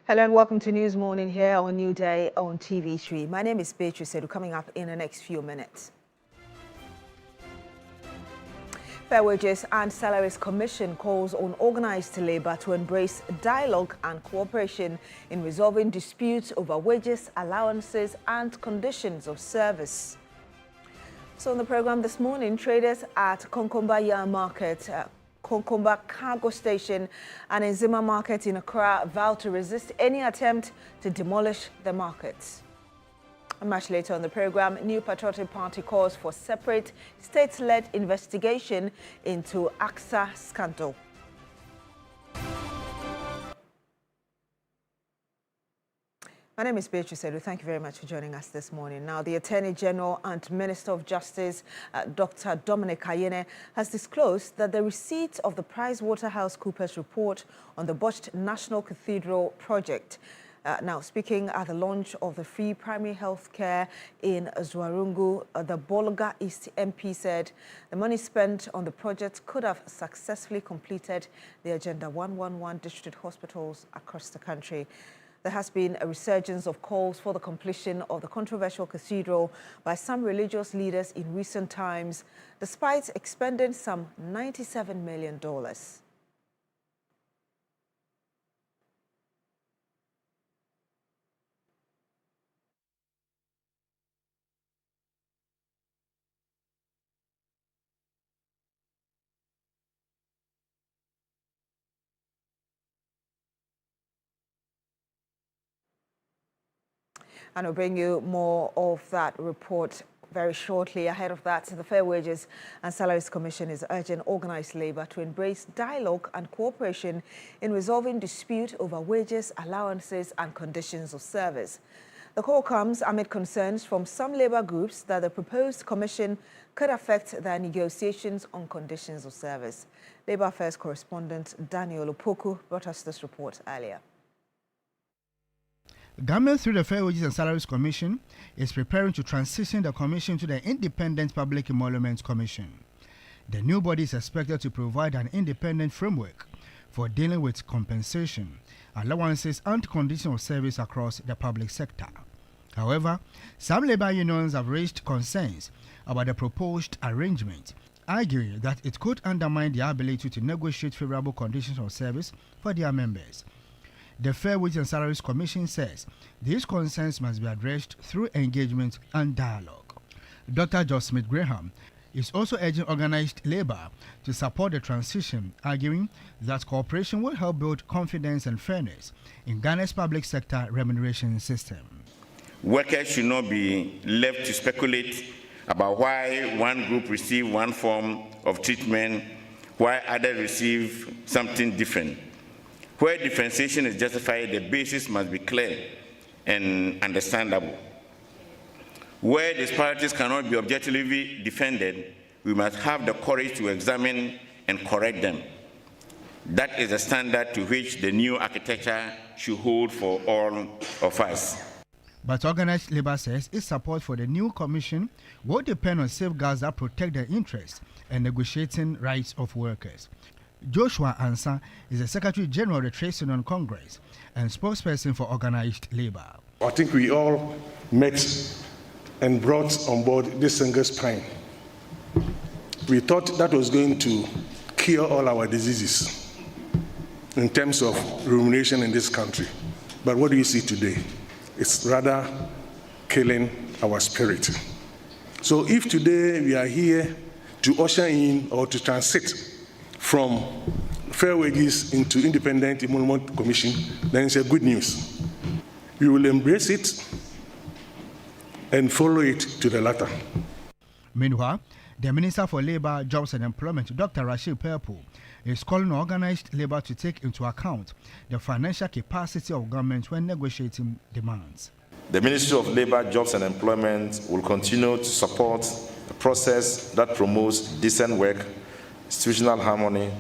Hello and welcome to News Morning here on New Day on TV3. My name is Beatrice Sedu. Coming up in the next few minutes. Fair Wages and Salaries Commission calls on organised labour to embrace dialogue and cooperation in resolving disputes over wages, allowances and conditions of service. So on the programme this morning, traders at Konkomba Yarn Market, Konkomba Cargo Station and Nzima Market in Accra vow to resist any attempt to demolish the markets. And much later on the program, New Patriotic Party calls for separate state-led investigation into AXA scandal. My name is Beatrice Sedu. Thank you very much for joining us this morning. Now, the Attorney General and Minister of Justice, Dr. Dominic Ayine, has disclosed that the receipt of the PricewaterhouseCoopers report on the botched National Cathedral project. Now, speaking at the launch of the free primary health care in Zuarungu, the Bolga East MP said the money spent on the project could have successfully completed the Agenda 111 district hospitals across the country. There has been a resurgence of calls for the completion of the controversial cathedral by some religious leaders in recent times, despite expending some $97 million. And I'll bring you more of that report very shortly. Ahead of that, the Fair Wages and Salaries Commission is urging organised labour to embrace dialogue and cooperation in resolving dispute over wages, allowances and conditions of service. The call comes amid concerns from some labour groups that the proposed commission could affect their negotiations on conditions of service. Labour Affairs correspondent Daniel Opoku brought us this report earlier. Government, through the Fair Wages and Salaries Commission, is preparing to transition the commission to the Independent Public Emoluments Commission. The new body is expected to provide an independent framework for dealing with compensation, allowances and conditions of service across the public sector. However, some labour unions have raised concerns about the proposed arrangement, arguing that it could undermine their ability to negotiate favourable conditions of service for their members. The Fair Wages and Salaries Commission says these concerns must be addressed through engagement and dialogue. Dr. George Smith Graham is also urging organised labour to support the transition, arguing that cooperation will help build confidence and fairness in Ghana's public sector remuneration system. Workers should not be left to speculate about why one group receives one form of treatment while others receive something different. Where differentiation is justified, the basis must be clear and understandable. Where disparities cannot be objectively defended, we must have the courage to examine and correct them. That is the standard to which the new architecture should hold for all of us. But organised labour says its support for the new commission will depend on safeguards that protect the interests and negotiating rights of workers. Joshua Ansa is the Secretary General of the Trade Union Congress and spokesperson for organised labour. I think we all met and brought on board this single spine. We thought that was going to cure all our diseases in terms of remuneration in this country. But what do you see today? It's rather killing our spirit. So if today we are here to usher in or to transit from fair wages into Independent Emolument Commission, then it's a good news. We will embrace it and follow it to the latter. Meanwhile, the Minister for Labour, Jobs and Employment, Dr. Rashid Purple, is calling on organised labour to take into account the financial capacity of government when negotiating demands. The Ministry of Labour, Jobs and Employment will continue to support a process that promotes decent work, institutional harmony,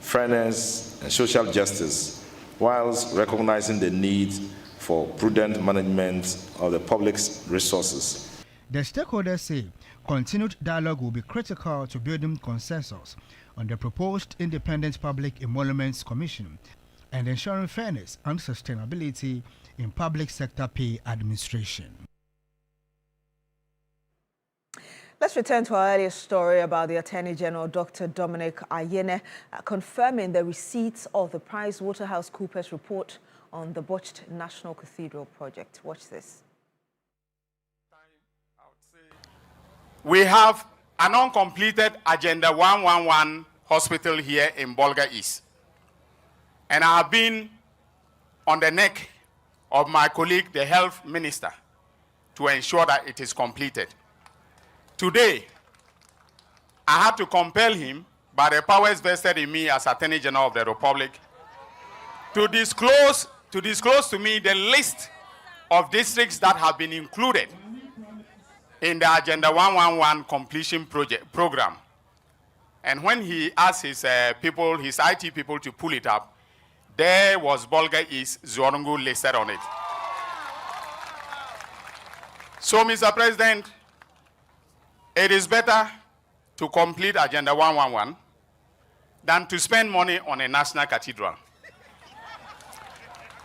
fairness and social justice, whilst recognizing the need for prudent management of the public's resources. The stakeholders say continued dialogue will be critical to building consensus on the proposed Independent Public Emoluments Commission and ensuring fairness and sustainability in public sector pay administration. Let's return to our earlier story about the Attorney General, Dr. Dominic Ayine, confirming the receipts of the PricewaterhouseCoopers report on the botched National Cathedral project. Watch this. We have an uncompleted Agenda 111 hospital here in Bolga East. And I have been on the neck of my colleague, the health minister, to ensure that it is completed. Today, I had to compel him, by the powers vested in me as Attorney General of the Republic, to disclose to me the list of districts that have been included in the Agenda 111 completion program. And when he asked his his IT people to pull it up, there was Bolga East, Zorongo listed on it. So, Mr. President, it is better to complete Agenda 111 than to spend money on a national cathedral.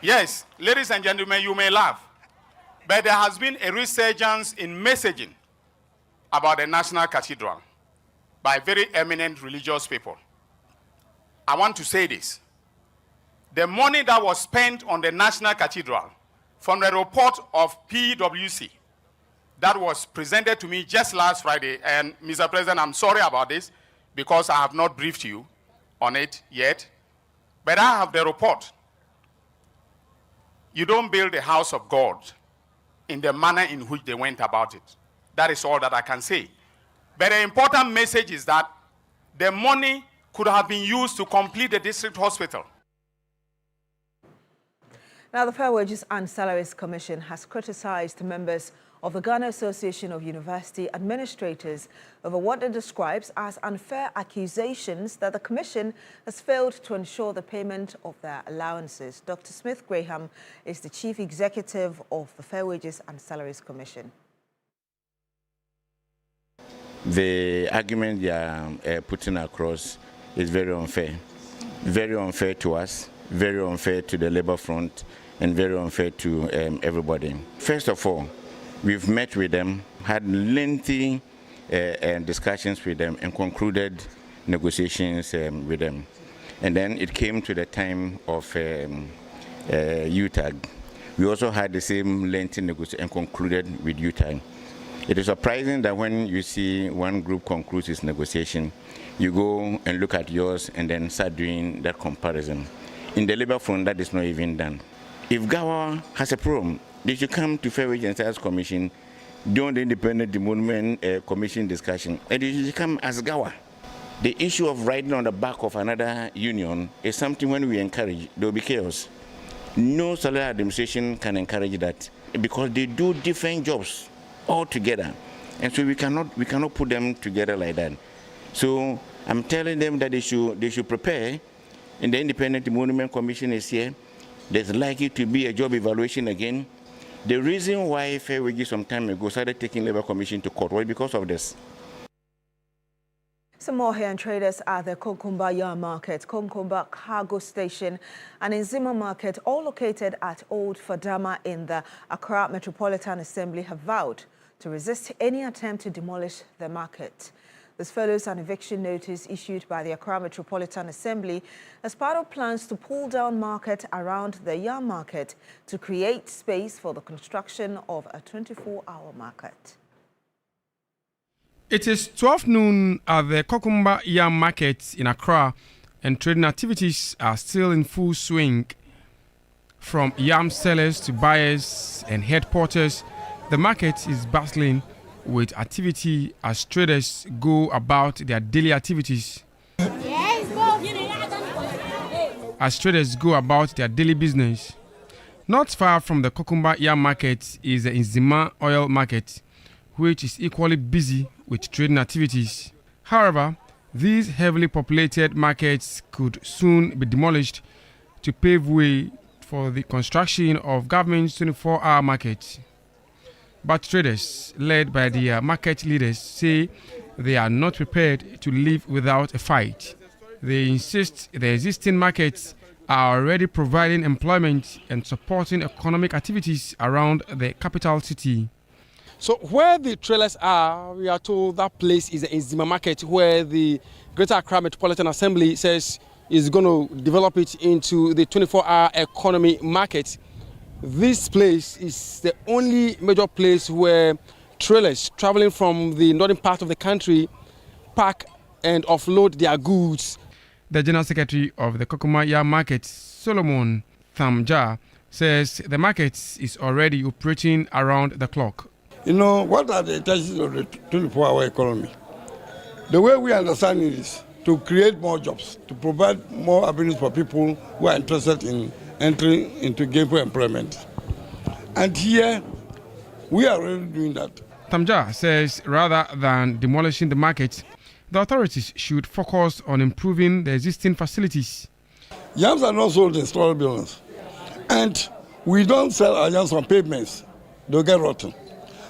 Yes, ladies and gentlemen, you may laugh, but there has been a resurgence in messaging about the national cathedral by very eminent religious people. I want to say this. The money that was spent on the national cathedral from the report of PwC that was presented to me just last Friday, and Mr. President, I'm sorry about this because I have not briefed you on it yet, but I have the report. You don't build a house of God in the manner in which they went about it. That is all that I can say. But the important message is that the money could have been used to complete the district hospital. Now, the Fair Wages and Salaries Commission has criticized members of the Ghana Association of University Administrators over what it describes as unfair accusations that the Commission has failed to ensure the payment of their allowances. Dr. Smith Graham is the Chief Executive of the Fair Wages and Salaries Commission. The argument they are putting across is very unfair to us, very unfair to the labor front, and very unfair to everybody. First of all, we've met with them, had lengthy discussions with them, and concluded negotiations with them. And then it came to the time of UTAG. We also had the same lengthy negotiation and concluded with UTAG. It is surprising that when you see one group concludes its negotiation, you go and look at yours and then start doing that comparison. In the labor front, that is not even done. If Gawa has a problem, they should come to Fair Wage and Salaries Commission during the Independent Demonment Commission discussion, and they should come as Gawa. The issue of riding on the back of another union is something when we encourage, there will be chaos. No salary administration can encourage that because they do different jobs altogether, and so we cannot put them together like that. So I'm telling them that they should prepare, and the Independent Demonment Commission is here. There's likely to be a job evaluation again. The reason why Fair Wages some time ago started taking Labour Commission to court was because of this. Some more here, and traders at the Konkumba Yarn Market, Konkumba Cargo Station, and Nzima Market, all located at Old Fadama in the Accra Metropolitan Assembly, have vowed to resist any attempt to demolish the market. This follows an eviction notice issued by the Accra Metropolitan Assembly as part of plans to pull down market around the Yarn Market to create space for the construction of a 24-hour market. It is 12 noon at the Kokumba Yarn Market in Accra, and trading activities are still in full swing. From yam sellers to buyers and headquarters, the market is bustling with activity as traders go about their daily activities. As traders go about their daily business. Not far from the Kokumba Yarn Market is the Nzima Oil Market, which is equally busy with trading activities. However, these heavily populated markets could soon be demolished to pave way for the construction of government's 24-hour market. But traders, led by the market leaders, say they are not prepared to live without a fight. They insist the existing markets are already providing employment and supporting economic activities around the capital city. So where the trailers are, we are told that place is the Enzima market, where the Greater Accra Metropolitan Assembly says is going to develop it into the 24-hour economy market. This place is the only major place where trailers traveling from the northern part of the country park and offload their goods. The General Secretary of the Kokuma Yam Market, Solomon Thamja, says the market is already operating around the clock. You know, what are the intentions of the 24-hour economy? The way we understand it is to create more jobs, to provide more avenues for people who are interested in entering into gainful employment. And here, we are already doing that. Thamja says rather than demolishing the market, the authorities should focus on improving the existing facilities. Yams are not sold in storage buildings. And we don't sell our yams on pavements. They'll get rotten.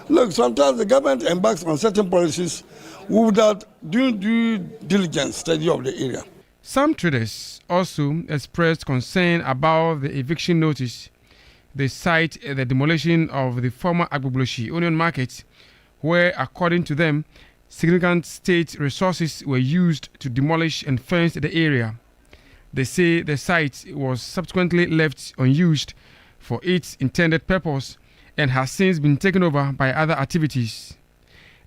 Look, sometimes the government embarks on certain policies without doing due diligence study of the area. Some traders also expressed concern about the eviction notice. They cite the demolition of the former Agbobloshi Onion Market, where, according to them, significant state resources were used to demolish and fence the area. They say the site was subsequently left unused for its intended purpose and has since been taken over by other activities.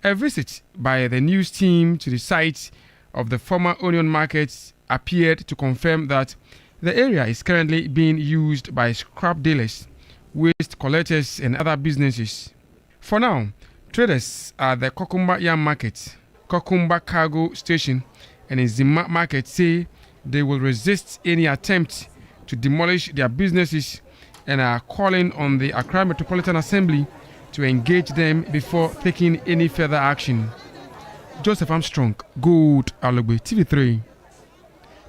A visit by the news team to the site of the former onion market appeared to confirm that the area is currently being used by scrap dealers, waste collectors and other businesses. For now, traders at the Kokumba Yam Market, Kokumba Cargo Station and Enzima Market say they will resist any attempt to demolish their businesses and are calling on the Accra Metropolitan Assembly to engage them before taking any further action. Joseph Armstrong, Gold Alogbe, TV3,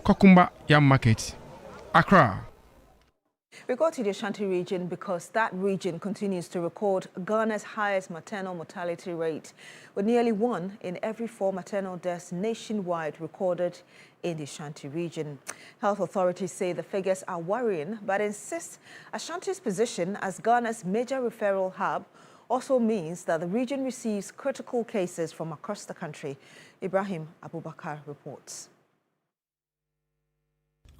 Kokumba Yam Market, Accra. We go to the Ashanti region because that region continues to record Ghana's highest maternal mortality rate, with nearly 1 in every 4 maternal deaths nationwide recorded in the Ashanti region. Health authorities say the figures are worrying, but insist Ashanti's position as Ghana's major referral hub also means that the region receives critical cases from across the country. Ibrahim Abubakar reports.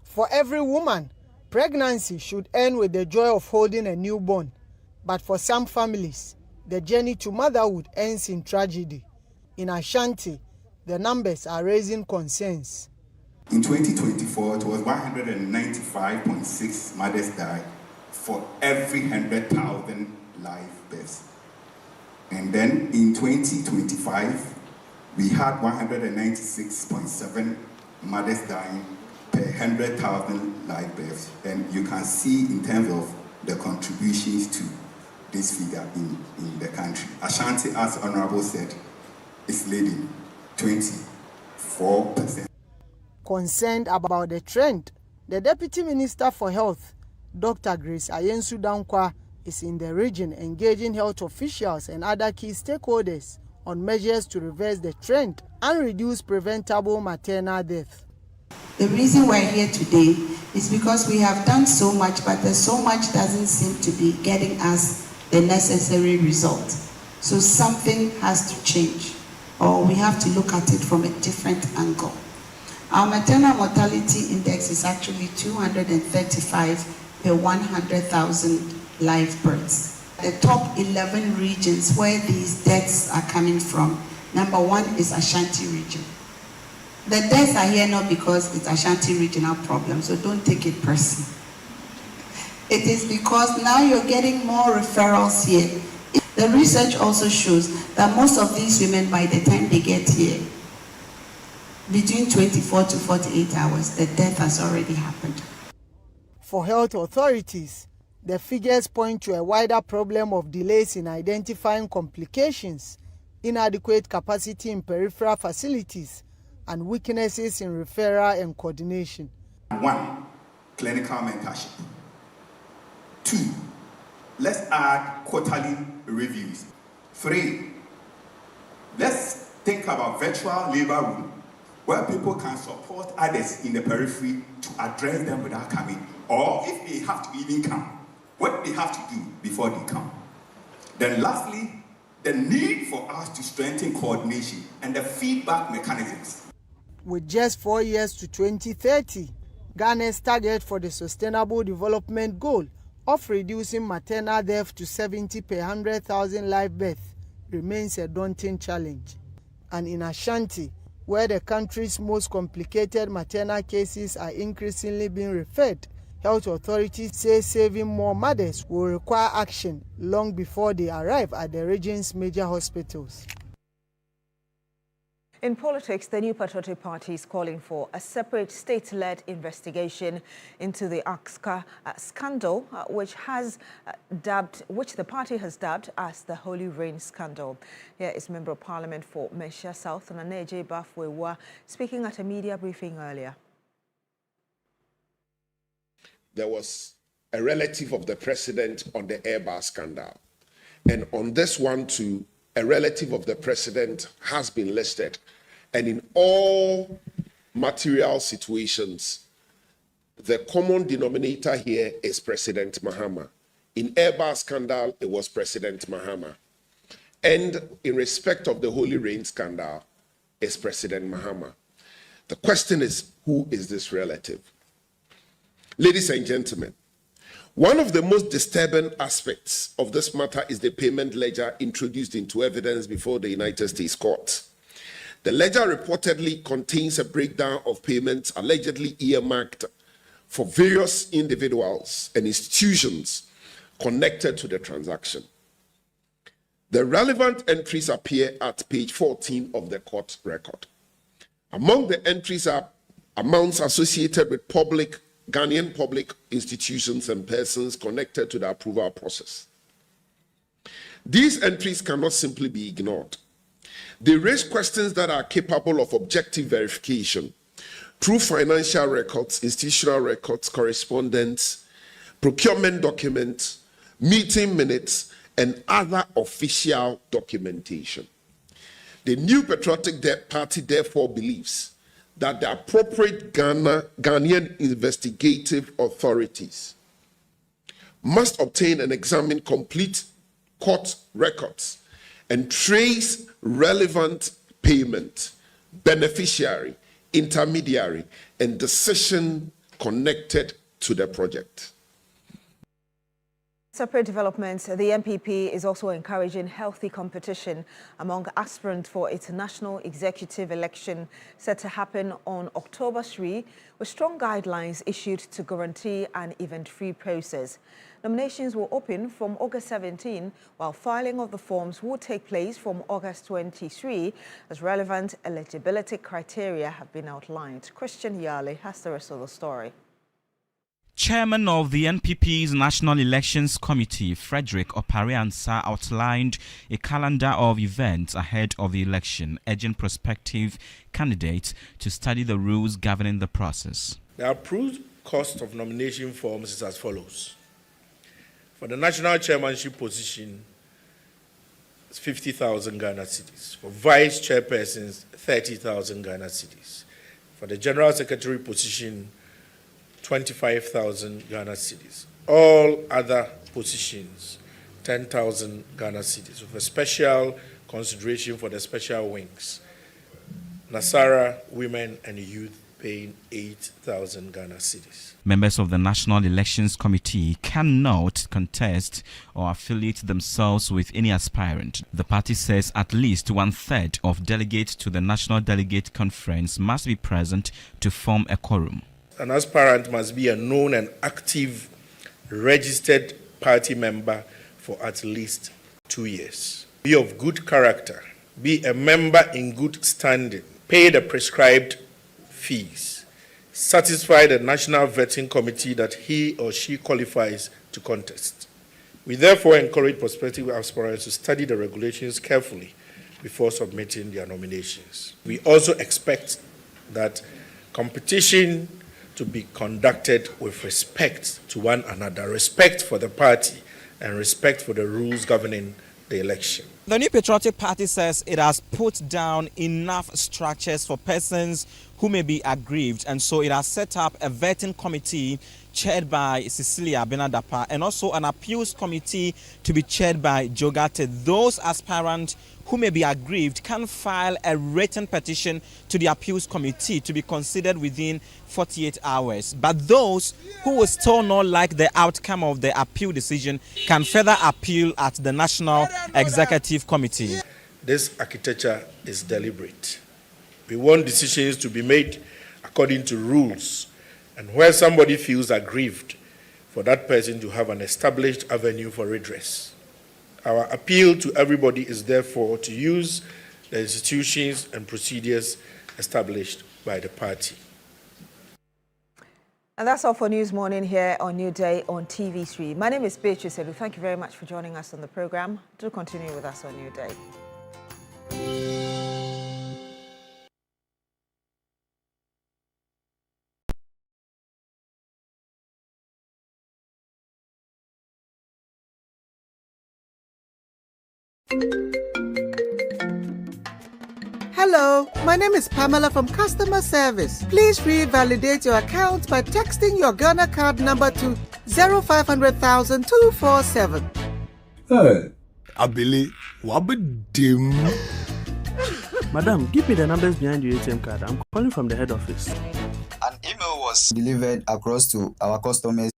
For every woman, pregnancy should end with the joy of holding a newborn. But for some families, the journey to motherhood ends in tragedy. In Ashanti, the numbers are raising concerns. In 2024, it was 195.6 mothers died for every 100,000 live births. And then in 2025, we had 196.7 mothers dying per 100,000 live births. And you can see in terms of the contributions to this figure in the country. Ashanti, as Honorable said, is leading 24%. Concerned about the trend, the Deputy Minister for Health, Dr. Grace Ayensu Dankwa, is in the region engaging health officials and other key stakeholders on measures to reverse the trend and reduce preventable maternal death. The reason we're here today is because we have done so much, but there's so much doesn't seem to be getting us the necessary result. So something has to change, or we have to look at it from a different angle. Our maternal mortality index is actually 235 per 100,000 live births. The top 11 regions where these deaths are coming from, number 1 is Ashanti region. The deaths are here not because it's Ashanti regional problem, so don't take it personal. It is because now you're getting more referrals here. The research also shows that most of these women, by the time they get here, between 24 to 48 hours, the death has already happened. For health authorities, the figures point to a wider problem of delays in identifying complications, inadequate capacity in peripheral facilities, and weaknesses in referral and coordination. 1, clinical mentorship. 2, let's add quarterly reviews. 3, let's think about virtual labor room where people can support others in the periphery to address them without coming, or if they have to even come, what they have to do before they come. Then lastly, the need for us to strengthen coordination and the feedback mechanisms. With just 4 years to 2030, Ghana's target for the Sustainable Development Goal of reducing maternal death to 70 per 100,000 live births remains a daunting challenge. And in Ashanti, where the country's most complicated maternal cases are increasingly being referred, health authorities say saving more mothers will require action long before they arrive at the region's major hospitals. In politics, the New Patriotic Party is calling for a separate state-led investigation into the AXCA scandal, which the party has dubbed as the Holy Rain scandal. Here is Member of Parliament for Mesha South, Naneje Bafwewa, speaking at a media briefing earlier. There was a relative of the president on the Airbus scandal, and on this one too, a relative of the president has been listed, and in all material situations, the common denominator here is President Mahama. In Airbus scandal, it was President Mahama. And in respect of the Holy Rain scandal, it's President Mahama. The question is, who is this relative? Ladies and gentlemen, one of the most disturbing aspects of this matter is the payment ledger introduced into evidence before the United States court. The ledger reportedly contains a breakdown of payments allegedly earmarked for various individuals and institutions connected to the transaction. The relevant entries appear at page 14 of the court record. Among the entries are amounts associated with Ghanaian public institutions and persons connected to the approval process. These entries cannot simply be ignored. They raise questions that are capable of objective verification through financial records, institutional records, correspondence, procurement documents, meeting minutes, and other official documentation. The New Patriotic Party therefore believes that the appropriate Ghanaian investigative authorities must obtain and examine complete court records and trace relevant payment, beneficiary, intermediary, and decision connected to the project. Separate developments, the NPP is also encouraging healthy competition among aspirants for its national executive election set to happen on October 3, with strong guidelines issued to guarantee an event-free process. Nominations will open from August 17, while filing of the forms will take place from August 23, as relevant eligibility criteria have been outlined. Christian Yale has the rest of the story. Chairman of the NPP's National Elections Committee, Frederick Opariansa, outlined a calendar of events ahead of the election, urging prospective candidates to study the rules governing the process. The approved cost of nomination forms is as follows. For the national chairmanship position, it's 50,000 Ghana cedis. For vice chairpersons, 30,000 Ghana cedis. For the general secretary position, 25,000 Ghana cedis. All other positions, 10,000 Ghana cedis, with a special consideration for the special wings. Nasara, women and youth paying 8,000 Ghana cedis. Members of the National Elections Committee cannot contest or affiliate themselves with any aspirant. The party says at least 1/3 of delegates to the National Delegate Conference must be present to form a quorum. An aspirant must be a known and active registered party member for at least 2 years. Be of good character. Be a member in good standing. Pay the prescribed fees. Satisfy the National Vetting Committee that he or she qualifies to contest. We therefore encourage prospective aspirants to study the regulations carefully before submitting their nominations. We also expect that competition to be conducted with respect to one another, respect for the party, and respect for the rules governing the election. The New Patriotic Party says it has put down enough structures for persons who may be aggrieved, and so it has set up a vetting committee chaired by Cecilia Benadapa and also an appeals committee to be chaired by Jogate. Those aspirants who may be aggrieved can file a written petition to the appeals committee to be considered within 48 hours. But those who will still not like the outcome of the appeal decision can further appeal at the National Executive Committee. This architecture is deliberate. We want decisions to be made according to rules, and where somebody feels aggrieved, for that person to have an established avenue for redress. Our appeal to everybody is therefore to use the institutions and procedures established by the party. And that's all for News Morning here on New Day on TV3. My name is Beatrice Edu. Thank you very much for joining us on the program. Do continue with us on New Day. Hello, my name is Pamela from Customer Service. Please revalidate your account by texting your Ghana card number to 0500,000 247. Hey, Abili, wabadim. Madam, give me the numbers behind your ATM card. I'm calling from the head office. An email was delivered across to our customers.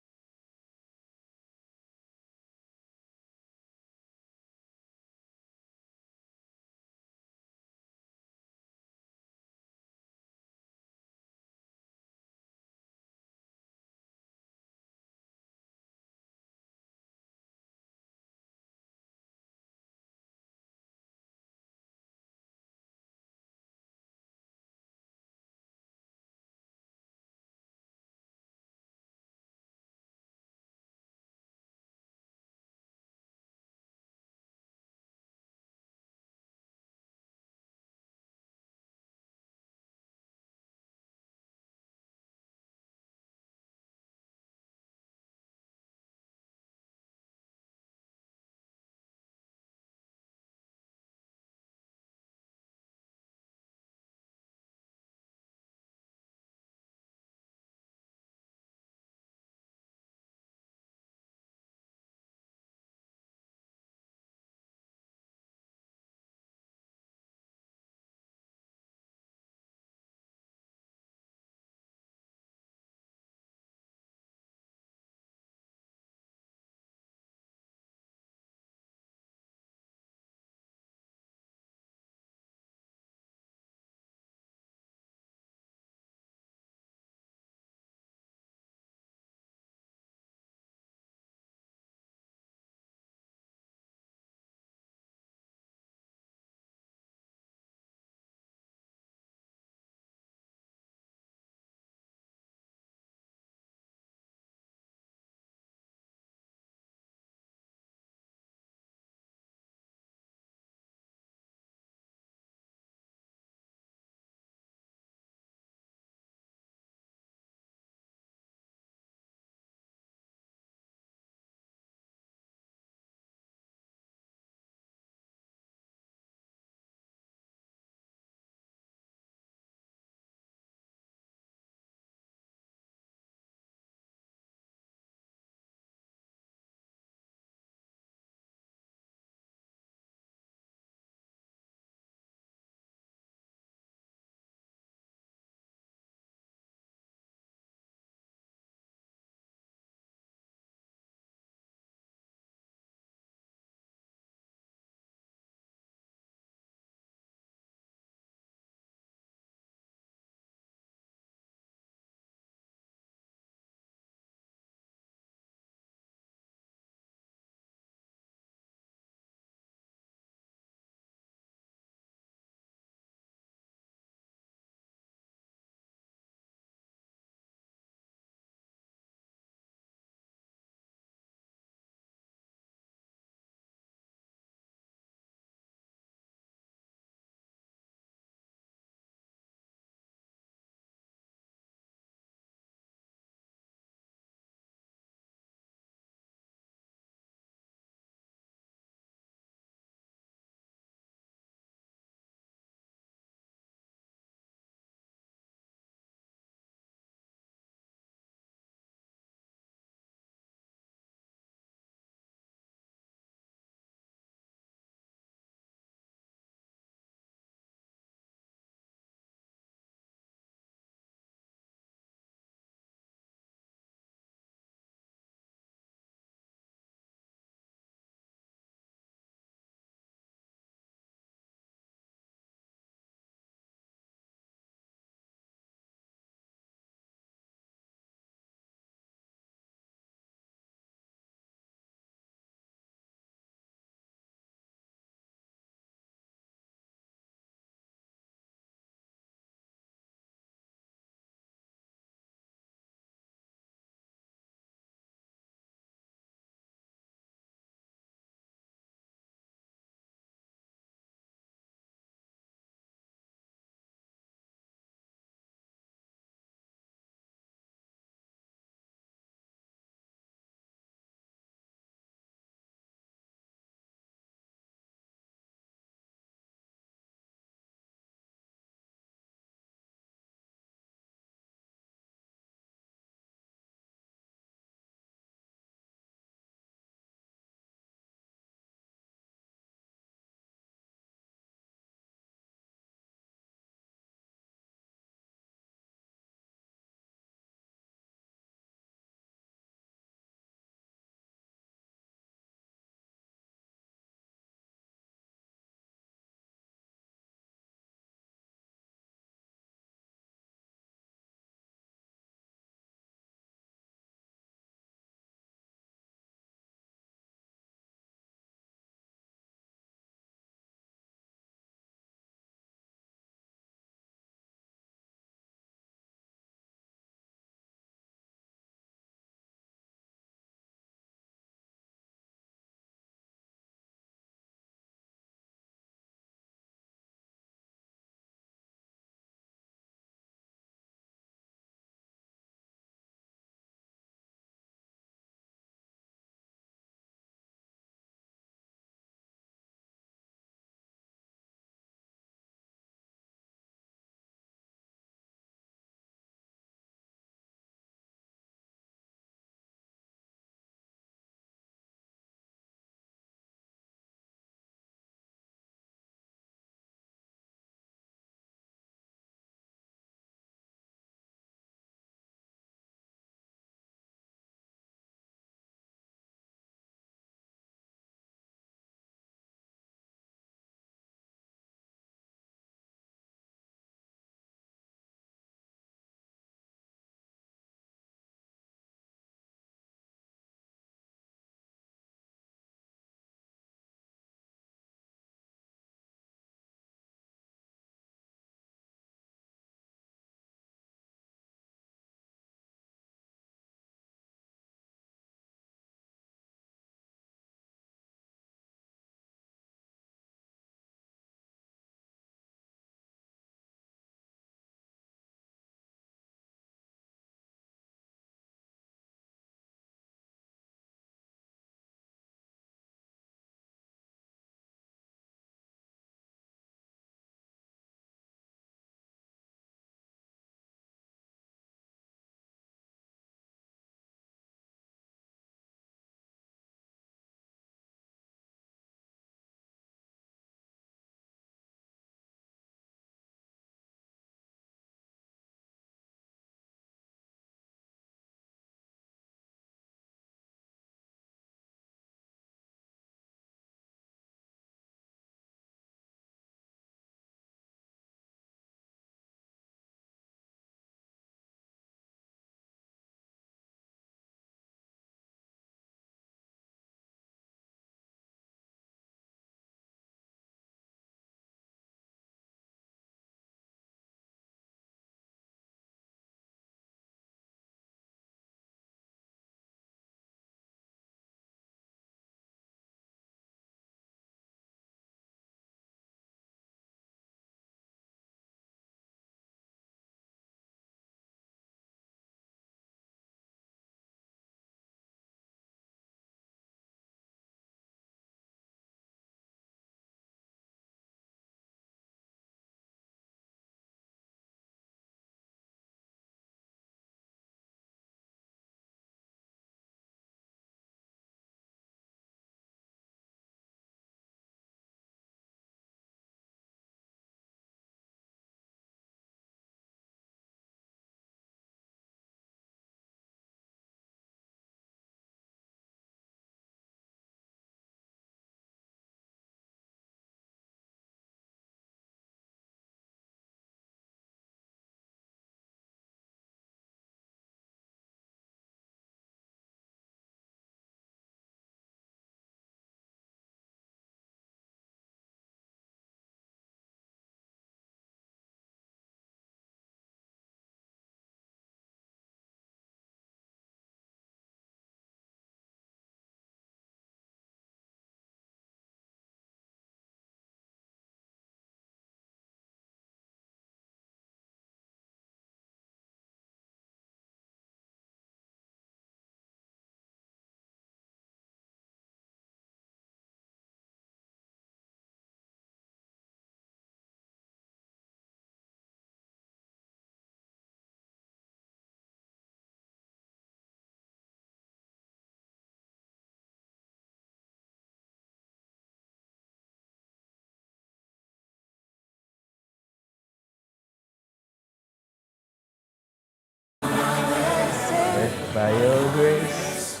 By your grace,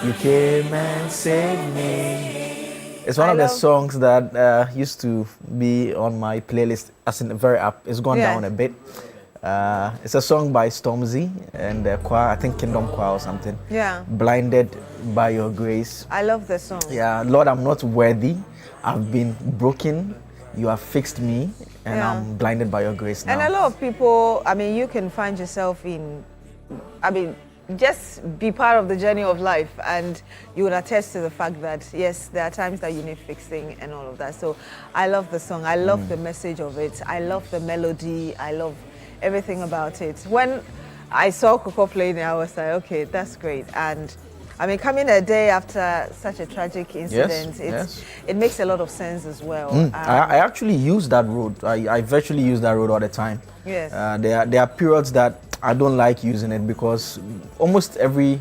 you came and saved me. It's one of the songs that used to be on my playlist as in very up. It's gone down a bit. It's a song by Stormzy and the choir, I think Kingdom Choir or something. Yeah. Blinded by your grace. I love the song. Yeah, Lord, I'm not worthy. I've been broken. You have fixed me, and I'm blinded by your grace now. And a lot of people, I mean, you can find yourself in, I mean, just be part of the journey of life, and you would attest to the fact that, yes, there are times that you need fixing and all of that. So I love the song. I love the message of it. I love the melody. I love everything about it. When I saw Coco playing it, I was like, okay, that's great. And I mean, coming a day after such a tragic incident, it makes a lot of sense as well. I actually use that road. I virtually use that road all the time. Yes. There are periods that I don't like using it because almost every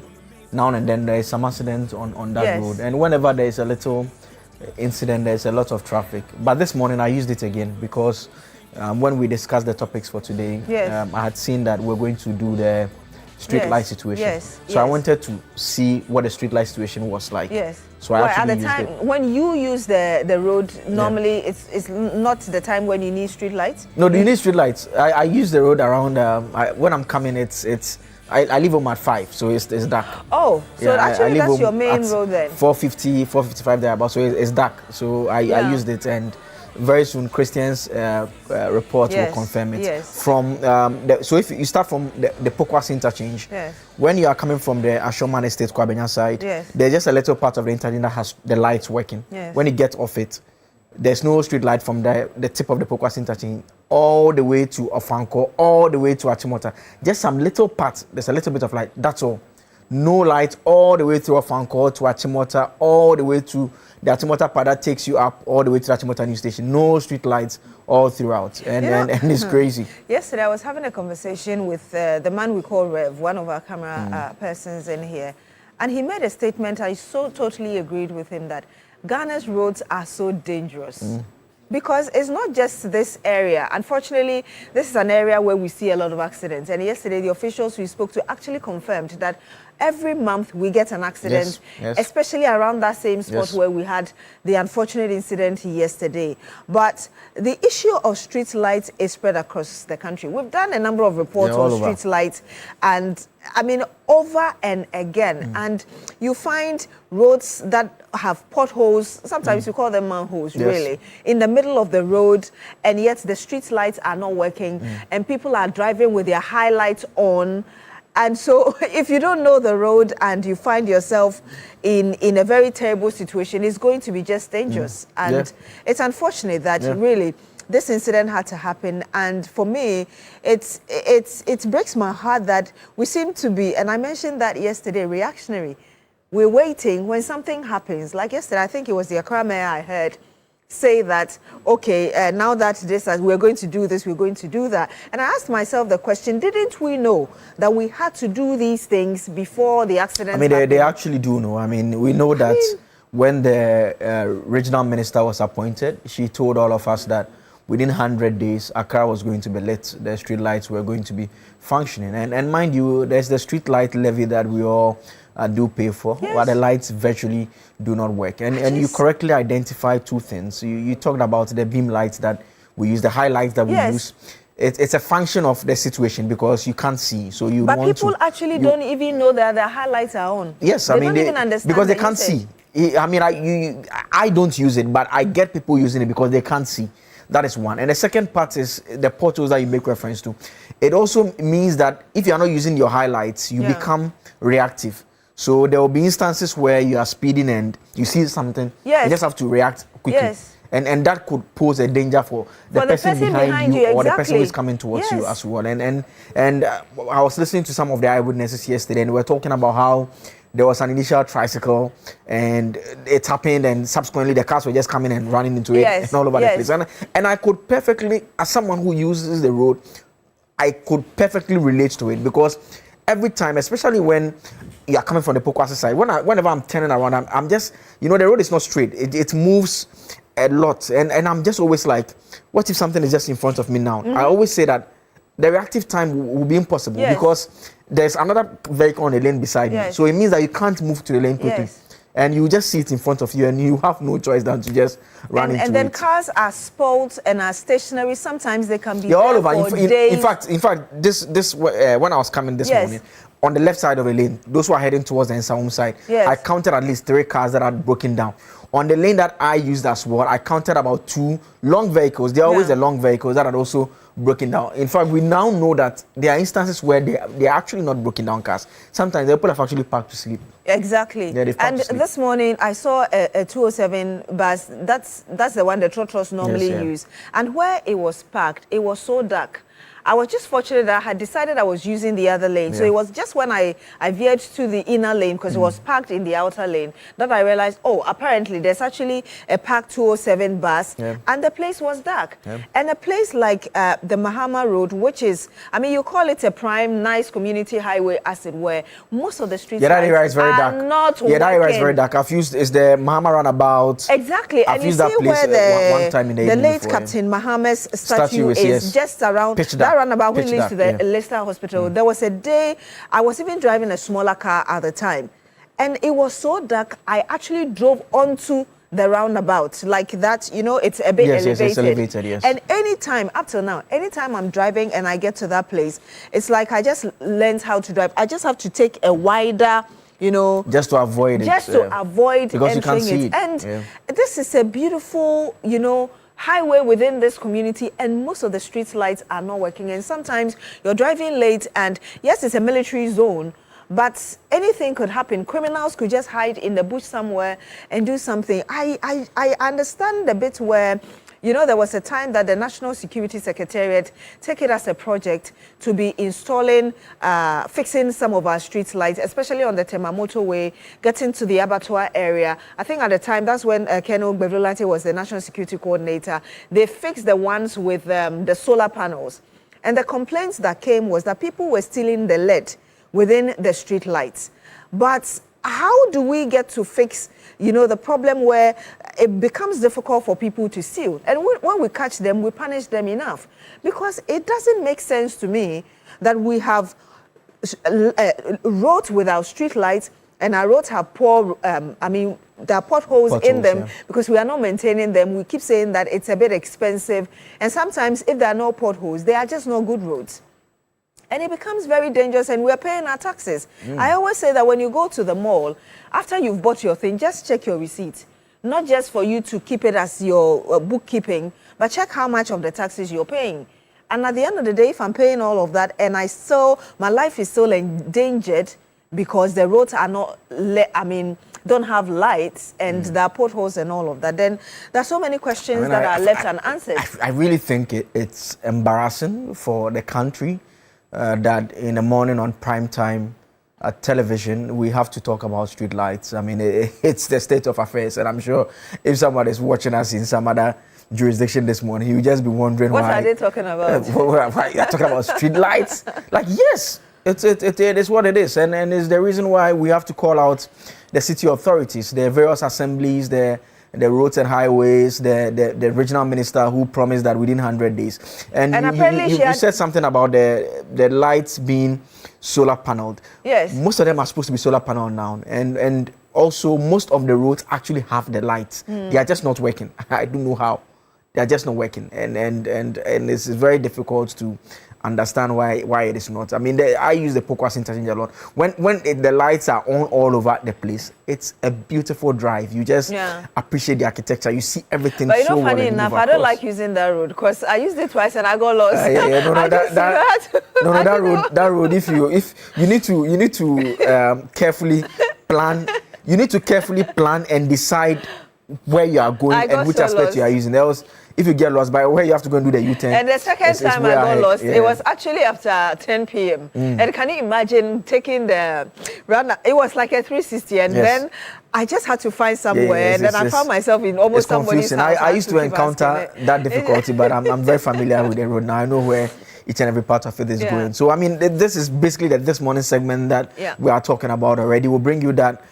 now and then there is some accident on that road. And whenever there is a little incident, there's a lot of traffic. But this morning I used it again because when we discussed the topics for today, I had seen that we're going to do the street light situation. So I wanted to see what the street light situation was like. So I actually at the time when you use the road, normally it's not the time when you need street lights. No, you need street lights. I use the road around when I'm coming. I leave home at 5, so it's dark. Oh, so actually that's your main road then. 4:50, 4:55 there, but so it's dark. So I used it, and very soon Christian's report will confirm it. From so if you start from the Pokwas interchange, when you are coming from the Ashoman Estate Kwabenya side, there's just a little part of the interchange that has the lights working. When you get off it, there's no street light from the tip of the Pokwas interchange all the way to Ofanko, all the way to Achimota. Just some little part, there's a little bit of light, that's all. No light all the way through Ofanko to Achimota, all the way to the Achimota part that takes you up all the way to the Achimota new station. No street lights all throughout, and it's crazy. Yesterday I was having a conversation with the man we call Rev, one of our camera persons in here, and he made a statement. I so totally agreed with him that Ghana's roads are so dangerous. Because it's not just this area. Unfortunately, this is an area where we see a lot of accidents. And yesterday, the officials we spoke to actually confirmed that every month we get an accident, especially around that same spot where we had the unfortunate incident yesterday. But the issue of street lights is spread across the country. We've done a number of reports on street lights, and I mean, over and again. And you find roads that have potholes, sometimes you call them manholes, really, in the middle of the road, and yet the street lights are not working, and people are driving with their highlights on. And so if you don't know the road and you find yourself in a very terrible situation, it's going to be just dangerous. And it's unfortunate that really this incident had to happen. And for me, it breaks my heart that we seem to be, and I mentioned that yesterday, reactionary. We're waiting when something happens. Like yesterday, I think it was the Accra mayor I heard say that, okay, now that we're going to do this, we're going to do that. And I asked myself the question, didn't we know that we had to do these things before the accident happened? I mean, they actually do know. I mean, we know that when the regional minister was appointed, she told all of us that within 100 days, Accra was going to be lit. The street lights were going to be functioning. And mind you, there's the street light levy that we all do pay for, but the lights virtually do not work. And you correctly identified two things. You talked about the beam lights that we use, the highlights that we use. It's a function of the situation because you can't see. So you but want people to, actually don't even know that the highlights are on. Yes, I mean, don't even understand because they can't see. I mean, I don't use it, but I get people using it because they can't see. That is one. And the second part is the potholes that you make reference to. It also means that if you're not using your highlights, you become reactive. So there will be instances where you are speeding and you see something, you just have to react quickly. And that could pose a danger for the person behind you or the person who is coming towards you as well. And I was listening to some of the eyewitnesses yesterday, and we were talking about how there was an initial tricycle and it happened, and subsequently the cars were just coming and running into it and all over the place. And I could perfectly, as someone who uses the road, I could perfectly relate to it because every time, especially when you are coming from the Pokwasi side, whenever I'm turning around, I'm just, the road is not straight. It moves a lot. And I'm just always like, what if something is just in front of me now? I always say that the reactive time will be impossible because there's another vehicle on the lane beside you. So it means that you can't move to the lane quickly. And you just see it in front of you, and you have no choice than to just run into it. And then cars are spoiled and are stationary. Sometimes they can be all over. for days. In fact, this when I was coming this morning, on the left side of the lane, those who are heading towards the Nsawam side, I counted at least 3 cars that had broken down. On the lane that I used as well, I counted about 2 long vehicles. They're always the long vehicles that had also broken down. In fact, we now know that there are instances where they are actually not broken down cars. Sometimes the people have actually parked to sleep. Exactly. And this morning I saw a 207 bus. That's the one the Trotros normally use. And where it was parked, it was so dark. I was just fortunate that I had decided I was using the other lane. So it was just when I veered to the inner lane, because it was parked in the outer lane, that I realized, oh, apparently there's actually a parked 207 bus, and the place was dark. And a place like the Mahama Road, which is, I mean, you call it a prime, nice community highway, as it were. Most of the streets that area is very dark. Not that area is very dark. I've used is the Mahama roundabout. Exactly. I've and used you that see place where one time in the late before, Captain Mahama's statue is just around that roundabout which leads to the Leicester Hospital. There was a day I was even driving a smaller car at the time, and it was so dark I actually drove onto the roundabout like that. You know, it's a bit elevated. Yes, it's elevated. And anytime up till now, anytime I'm driving and I get to that place, it's like I just learned how to drive. I just have to take a wider, you know, just to avoid it. Just to avoid because entering you can't see it. And this is a beautiful, you know, highway within this community, and most of the street lights are not working. And sometimes you're driving late, and yes, it's a military zone, but anything could happen. Criminals could just hide in the bush somewhere and do something. I understand the bit where, you know, there was a time that the National Security Secretariat took it as a project to be installing, fixing some of our street lights, especially on the Temamoto Way, getting to the abattoir area. I think at the time, that's when Colonel Bevrolate was the National Security Coordinator. They fixed the ones with the solar panels. And the complaints that came was that people were stealing the lead within the street lights. But how do we get to fix, you know, the problem where it becomes difficult for people to steal? And when we catch them, we punish them enough. Because it doesn't make sense to me that we have roads without street lights, and our roads have poor, I mean, there are potholes in them because we are not maintaining them. We keep saying that it's a bit expensive. And sometimes if there are no potholes, they are just not good roads. And it becomes very dangerous, and we're paying our taxes. I always say that when you go to the mall, after you've bought your thing, just check your receipt. Not just for you to keep it as your bookkeeping, but check how much of the taxes you're paying. And at the end of the day, if I'm paying all of that and my life is still endangered because the roads are not, don't have lights and there are potholes and all of that, then there are so many questions that are left unanswered. I really think it's embarrassing for the country that in the morning on prime time television we have to talk about street lights. I mean, it's the state of affairs, and I'm sure if somebody is watching us in some other jurisdiction this morning, you just be wondering what are they talking about? Why you're talking about street lights? Like, yes, it is what it is, and it's the reason why we have to call out the city authorities, the various assemblies, the roads and highways, the regional minister who promised that within 100 days. And you said something about the lights being solar paneled. Yes. Most of them are supposed to be solar paneled now. And also most of the roads actually have the lights. They are just not working. I don't know how. They are just not working. And it's very difficult to understand why it is not. I mean, I use the Pokwas interchange a lot. When the lights are on all over the place, it's a beautiful drive. You just appreciate the architecture. You see everything. But you know, funny enough, I don't like using that road because I used it twice and I got lost. That road. If you need to carefully plan. You need to carefully plan and decide where you are going and which aspect you are using. Else, if you get lost by where you have to go and do the U-turn. And the second time I got lost, it was actually after 10 p.m. And can you imagine taking the round? It was like a 360, and then I just had to find somewhere, and then I found myself in almost somebody's house. I used to encounter that difficulty, but I'm very familiar with the road now. I know where each and every part of it is going. So, I mean, this is basically this morning segment that we are talking about already. We'll bring you that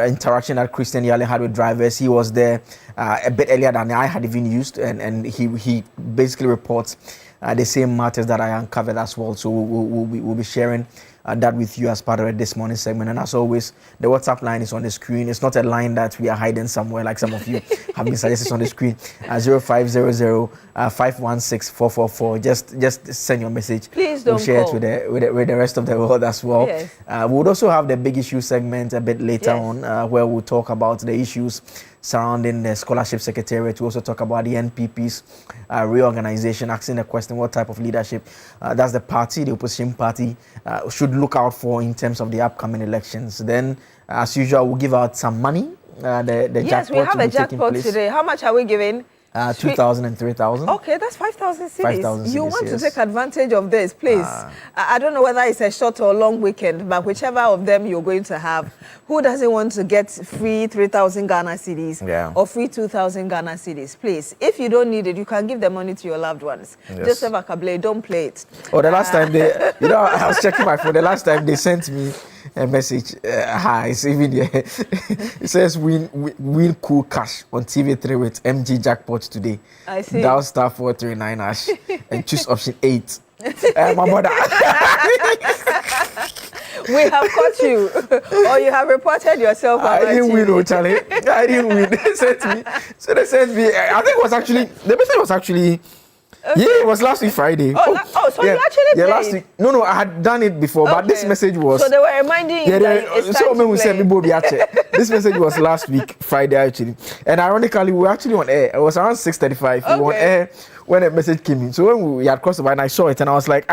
interaction that Christian Yale had with drivers. He was there a bit earlier than I had even used, and he basically reports the same matters that I uncovered as well. So we'll be sharing that with you as part of this morning segment. And as always, the WhatsApp line is on the screen. It's not a line that we are hiding somewhere like some of you have been suggested on the screen. 0500 516 444. Just send your message. Please don't We'll share call. it with the rest of the world as well. Yes. We would also have the big issue segment a bit later on, where we'll talk about the issues surrounding the scholarship secretariat. We also talk about the NPP's reorganization, asking the question what type of leadership that's the party, the opposition party, should look out for in terms of the upcoming elections. Then, as usual, we'll give out some money. The Yes, jackpot we have will a be taking jackpot place. today. How much are we giving? 2,000 and 3,000. Okay, that's 5,000 cedis. 5,000 You cedis, want to yes. take advantage of this, please. I don't know whether it's a short or long weekend, but whichever of them you're going to have, who doesn't want to get free 3,000 Ghana cedis or free 2,000 Ghana cedis? Please, if you don't need it, you can give the money to your loved ones. Yes. Joseph Akable, don't play it. Oh, the last time they, I was checking my phone. The last time they sent me a message. Hi, it's even there. It says win cool cash on TV3 with MG jackpot today. I see. Dial star 439 hash and choose option 8. My brother. We have caught you, or you have reported yourself. I didn't win, oh Charlie. I didn't win. They sent me. So they sent me. I think it was actually the message was actually. Okay. Yeah, it was last week Friday. So you actually played? Last week. No, I had done it before, but this message was. So they were reminding you that it's time to play. This message was last week Friday actually, and ironically we were actually on air. It was around 6:35. We were on air when a message came in. So when we had crossed the line, I saw it and I was like,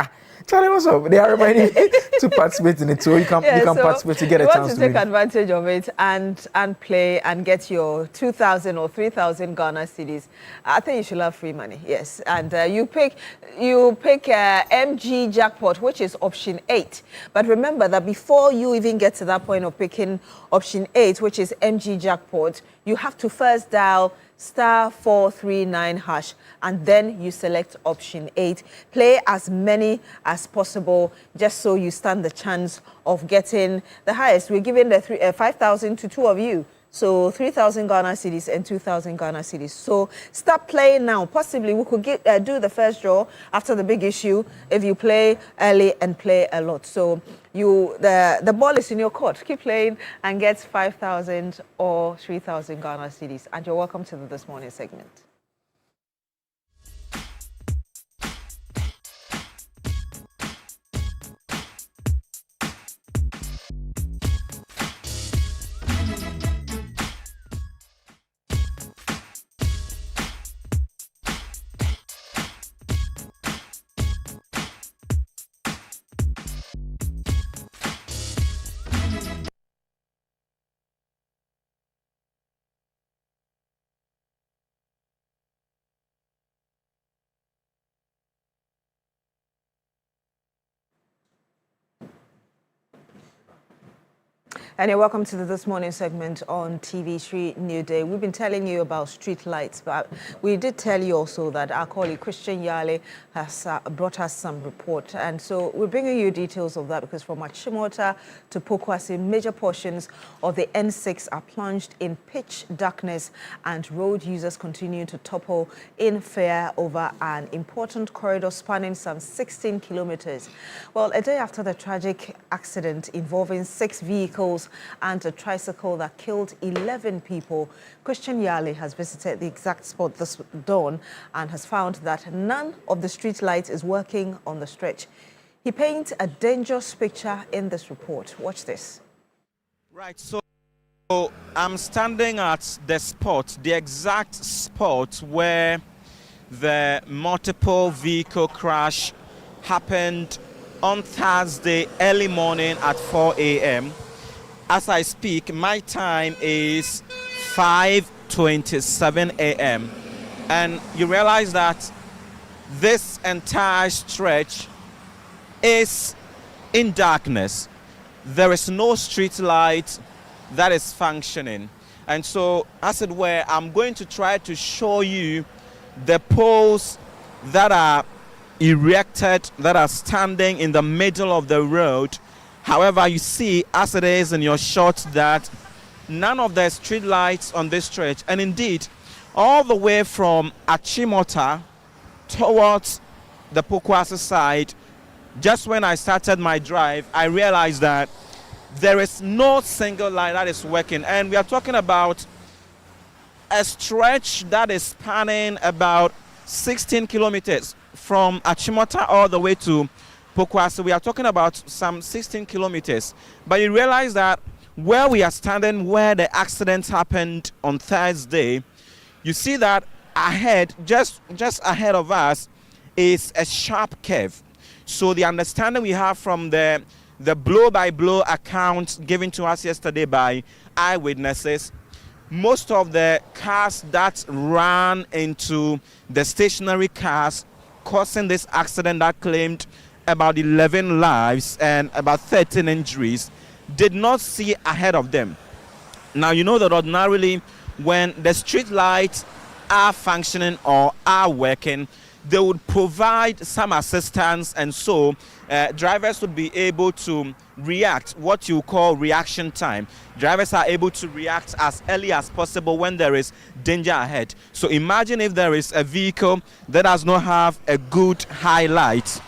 Charlie, what's up? They are reminding me to participate in it, so you can participate to get a chance to win. You want to take advantage of it and play and get your 2,000 or 3,000 Ghana cedis. I think you should have free money, yes. And you pick MG jackpot, which is option 8. But remember that before you even get to that point of picking option 8, which is MG jackpot, you have to first dial star 439 hash, and then you select option 8. Play as many as possible, just so you stand the chance of getting the highest. We're giving the 5,000 to 2 of you. So 3,000 Ghana cedis and 2,000 Ghana cedis. So start playing now. Possibly we could do the first draw after the big issue if you play early and play a lot. So the ball is in your court. Keep playing and get 5,000 or 3,000 Ghana cedis. And you're welcome to this morning segment. And you're welcome to This Morning segment on TV3 Newday. We've been telling you about street lights, but we did tell you also that our colleague Christian Yale has brought us some report. And so we're bringing you details of that because from Achimota to Pokwasi, major portions of the N6 are plunged in pitch darkness and road users continue to topple in fear over an important corridor spanning some 16 kilometers. Well, a day after the tragic accident involving 6 vehicles and a tricycle that killed 11 people, Christian Yale has visited the exact spot this dawn and has found that none of the street lights is working on the stretch. He paints a dangerous picture in this report. Watch this. Right, so I'm standing at the spot, the exact spot where the multiple vehicle crash happened on Thursday early morning at 4 a.m. As I speak, my time is 5:27 a.m. And you realize that this entire stretch is in darkness. There is no street light that is functioning. And so, as it were, I'm going to try to show you the poles that are erected, that are standing in the middle of the road. However, you see, as it is in your shot, that none of the street lights on this stretch, and indeed, all the way from Achimota towards the Pokwase side, just when I started my drive, I realized that there is no single line that is working. And we are talking about a stretch that is spanning about 16 kilometers from Achimota all the way to Pokwase. We are talking about some 16 kilometers. But you realize that where we are standing, where the accident happened on Thursday, you see that ahead, just ahead of us, is a sharp curve. So the understanding we have from the blow-by-blow account given to us yesterday by eyewitnesses, most of the cars that ran into the stationary cars causing this accident that claimed about 11 lives and about 13 injuries did not see ahead of them. Now, you know that ordinarily when the street lights are functioning or are working, they would provide some assistance, and so drivers would be able to react, what you call reaction time. Drivers are able to react as early as possible when there is danger ahead. So imagine if there is a vehicle that does not have a good highlight.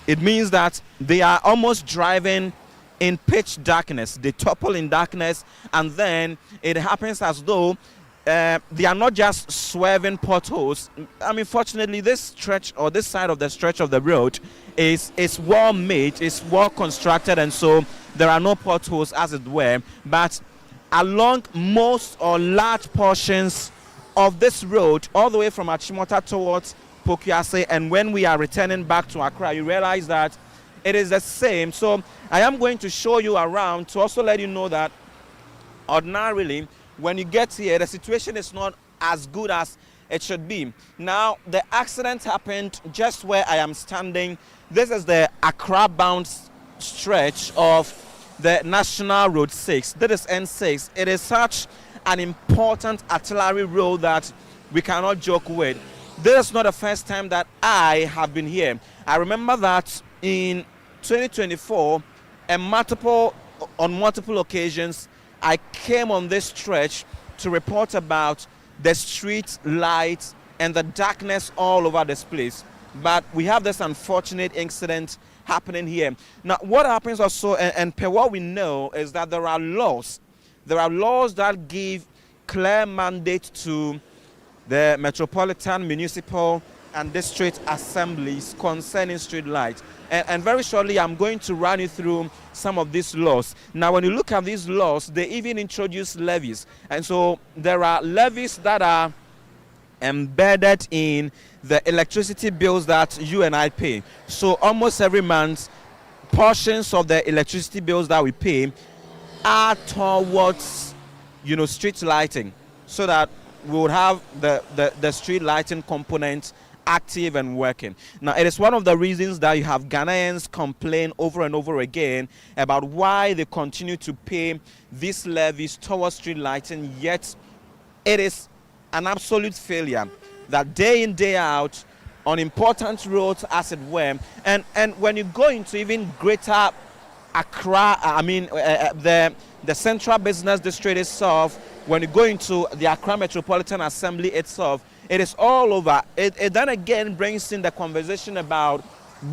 It means that they are almost driving in pitch darkness. They topple in darkness, and then it happens as though they are not just swerving potholes. I mean, fortunately, this stretch or this side of the stretch of the road is well made, it's well constructed, and so there are no potholes, as it were. But along most or large portions of this road, all the way from Achimota towards Pokwase, and when we are returning back to Accra, you realize that it is the same. So I am going to show you around to also let you know that ordinarily, when you get here, the situation is not as good as it should be. Now, the accident happened just where I am standing. This is the Accra-bound stretch of the National Road 6. This is N6. It is such an important artillery road that we cannot joke with. This is not the first time that I have been here. I remember that in 2024, on multiple occasions, I came on this stretch to report about the street lights and the darkness all over this place. But we have this unfortunate incident happening here. Now, what happens also, and per what we know, is that there are laws. There are laws that give clear mandate to the metropolitan, municipal, and district assemblies concerning street lights. And very shortly, I'm going to run you through some of these laws. Now, when you look at these laws, they even introduce levies. And so there are levies that are embedded in the electricity bills that you and I pay. So almost every month, portions of the electricity bills that we pay are towards, street lighting, so that we would have the street lighting component active and working. Now, it is one of the reasons that you have Ghanaians complain over and over again about why they continue to pay these levies towards street lighting, yet it is an absolute failure that day in, day out, on important roads, as it were, and when you go into even greater Accra, the central business district itself, when you go into the Accra Metropolitan Assembly itself, it is all over. It then again brings in the conversation about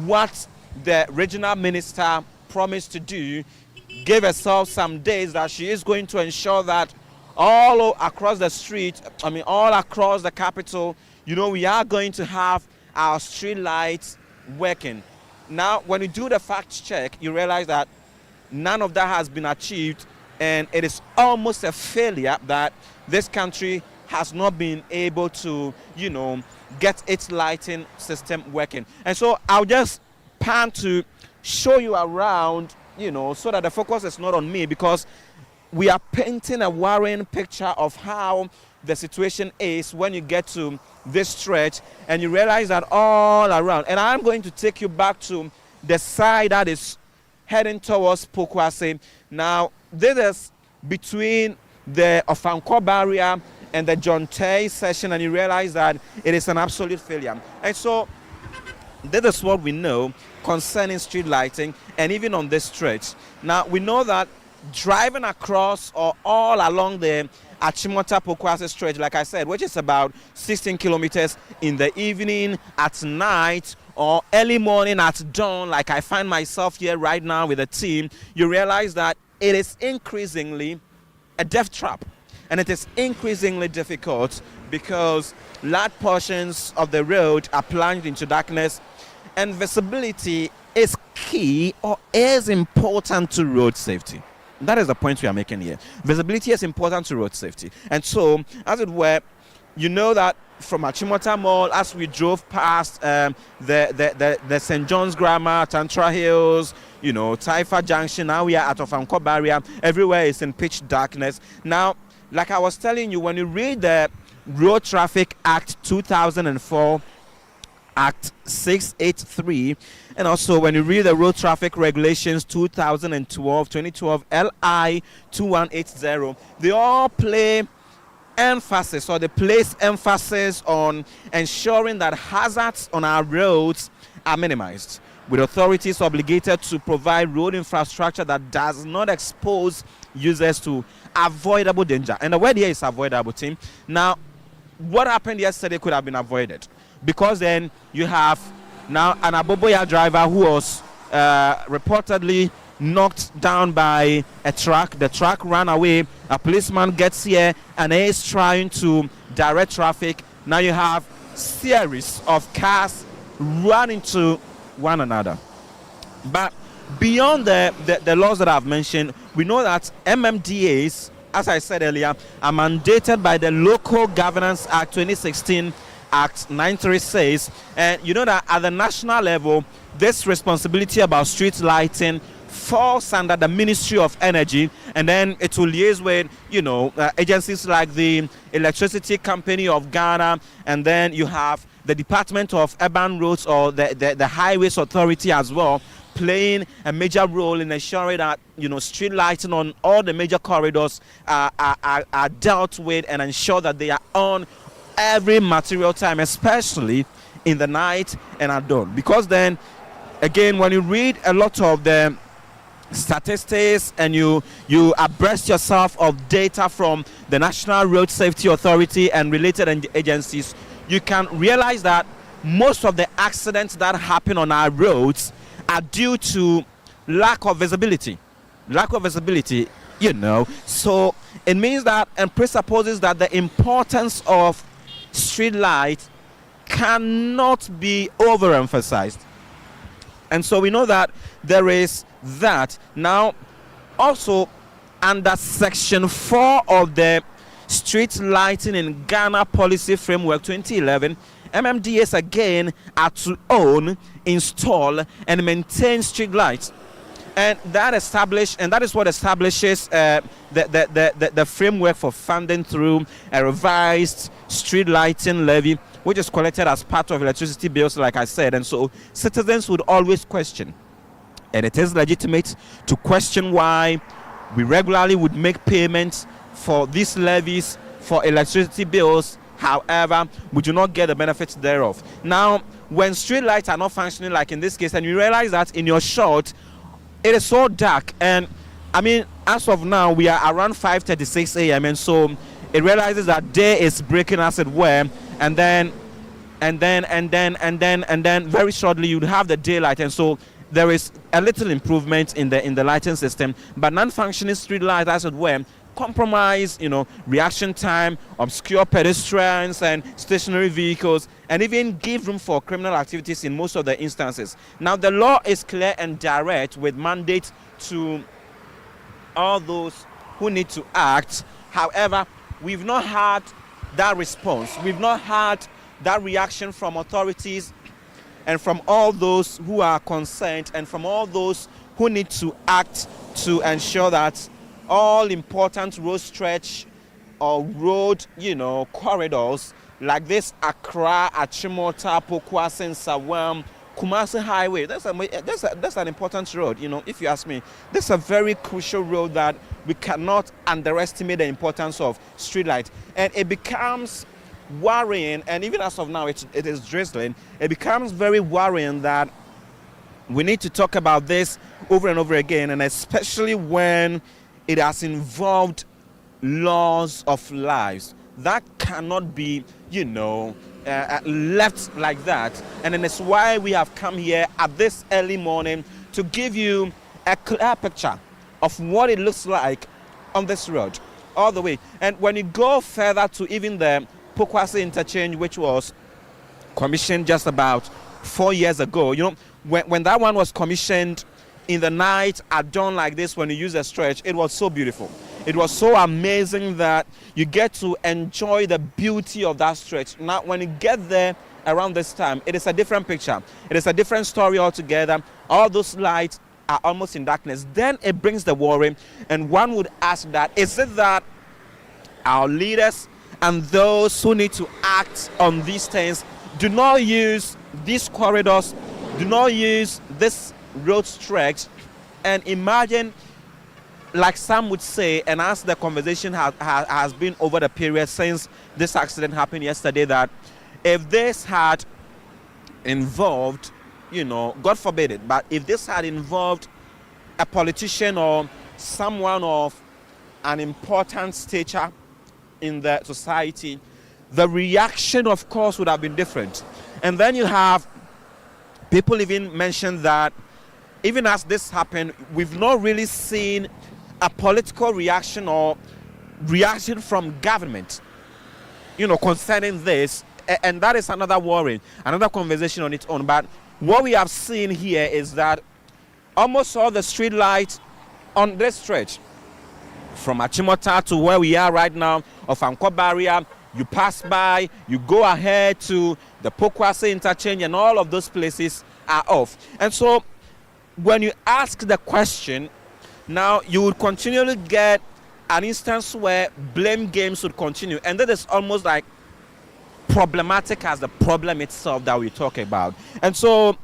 what the regional minister promised to do, gave herself some days that she is going to ensure that all across the street, all across the capital, we are going to have our street lights working. Now, when you do the fact check, you realize that none of that has been achieved, and it is almost a failure that this country has not been able to, get its lighting system working. And so I'll just pan to show you around, so that the focus is not on me, because we are painting a worrying picture of how the situation is when you get to this stretch and you realize that all around. And I'm going to take you back to the side that is heading towards Pokwase. Now, this is between the Ofankor barrier and the John Tay section, and you realize that it is an absolute failure. And so this is what we know concerning street lighting, and even on this stretch. Now, we know that driving across or all along the Achimota Pokwase stretch, like I said, which is about 16 kilometers in the evening, at night, or early morning at dawn, like I find myself here right now with a team, you realize that it is increasingly a death trap. And it is increasingly difficult because large portions of the road are plunged into darkness, and visibility is key or is important to road safety. That is the point we are making here. Visibility is important to road safety. And so, as it were, you know that from Achimota Mall, as we drove past the St. John's Grammar, Tantra Hills, you know, Taifa Junction, now we are at Ofanko Barrier, everywhere is in pitch darkness. Now, like I was telling you, when you read the Road Traffic Act 2004, Act 683, and also when you read the Road Traffic Regulations 2012 LI 2180, they all place emphasis on ensuring that hazards on our roads are minimized, with authorities obligated to provide road infrastructure that does not expose users to avoidable danger. And the word here is avoidable, team. Now, what happened yesterday could have been avoided, because then you have now an Aboboya driver who was reportedly knocked down by a truck. The truck ran away. A policeman gets here and is trying to direct traffic. Now you have series of cars run into one another. But beyond the laws that I've mentioned, we know that MMDAs, as I said earlier, are mandated by the Local Governance Act 2016, Act 936. And you know that at the national level, this responsibility about street lighting falls under the Ministry of Energy, and then it will liaise with, you know, agencies like the Electricity Company of Ghana, and then you have the Department of Urban Roads or the Highways Authority as well, playing a major role in ensuring that, you know, street lighting on all the major corridors are dealt with and ensure that they are on every material time, especially in the night and at dawn. Because then, again, when you read a lot of the statistics and you abreast yourself of data from the National Road Safety Authority and related agencies, you can realize that most of the accidents that happen on our roads are due to lack of visibility, you know. So it means that and presupposes that the importance of street light cannot be overemphasized. And so we know that there is that. Now, also under Section 4 of the Street Lighting in Ghana Policy Framework 2011, MMDAs again are to own, install, and maintain street lights. And that is what establishes the framework for funding through a revised street lighting levy, which is collected as part of electricity bills, like I said. And so citizens would always question, and it is legitimate to question why we regularly would make payments for these levies for electricity bills. However, we do not get the benefits thereof. Now, when street lights are not functioning, like in this case, and you realize that in your shot, it is so dark, and I mean, as of now, we are around 5:36 a.m. and so it realizes that day is breaking, as it were, and then very shortly you'd have the daylight, and so there is a little improvement in the lighting system. But non-functioning street lights, as it were, compromise, you know, reaction time, obscure pedestrians and stationary vehicles, and even give room for criminal activities in most of the instances. Now, the law is clear and direct with mandate to all those who need to act. However, we've not had that response. We've not had that reaction from authorities and from all those who are concerned and from all those who need to act to ensure that all important road stretch or road, you know, corridors like this Accra, Achimota, Pokwase, Sawam, Kumasi Highway. That's an important road, you know, if you ask me. This is a very crucial road that we cannot underestimate the importance of street light. And it becomes worrying, and even as of now it is drizzling, it becomes very worrying that we need to talk about this over and over again, and especially when it has involved loss of lives. That cannot be, you know, left like that. And then it's why we have come here at this early morning to give you a clear picture of what it looks like on this road all the way. And when you go further to even the Pokwase interchange, which was commissioned just about 4 years ago, you know, when that one was commissioned in the night at dawn like this, when you use a stretch, it was so beautiful. It was so amazing that you get to enjoy the beauty of that stretch. Now, when you get there around this time, it is a different picture. It is a different story altogether. All those lights are almost in darkness. Then it brings the worry, and one would ask that, is it that our leaders and those who need to act on these things do not use these corridors, do not use this road stretch, and imagine, like some would say, and as the conversation has been over the period since this accident happened yesterday, that if this had involved, you know, God forbid it, but if this had involved a politician or someone of an important stature in the society, the reaction, of course, would have been different. And then you have people even mention that even as this happened, we've not really seen a political reaction or reaction from government, you know, concerning this. And that is another worry, another conversation on its own. But what we have seen here is that almost all the street lights on this stretch, from Achimota to where we are right now, of Anko Barrier, you pass by, you go ahead to the Pokwase interchange, and all of those places are off. And so when you ask the question, now you would continually get an instance where blame games would continue. And that is almost like problematic as the problem itself that we talk about. And so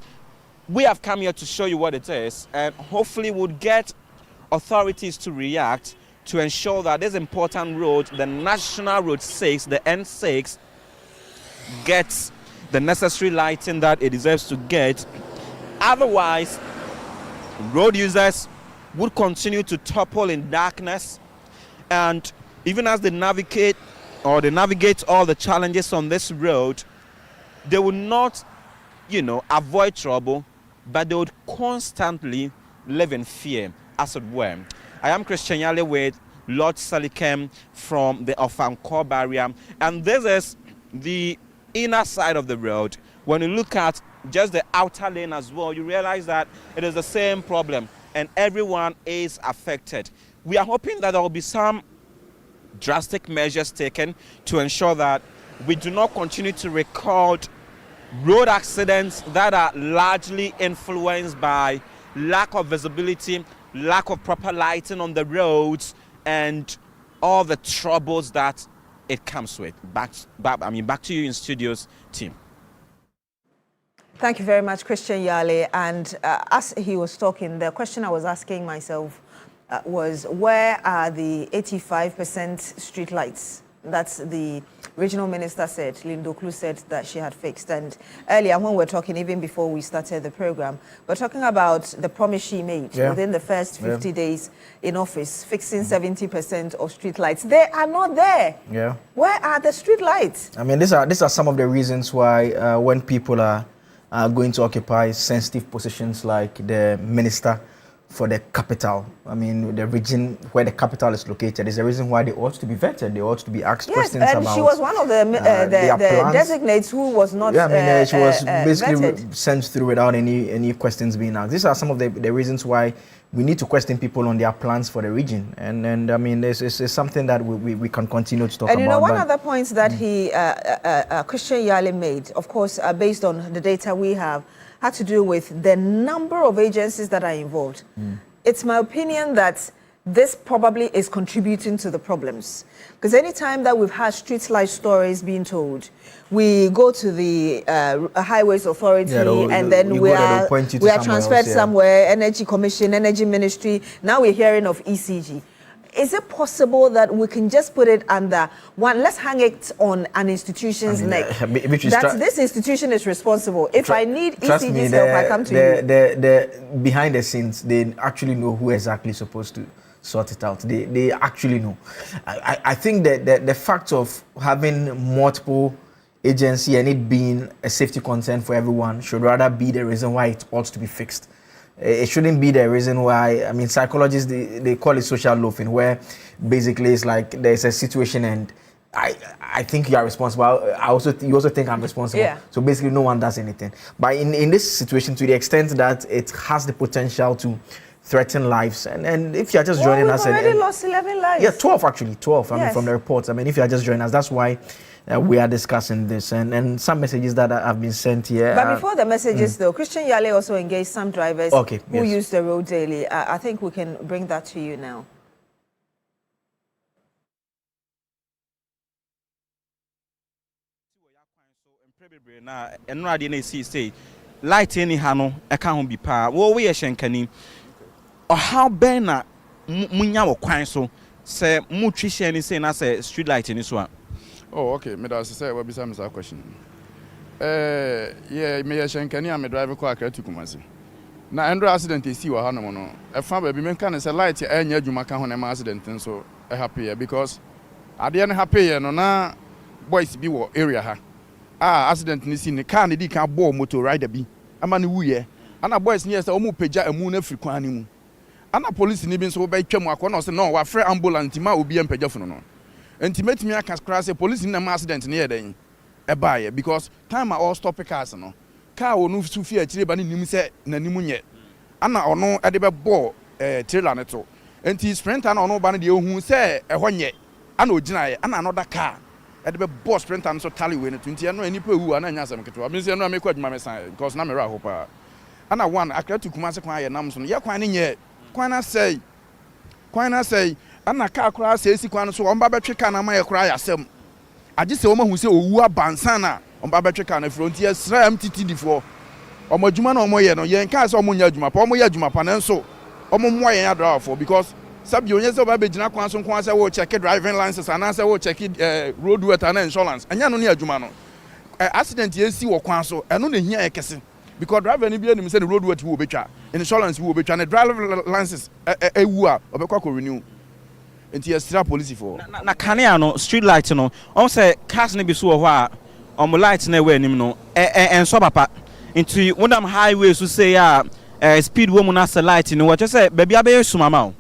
we have come here to show you what it is, and hopefully would get authorities to react to ensure that this important road, the National Road 6, the N6, gets the necessary lighting that it deserves to get. Otherwise, road users would continue to topple in darkness, and even as they navigate all the challenges on this road, they will not, you know, avoid trouble, but they would constantly live in fear, as it were. I am Christian Yale with Lord Salikem from the Ofanko Barrier, and this is the inner side of the road. When you look at just the outer lane as well, you realize that it is the same problem and everyone is affected. We are hoping that there will be some drastic measures taken to ensure that we do not continue to record road accidents that are largely influenced by lack of visibility, lack of proper lighting on the roads, and all the troubles that it comes with. Back to you in studios, team. Thank you very much, Christian Yale. And as he was talking, the question I was asking myself was, where are the 85% street lights that the regional minister said, Lindo Klu said that she had fixed? And earlier when we were talking, even before we started the program, we're talking about the promise she made within the first 50 days in office, fixing 70% of street lights. They are not there. Yeah. Where are the street lights? I mean, these are some of the reasons why when people are going to occupy sensitive positions like the minister for the capital, I mean, the region where the capital is located, is the reason why they ought to be vetted. They ought to be asked questions about. Yes, and she was one of the designates who was not. Yeah, I mean, she was basically vetted. sent through without any questions being asked. These are some of the reasons why we need to question people on their plans for the region, and I mean, this is something that we can continue to talk about. And you know, one other point that Christian Yale made, of course, based on the data we have, had to do with the number of agencies that are involved. It's my opinion that this probably is contributing to the problems. Because anytime that we've had street light stories being told, we go to the Highways Authority, and then we are transferred somewhere, Energy Commission, Energy Ministry. Now we're hearing of ECG. Is it possible that we can just put it under one? Let's hang it on an institution's neck. That this institution is responsible. If I need ECG's help, I come to you. The behind the scenes, they actually know who exactly supposed to sort it out. They actually know. I think that the fact of having multiple agency and it being a safety concern for everyone should rather be the reason why it ought to be fixed. It shouldn't be the reason why. I mean, psychologists they call it social loafing, where basically it's like there's a situation and I think you are responsible. You also think I'm responsible. Yeah. So basically, no one does anything. But in this situation, to the extent that it has the potential to threaten lives, and if you are just joining us, we've already lost 11 lives. Yeah, 12 actually, 12. I mean, Yes. from the reports. I mean, if you are just joining us, that's why we are discussing this, and some messages that have been sent here. But before the messages, though, Christian Yale also engaged some drivers who use the road daily. I think we can bring that to you now. Na enrade na esi say light any ha no e ka ho bi pa wo we ye hyenkani o how ben na munya wo kwan so say mu twi hye ni say na say street light ni so a. Oh, okay, me da say we bisa me sa question. Yeah, me ye hyenkani am drive ko akra to Kumasi. Na endro accident esi wa ha no no e fa ba bi me kan say light enya adwuma ka ho na ma accident nso e happy because ade ne happy no na boys bi wo area ha. Accident ni sin car ni di kan bo motor rider bi ama ne wuye ana boys ni say omu pagya emu na firi kwan ni mu ana police ni bi so ba twam akọ na say no wa free ambulance ma obi em pagya funu no entimatimi aka scratch say police ni na ma accident ni yeden e baaye because time all stop cars no car wonu su fi akire ba ni nim say na nim nye ana ono e de be bo trailer ne to enti sprinter na ono ba ne de ohun say e ho nye ana ogina ye ana another car at the boss print and so tally when it 20 no any people who are not some keto means no make what my sign because na me ra hopa and I one akra to Kumasi kwan ye nam so ye kwan nye kwan na say and na car kra say si kwan so on ba betwe car na ma ye kra ya sem age se o ma hu se owu abansa na on ba betwe car na front ye sra mtt difo o ma djuma na o mo ye no ye nka se o mo nya djuma pa o mo ye djuma pa na so o mo mo ye adra for because sabi onye se ba begina kwan so kwan se wo check driving license and say wo check road work and insurance anya no ne adwuma no accident ye si wo kwan so eno na hia ekese because driver ni bi anim say road work wo betwa insurance wo betwa na driving license ewu a obekwa ko renew enti extra police for na kane no street light no on say cars ne bi so wo ho a on light na we anim no enso papa enti wonam highway so say speed wo mu na say light no wo say baby abe sumama o.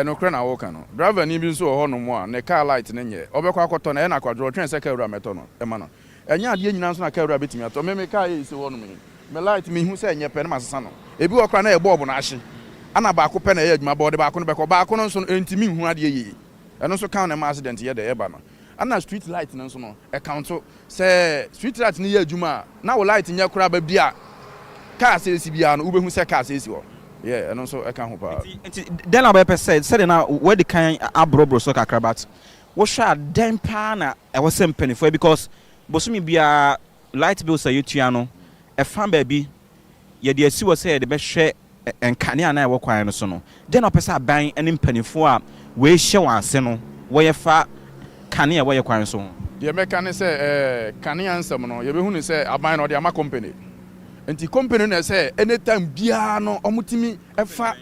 No krena woka no driver ni bi so ho no mo a ne car light ne nye obekwa akoto na e na kwadro twen se car ura meto no e ma no enya ade nyina so na car ura betimi ato me car e se ho no me light me hu se nye pe na masesa no ebi wo kra na e bulb na ahye ana ba ko pe na e adwuma ba ode ba ko no beko ba ko no so entimi hu ade yi eno so count na ma accident ye de e ba no ana street light no so no e count se street light ni ye adwuma na wo light nya kra ba bia car se si bia no wo be hu se car se si ho. Yeah, and also I can't hope. Then I be said now where the kind abrobro so kakra but what shall dem pa na e was penny for because bosumi bia light bill say yutuano e fan baby ye de asi was say the best share enkane na e wo kwan no so no then I pesa ban any penny for a we hye wanse no wo ye fa kane e wo ye kwan so the mechanic say kane ansem no ye be hu ni say aban no de ama company enti company na say anytime bia no omutimi efa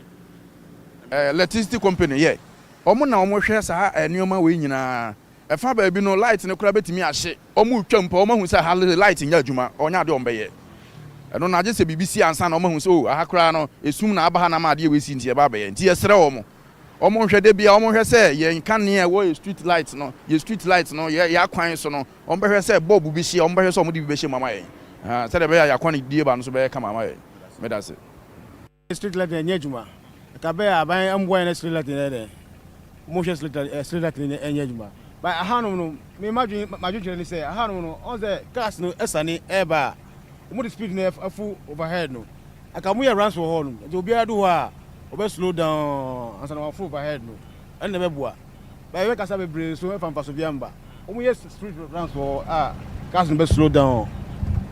electricity company ye omo na omo hwe sa enioma we nyina efa ba bi no light ne kura betimi ahye omo twam pa omo hu say light nya adwuma onya de ombeye eno na je se BBC ansa na omo hu say oh aha kura no esum na aba ha na ma de we si ntie ba ba ye ntie esre omo hwe de bia omo hwe say ye nka ne wo street light no ye akwan so no omo hwe say bulb bi hye omo hwe say omo de bi hye mama ye said be ya kwani die ba no so be kama ma me da se street light enya juma ka be aban ambo na street light ne mo hwe street light ne enya juma ba ahanu no me maju ni say ahanu no on the cars no esane eba mo the speed no afu overhead no aka mo ya runs for hall no obi adu ha obe slow down ansana afu overhead no en ne be boa ba we kasa be bre so e famfa so biamba o mo yes street runs for cars no be slow down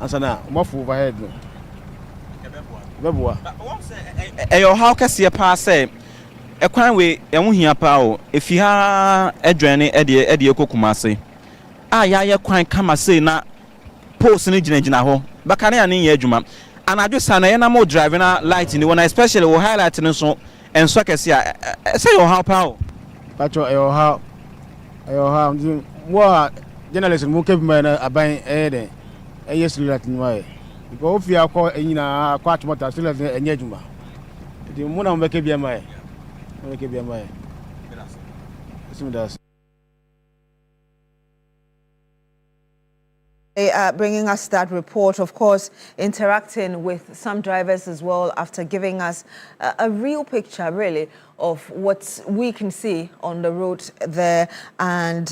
ansana mo afu overhead no beboa eyo how kase pa say ekwan we enwo hia pa o efi ha edwane ede Kumasi ya kwan kama say na post ni gina ho baka na ya adwuma anadwo sana ye na mo driving na light ni when especially wo highlight no so enso kase say yo how pa o pacho eyo how mo journalist mo kebi ma na aban de eye street light ni wa because ofi akọ enyina akọ atmota street light enye adwuma di mo na mo be kebi ma mo be kebi ma Bringing us that report, of course, interacting with some drivers as well after giving us a real picture, really, of what we can see on the road there and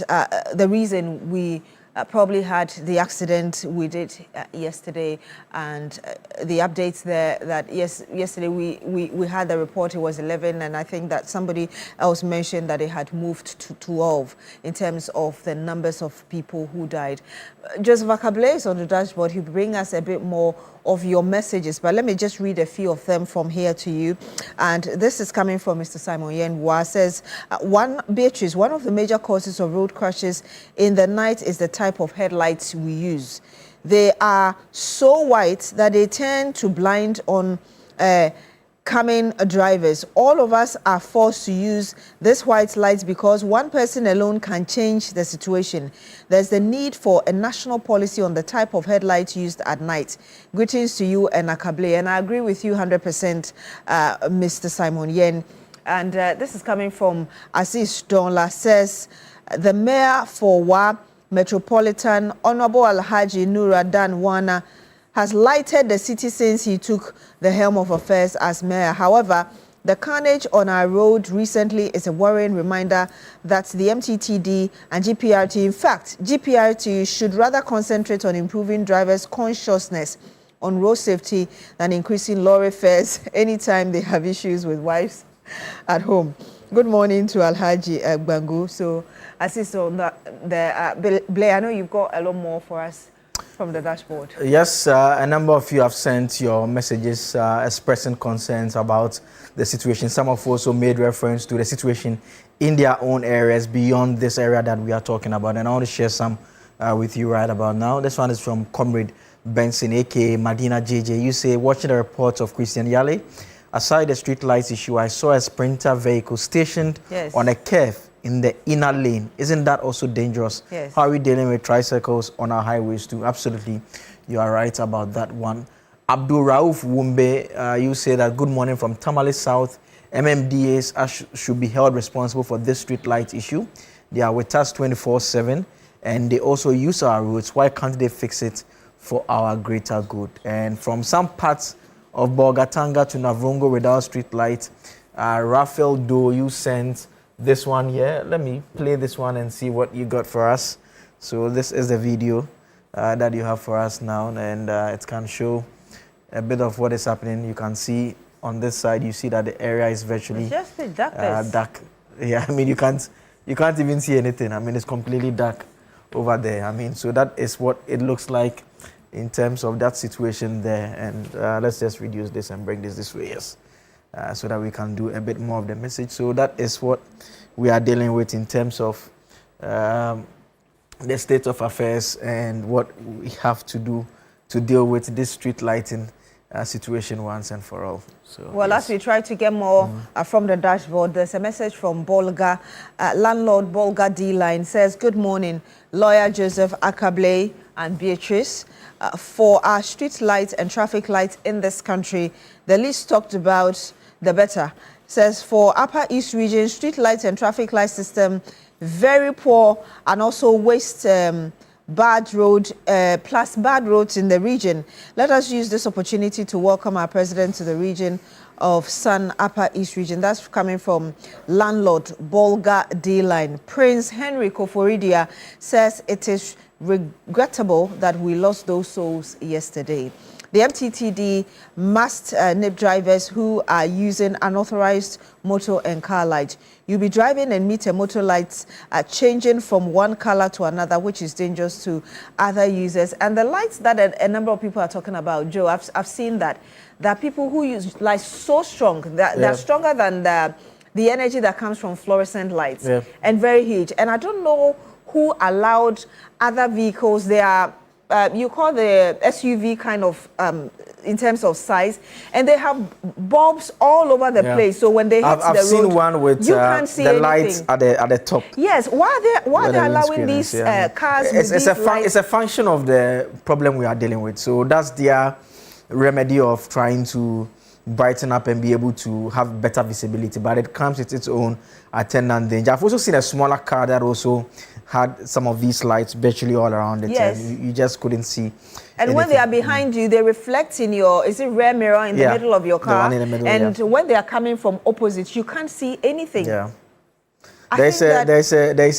the reason we probably had the accident we did yesterday and the updates there that yesterday we had the report it was 11 and I think that somebody else mentioned that it had moved to 12 in terms of the numbers of people who died. Joseph Akable is on the dashboard. He'll bring us a bit more of your messages, but let me just read a few of them from here to you. And this is coming from Mr. Simon Yenwa. Says, Beatrice, one of the major causes of road crashes in the night is the type of headlights we use. They are so white that they tend to blind on coming drivers. All of us are forced to use this white light because one person alone can change the situation. There's the need for a national policy on the type of headlights used at night. Greetings to you and Akable. And I agree with you 100%, Mr. Simon Yen. And this is coming from Aziz Donla. Says, the mayor for Wa Metropolitan, Honorable Alhaji Nuradan Wana, has lighted the city since he took the helm of affairs as mayor. However, the carnage on our road recently is a worrying reminder that the MTTD and GPRT, in fact, GPRT should rather concentrate on improving drivers' consciousness on road safety than increasing lorry fares anytime they have issues with wives at home. Good morning to Alhaji Bangu. So, assist on the Blair, I know you've got a lot more for us from the dashboard. Yes, a number of you have sent your messages expressing concerns about the situation. Some have also made reference to the situation in their own areas beyond this area that we are talking about. And I want to share some with you right about now. This one is from Comrade Benson, aka Madina JJ. You say, watching the reports of Christian Yale, aside the street lights issue, I saw a Sprinter vehicle stationed on a curve in the inner lane. Isn't that also dangerous? Yes. How are we dealing with tricycles on our highways too? Absolutely, you are right about that one. Abdul Rauf Wumbe, you say that good morning from Tamale South. MMDAs should be held responsible for this street light issue. They are with us 24/7 and they also use our roads. Why can't they fix it for our greater good? And from some parts of Bogatanga to Navrongo without street light, Raphael Doe, you sent this one here. Let me play this one and see what you got for us. So this is the video that you have for us now, and it can show a bit of what is happening. You can see on this side, you see that the area is virtually dark. Yeah, I mean you can't even see anything. I mean it's completely dark over there. I mean, so that is what it looks like in terms of that situation there. And let's just reduce this and bring this way, yes. So that we can do a bit more of the message. So that is what we are dealing with in terms of the state of affairs and what we have to do to deal with this street lighting situation once and for all. So, well, as we try to get more from the dashboard, there's a message from Bolga. Landlord Bolga D-Line says, good morning, Lawyer Joseph Akable and Beatrice. For our street lights and traffic lights in this country, the least talked about, the better. Says for Upper East Region, street lights and traffic light system, very poor and also waste bad road, plus bad roads in the region. Let us use this opportunity to welcome our president to the region of Sun Upper East Region. That's coming from Landlord Bolga D-Line. Prince Henry Koforidia says it is regrettable that we lost those souls yesterday. The MTTD must nip drivers who are using unauthorized motor and car lights. You'll be driving and meet a motor lights changing from one color to another, which is dangerous to other users. And the lights that a number of people are talking about, Joe, I've seen that. There are people who use lights so strong, they're stronger than the energy that comes from fluorescent lights, and very huge. And I don't know who allowed other vehicles, they are you call the SUV kind of in terms of size, and they have bulbs all over the place. So when they hit I've the seen road, one with you can't see the anything. lights at the top. Yes, why they're allowing these cars with these lights? It's a function of the problem we are dealing with. So that's their remedy of trying to brighten up and be able to have better visibility, but it comes with its own attendant danger. I've also seen a smaller car that also had some of these lights virtually all around it. Yes. And you just couldn't see. And when they are behind you, they reflect in your, is it rear mirror in the middle of your car? The one in the middle, and when they are coming from opposite, you can't see anything. Yeah. There's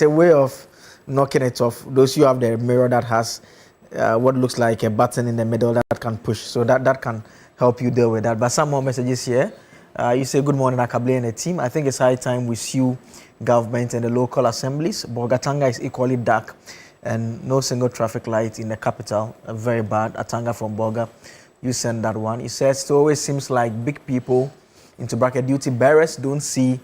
a way of knocking it off. Those who have the mirror that has what looks like a button in the middle that can push, so that can help you deal with that. But some more messages here. You say, good morning, Akable and the team. I think it's high time we sue government and the local assemblies. Bogatanga is equally dark and no single traffic light in the capital. Very bad. Atanga from Boga, you send that one. He says, it always seems like big people, into bracket duty bearers, don't see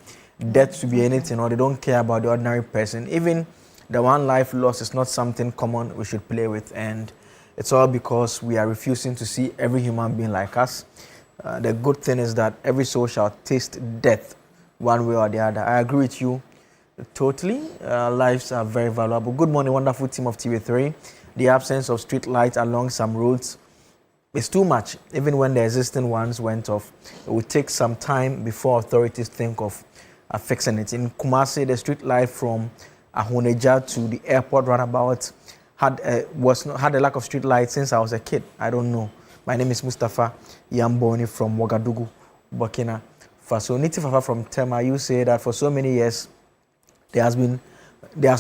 death to be anything, or they don't care about the ordinary person. Even the one life loss is not something common we should play with. And it's all because we are refusing to see every human being like us. The good thing is that every soul shall taste death one way or the other. I agree with you totally. Lives are very valuable. Good morning, wonderful team of TV3. The absence of street lights along some roads is too much. Even when the existing ones went off, it would take some time before authorities think of fixing it. In Kumasi, the street light from Ahoneja to the airport roundabout had a lack of street lights since I was a kid. I don't know. My name is Mustafa Yamboni from Ouagadougou, Burkina Faso. Nitifafa from Tema, you say that for so many years there has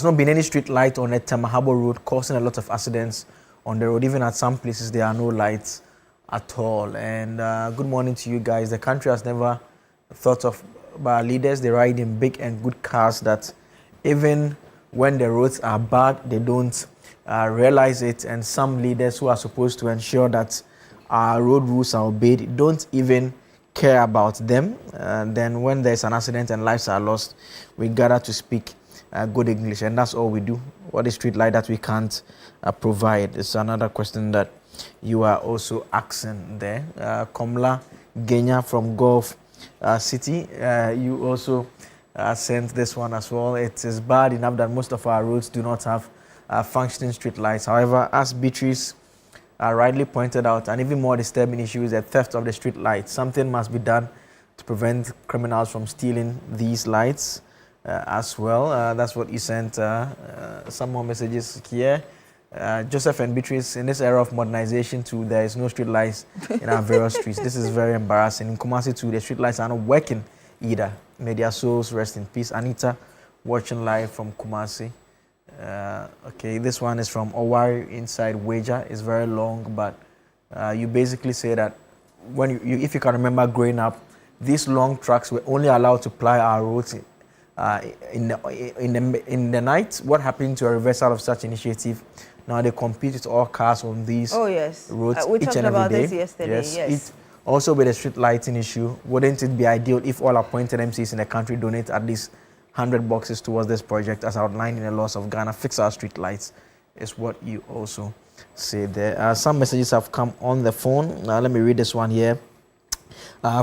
not been any street light on the Tema Harbour Road, causing a lot of accidents on the road. Even at some places there are no lights at all. And good morning to you guys. The country has never thought of our leaders. They ride in big and good cars that even when the roads are bad, they don't realize it. And some leaders who are supposed to ensure that our road rules are obeyed don't even care about them. And then when there's an accident and lives are lost, we gather to speak good English, and that's all we do. What is street light that we can't provide? It's another question that you are also asking there. Komla Genya from Gulf City, you also sent this one as well. It is bad enough that most of our roads do not have functioning street lights. However, as Beatrice rightly pointed out, an even more disturbing issue is the theft of the street lights. Something must be done to prevent criminals from stealing these lights as well. That's what you sent. Some more messages here. Joseph and Beatrice, in this era of modernization too, there is no street lights in our various streets. This is very embarrassing. In Kumasi too, the street lights are not working either. May their souls rest in peace. Anita, watching live from Kumasi. Okay, this one is from Owari inside Wager. It's very long, but you basically say that when if you can remember growing up, these long trucks were only allowed to ply our roads in the night. What happened to a reversal of such initiative? Now they compete with all cars on these roads we each talked and every about day. this yesterday. Yes. Also with the street lighting issue, wouldn't it be ideal if all appointed MCs in the country donate at least 100 boxes towards this project as outlined in the laws of Ghana? Fix our street lights is what you also say there. Some messages have come on the phone. Let me read this one here.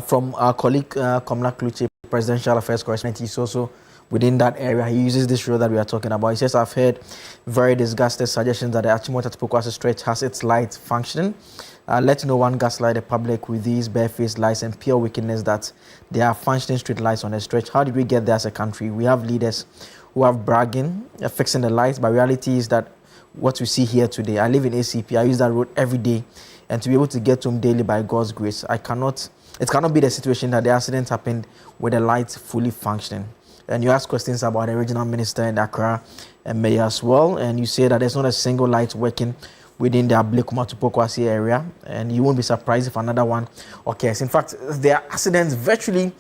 From our colleague Komla Kluche, Presidential Affairs Correspondent. He's also within that area. He uses this road that we are talking about. He says, I've heard very disgusting suggestions that the Achimota to Pokwase stretch has its lights functioning. Let no one gaslight the public with these barefaced lies and pure wickedness that there are functioning street lights on the stretch. How did we get there as a country? We have leaders who have bragging, fixing the lights, but reality is that what we see here today. I live in ACP. I use that road every day, and to be able to get home daily by God's grace, it cannot be the situation that the accident happened with the lights fully functioning. And you ask questions about the regional minister in Accra and mayor as well, and you say that there's not a single light working within the Ablekuma to Pokwase area, and you won't be surprised if another one occurs. In fact, there are accidents virtually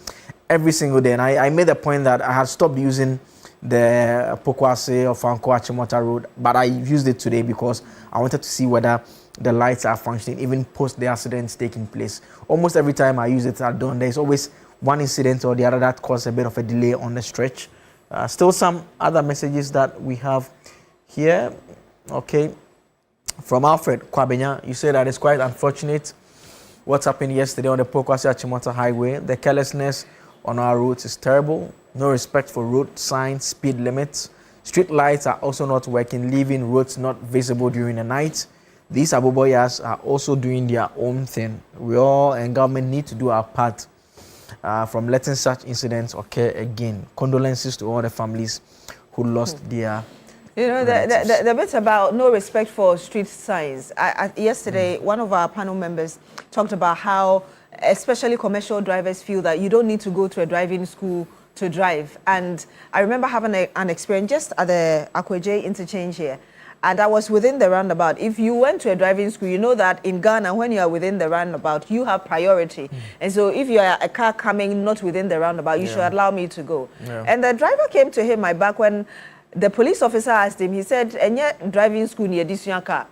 every single day, and I made the point that I had stopped using the Pokwase or Fanko Achimota Road, but I used it today because I wanted to see whether the lights are functioning even post the accidents taking place. Almost every time I use it at dawn, there's always one incident or the other that causes a bit of a delay on the stretch. Still some other messages that we have here. Okay. From Alfred Kwabenya, you say that it's quite unfortunate what happened yesterday on the Pokwasi-Achimota Highway. The carelessness on our roads is terrible. No respect for road signs, speed limits. Street lights are also not working, leaving roads not visible during the night. These Aboboyas are also doing their own thing. We all and government need to do our part from letting such incidents occur again. Condolences to all the families who lost their the bit about no respect for street signs. Yesterday, one of our panel members talked about how especially commercial drivers feel that you don't need to go to a driving school to drive. And I remember having an experience just at the Akweje interchange here. And I was within the roundabout. If you went to a driving school, you know that in Ghana, when you are within the roundabout, you have priority. And so if you are a car coming not within the roundabout, you should allow me to go. And the driver came to him my back when the police officer asked him, he said, and yet driving school near this young car.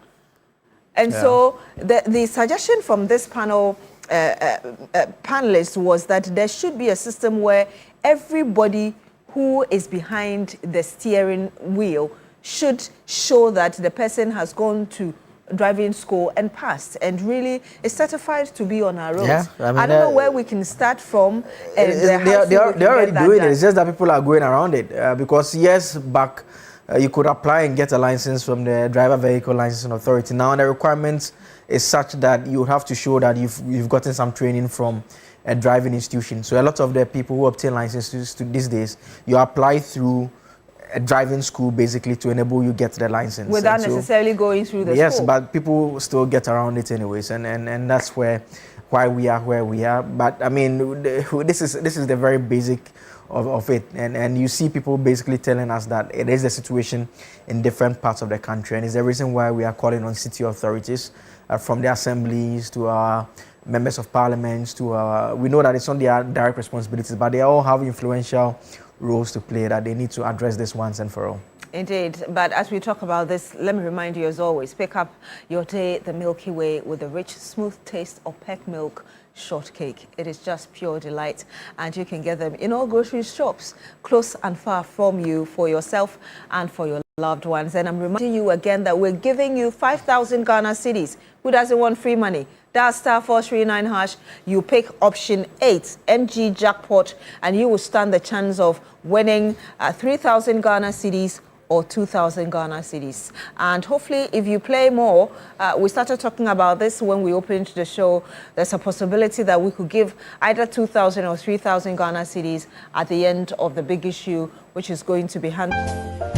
And so the suggestion from this panel panelists was that there should be a system where everybody who is behind the steering wheel should show that the person has gone to driving school and passed and really is certified to be on our roads. Yeah, I mean, I don't know where we can start from. They're already doing it. It's just that people are going around it because years back you could apply and get a license from the Driver Vehicle Licensing Authority. Now the requirements is such that you have to show that you've gotten some training from a driving institution. So a lot of the people who obtain licenses these days, you apply through a driving school basically to enable you get the license. Without necessarily going through the school. Yes, but people still get around it anyways, and that's why we are where we are. But I mean, this is the very basic of it, and you see people basically telling us that it is the situation in different parts of the country, and it's the reason why we are calling on city authorities, from the assemblies to our members of parliament to we know that it's not their direct responsibilities, but they all have influential roles to play that they need to address this once and for all. Indeed, but as we talk about this, let me remind you as always, pick up your day the Milky Way with the rich, smooth taste of peck milk shortcake. It is just pure delight, and you can get them in all grocery shops, close and far from you, for yourself and for your loved ones. And I'm reminding you again that we're giving you 5,000 Ghana cedis. Who doesn't want free money? Dial *439#. You pick option 8, MG Jackpot, and you will stand the chance of winning 3,000 Ghana cedis or 2,000 Ghana cedis. And hopefully, if you play more, we started talking about this when we opened the show, there's a possibility that we could give either 2,000 or 3,000 Ghana cedis at the end of the big issue, which is going to be handled.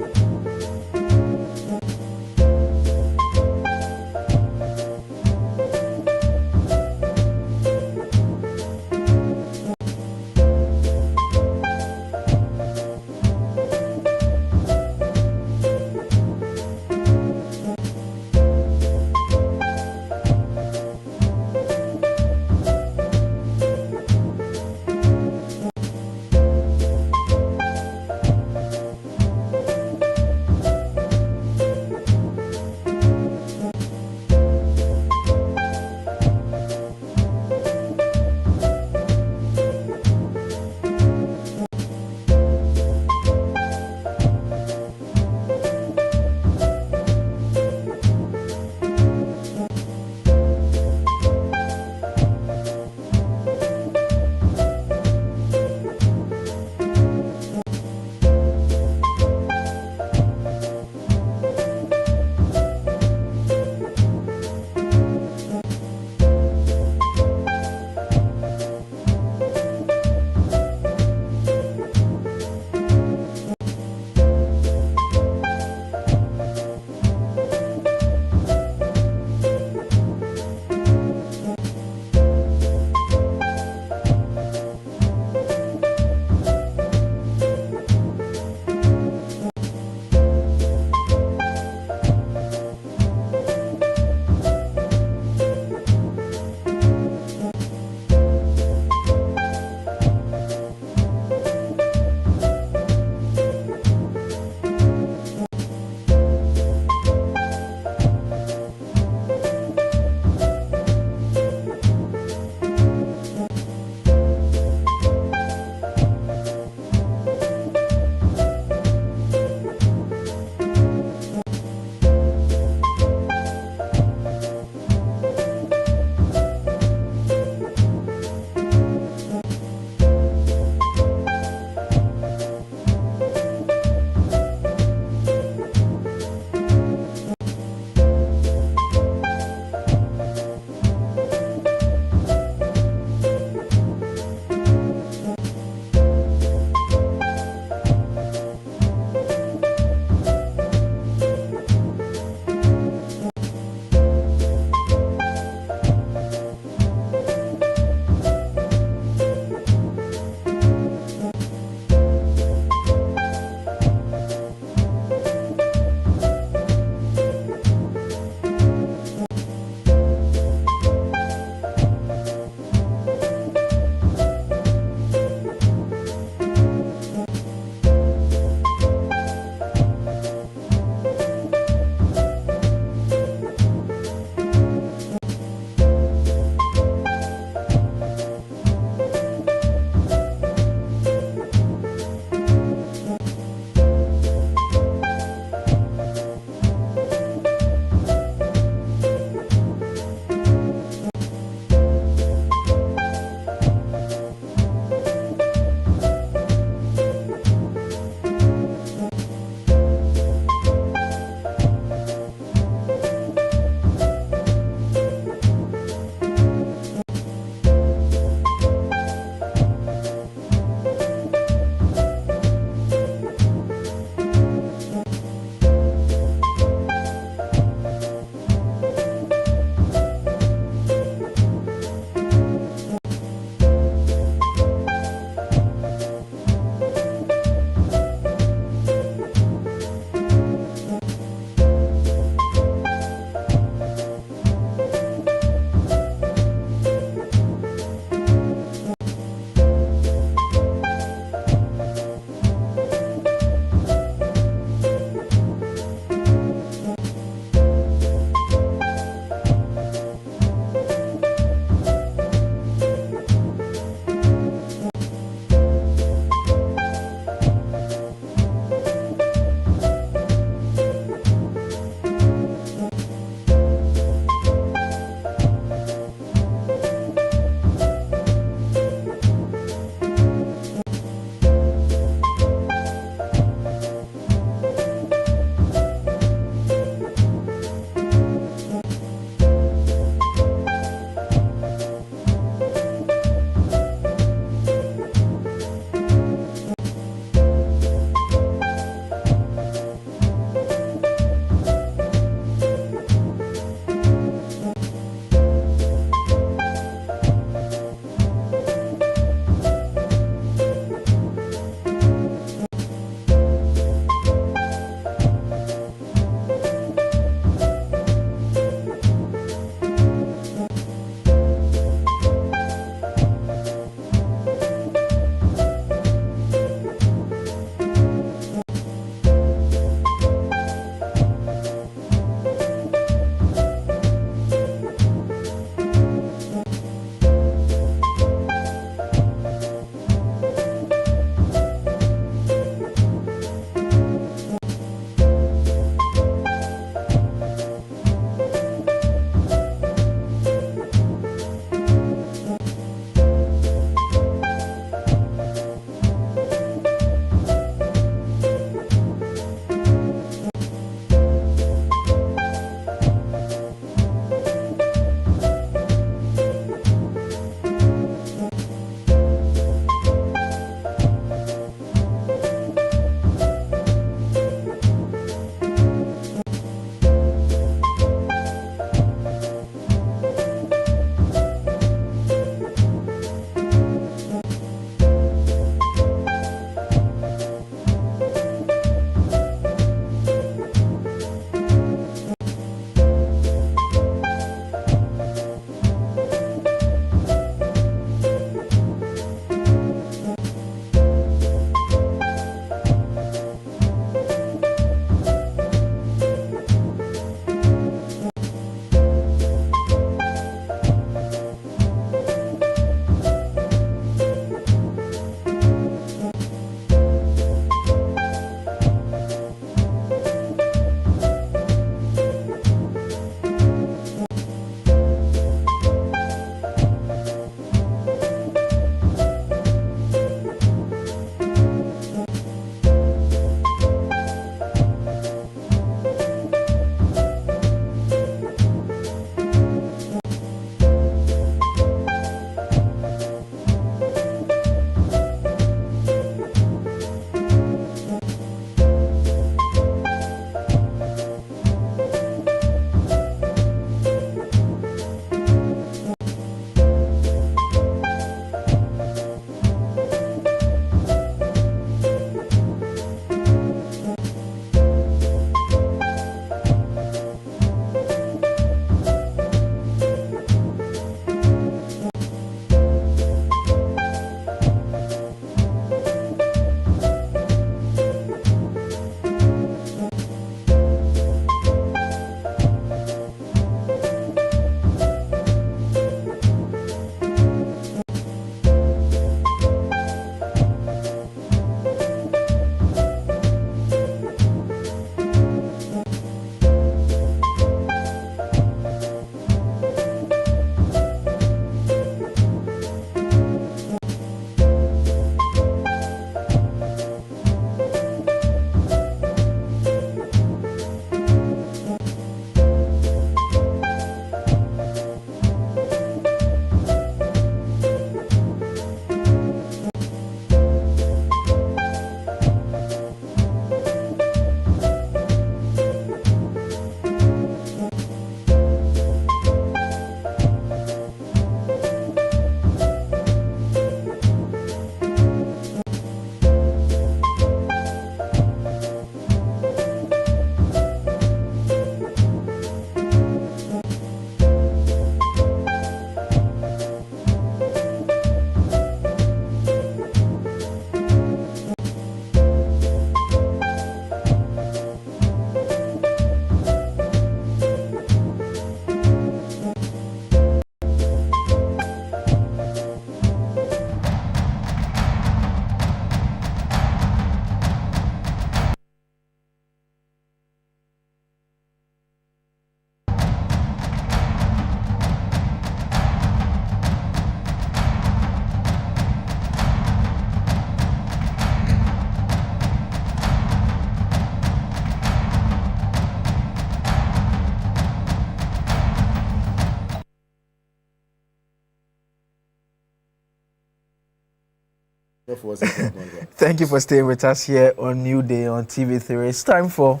Thank you for staying with us here on New Day on TV3. It's time for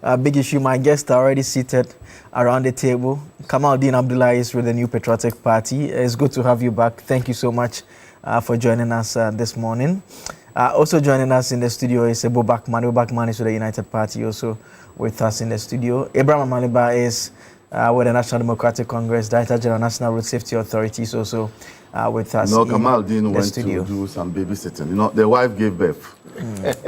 a big issue. My guests are already seated around the table. Kamaldeen Abdullah is with the New Patriotic Party. It's good to have you back. Thank you so much for joining us this morning. Also joining us in the studio is Ebo Bakman. Ebo Bakman is with the United Party, also with us in the studio. Abraham Amaliba is with the National Democratic Congress, Director General National Road Safety Authorities, also with us in Kamaldeen the went studio. to do some babysitting. You know, the wife gave birth,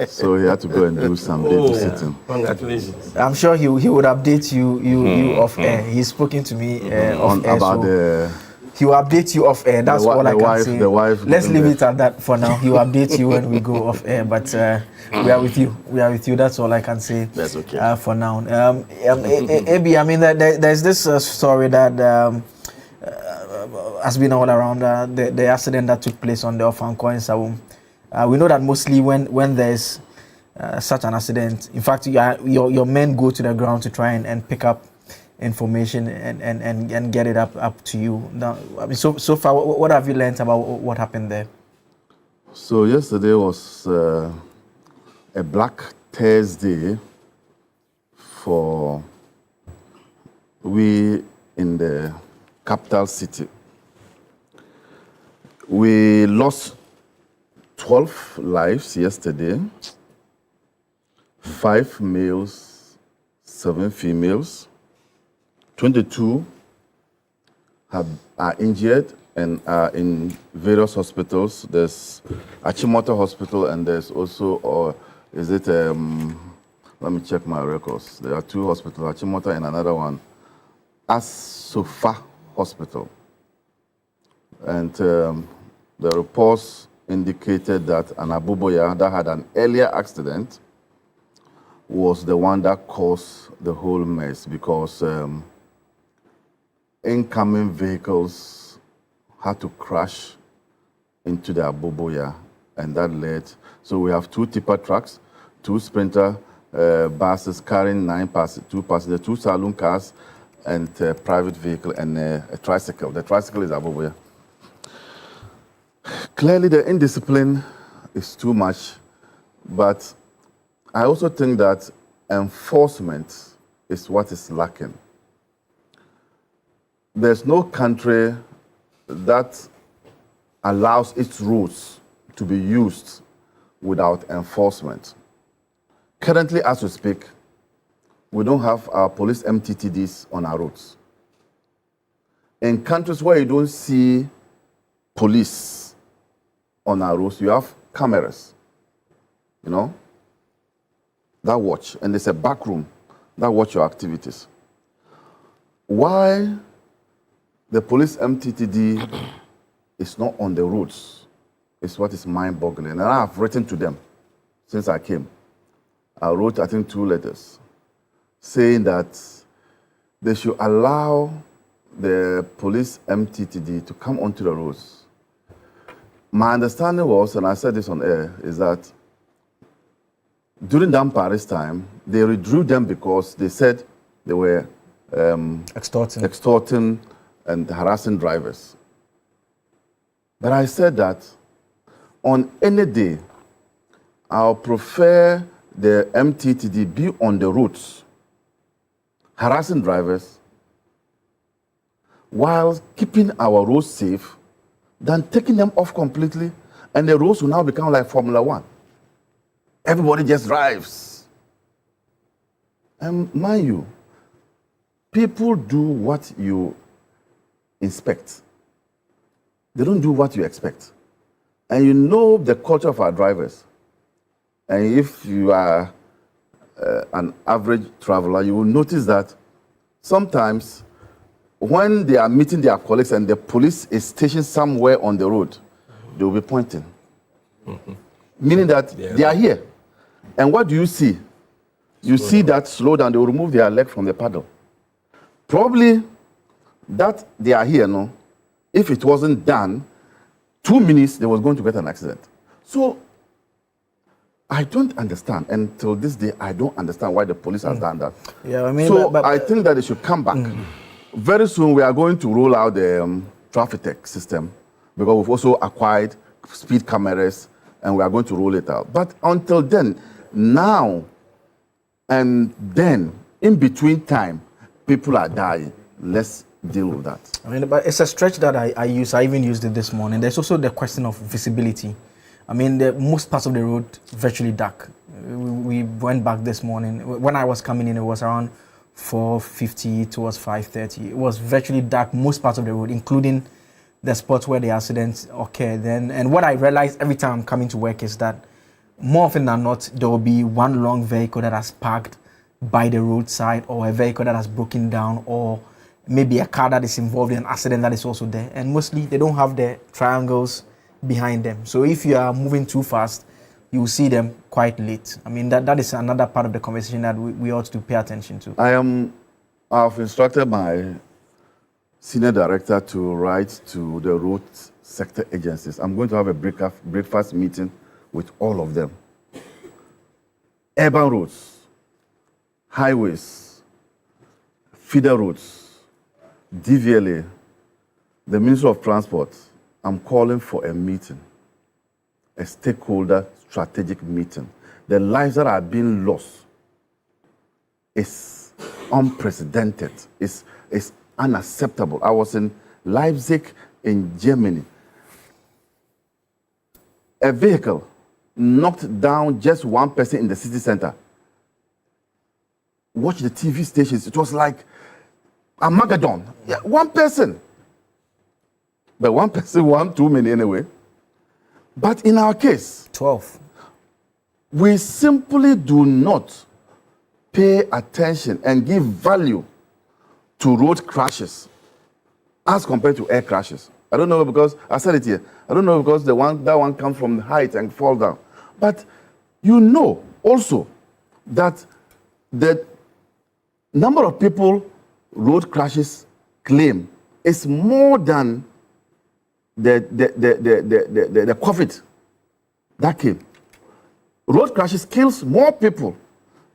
so he had to go and do some babysitting. Congratulations. I'm sure he would update you off air. He's spoken to me off air. About he will update you off air. That's all I can say. The wife. Let's leave it at that for now. He will update you when we go off air. But we are with you. We are with you. That's all I can say. That's okay. For now. AB, I mean, there's this story that has been all around the accident that took place on the Ofanko in Sawum. We know that mostly when there's such an accident, in fact, your men go to the ground to try and pick up information and get it up to you. Now, I mean, so far, what have you learned about what happened there? So yesterday was a Black Thursday for we in the capital city. We lost 12 lives yesterday, 5 males, 7 females. 22 are injured and are in various hospitals. There's Achimota Hospital and there's also, let me check my records. There are 2 hospitals, Achimota and another one, As-Sofa Hospital. And the reports indicated that an Abuboya that had an earlier accident was the one that caused the whole mess because incoming vehicles had to crash into the Abuboya, and that led. So we have 2 tipper trucks, 2 sprinter buses carrying 2 passengers, 2 saloon cars, and a private vehicle and a tricycle. The tricycle is Abuboya. Clearly, the indiscipline is too much, but I also think that enforcement is what is lacking. There's no country that allows its rules to be used without enforcement. Currently, as we speak, we don't have our police MTTDs on our roads. In countries where you don't see police on our roads, you have cameras, that watch, and there's a back room that watch your activities. Why the police MTTD is not on the roads is what is mind-boggling. And I have written to them since I came. I wrote, I think, 2 letters saying that they should allow the police MTTD to come onto the roads. My understanding was, and I said this on air, is that during Dampare's time, they withdrew them because they said they were extorting and harassing drivers. But I said that on any day, I'll prefer the MTTD be on the roads, harassing drivers, while keeping our roads safe, than taking them off completely, and the roads will now become like Formula 1. Everybody just drives. And mind you, people do what you inspect. They don't do what you expect. And you know the culture of our drivers. And if you are an average traveler, you will notice that sometimes when they are meeting their colleagues and the police is stationed somewhere on the road, they will be pointing. Meaning that they are here. And what do you see? You see that slow down, they will remove their leg from the paddle. Probably that they are here, no? If it wasn't done, 2 minutes, they was going to get an accident. So I don't understand. Until this day, I don't understand why the police has done that. Yeah, I mean, so I think that they should come back. Very soon, we are going to roll out the traffic tech system because we've also acquired speed cameras and we are going to roll it out. But until then, now and then, in between time, people are dying. Let's deal with that. I mean, but it's a stretch that I even used it this morning. There's also the question of visibility. I mean, most parts of the road virtually dark. We went back this morning. When I was coming in, it was around 4:50 towards 5:30. It was virtually dark most parts of the road, including the spots where the accidents occurred. And what I realized every time I'm coming to work is that more often than not, there will be one long vehicle that has parked by the roadside, or a vehicle that has broken down, or maybe a car that is involved in an accident that is also there. And mostly they don't have the triangles behind them. So if you are moving too fast, you will see them quite late. I mean, that is another part of the conversation that we ought to pay attention to. I've instructed my senior director to write to the road sector agencies. I'm going to have a breakfast meeting with all of them. Urban roads, highways, feeder roads, DVLA, the Ministry of Transport. I'm calling for a meeting, a stakeholder strategic meeting. The lives that are being lost is unprecedented. It's unacceptable. I was in Leipzig in Germany. A vehicle knocked down just one person in the city center. Watch the TV stations. It was like Armageddon. Yeah, one person. But one person, one too many anyway. But in our case, 12. We simply do not pay attention and give value to road crashes as compared to air crashes. I don't know, because I said it here. I don't know, because that one comes from height and fall down. But you know also that the number of people road crashes claim is more than the COVID that came. Road crashes kills more people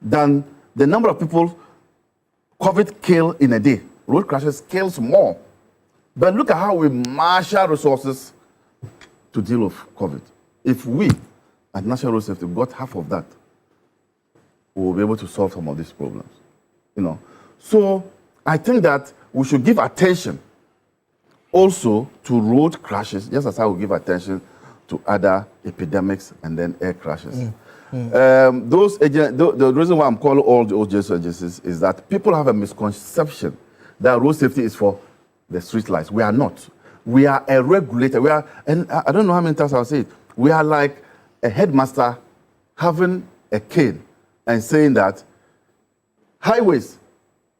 than the number of people COVID kill in a day. Road crashes kills more. But look at how we marshal resources to deal with COVID. If we at National Road Safety got half of that, we will be able to solve some of these problems. You know. So I think that we should give attention also to road crashes, just as I will give attention to other epidemics and then air crashes. The reason why I'm calling all the agencies is that people have a misconception that road safety is for the street lights. We are not. We are a regulator. And I don't know how many times I'll say it. We are like a headmaster having a cane and saying that highways,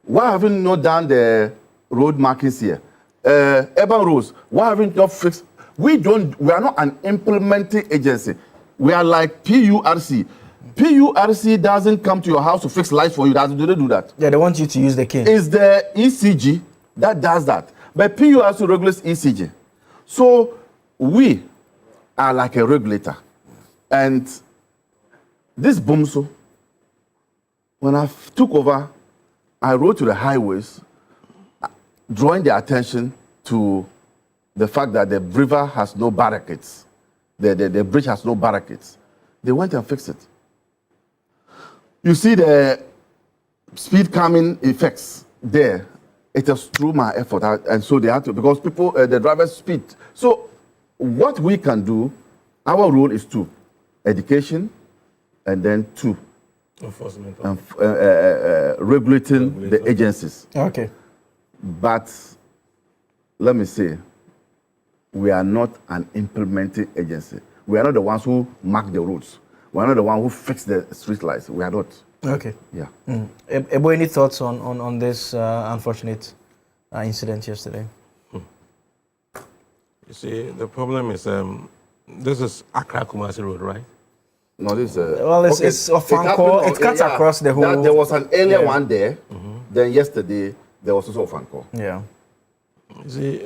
why haven't you not done the road markings here? Urban roads, why haven't you not fixed? We are not an implementing agency. We are like PURC. PURC doesn't come to your house to fix lights for you. Do they do that? Yeah, they want you to use the cane. It's the ECG that does that. But PURC regulates ECG. So we are like a regulator. And this BOMSO, when I took over, I wrote to the highways, drawing their attention to the fact that the river has no barricades. The bridge has no barricades. They went and fixed it. You see the speed calming effects there. It was through my effort, and so they had to, because people, the drivers speed. So what we can do, our role is two: education, and then two, enforcement, regulating the agencies. Okay. But let me say, we are not an implementing agency. We are not the ones who mark the roads. We are not the ones who fix the street lights. We are not. Okay. Yeah. Ebo, any thoughts on this unfortunate incident yesterday? You see, the problem is this is Accra Kumasi Road, right? No, this is... well, it's a fan call. It cuts across the whole... There was an earlier one there. Then yesterday, there was also a fan call. Yeah. You see,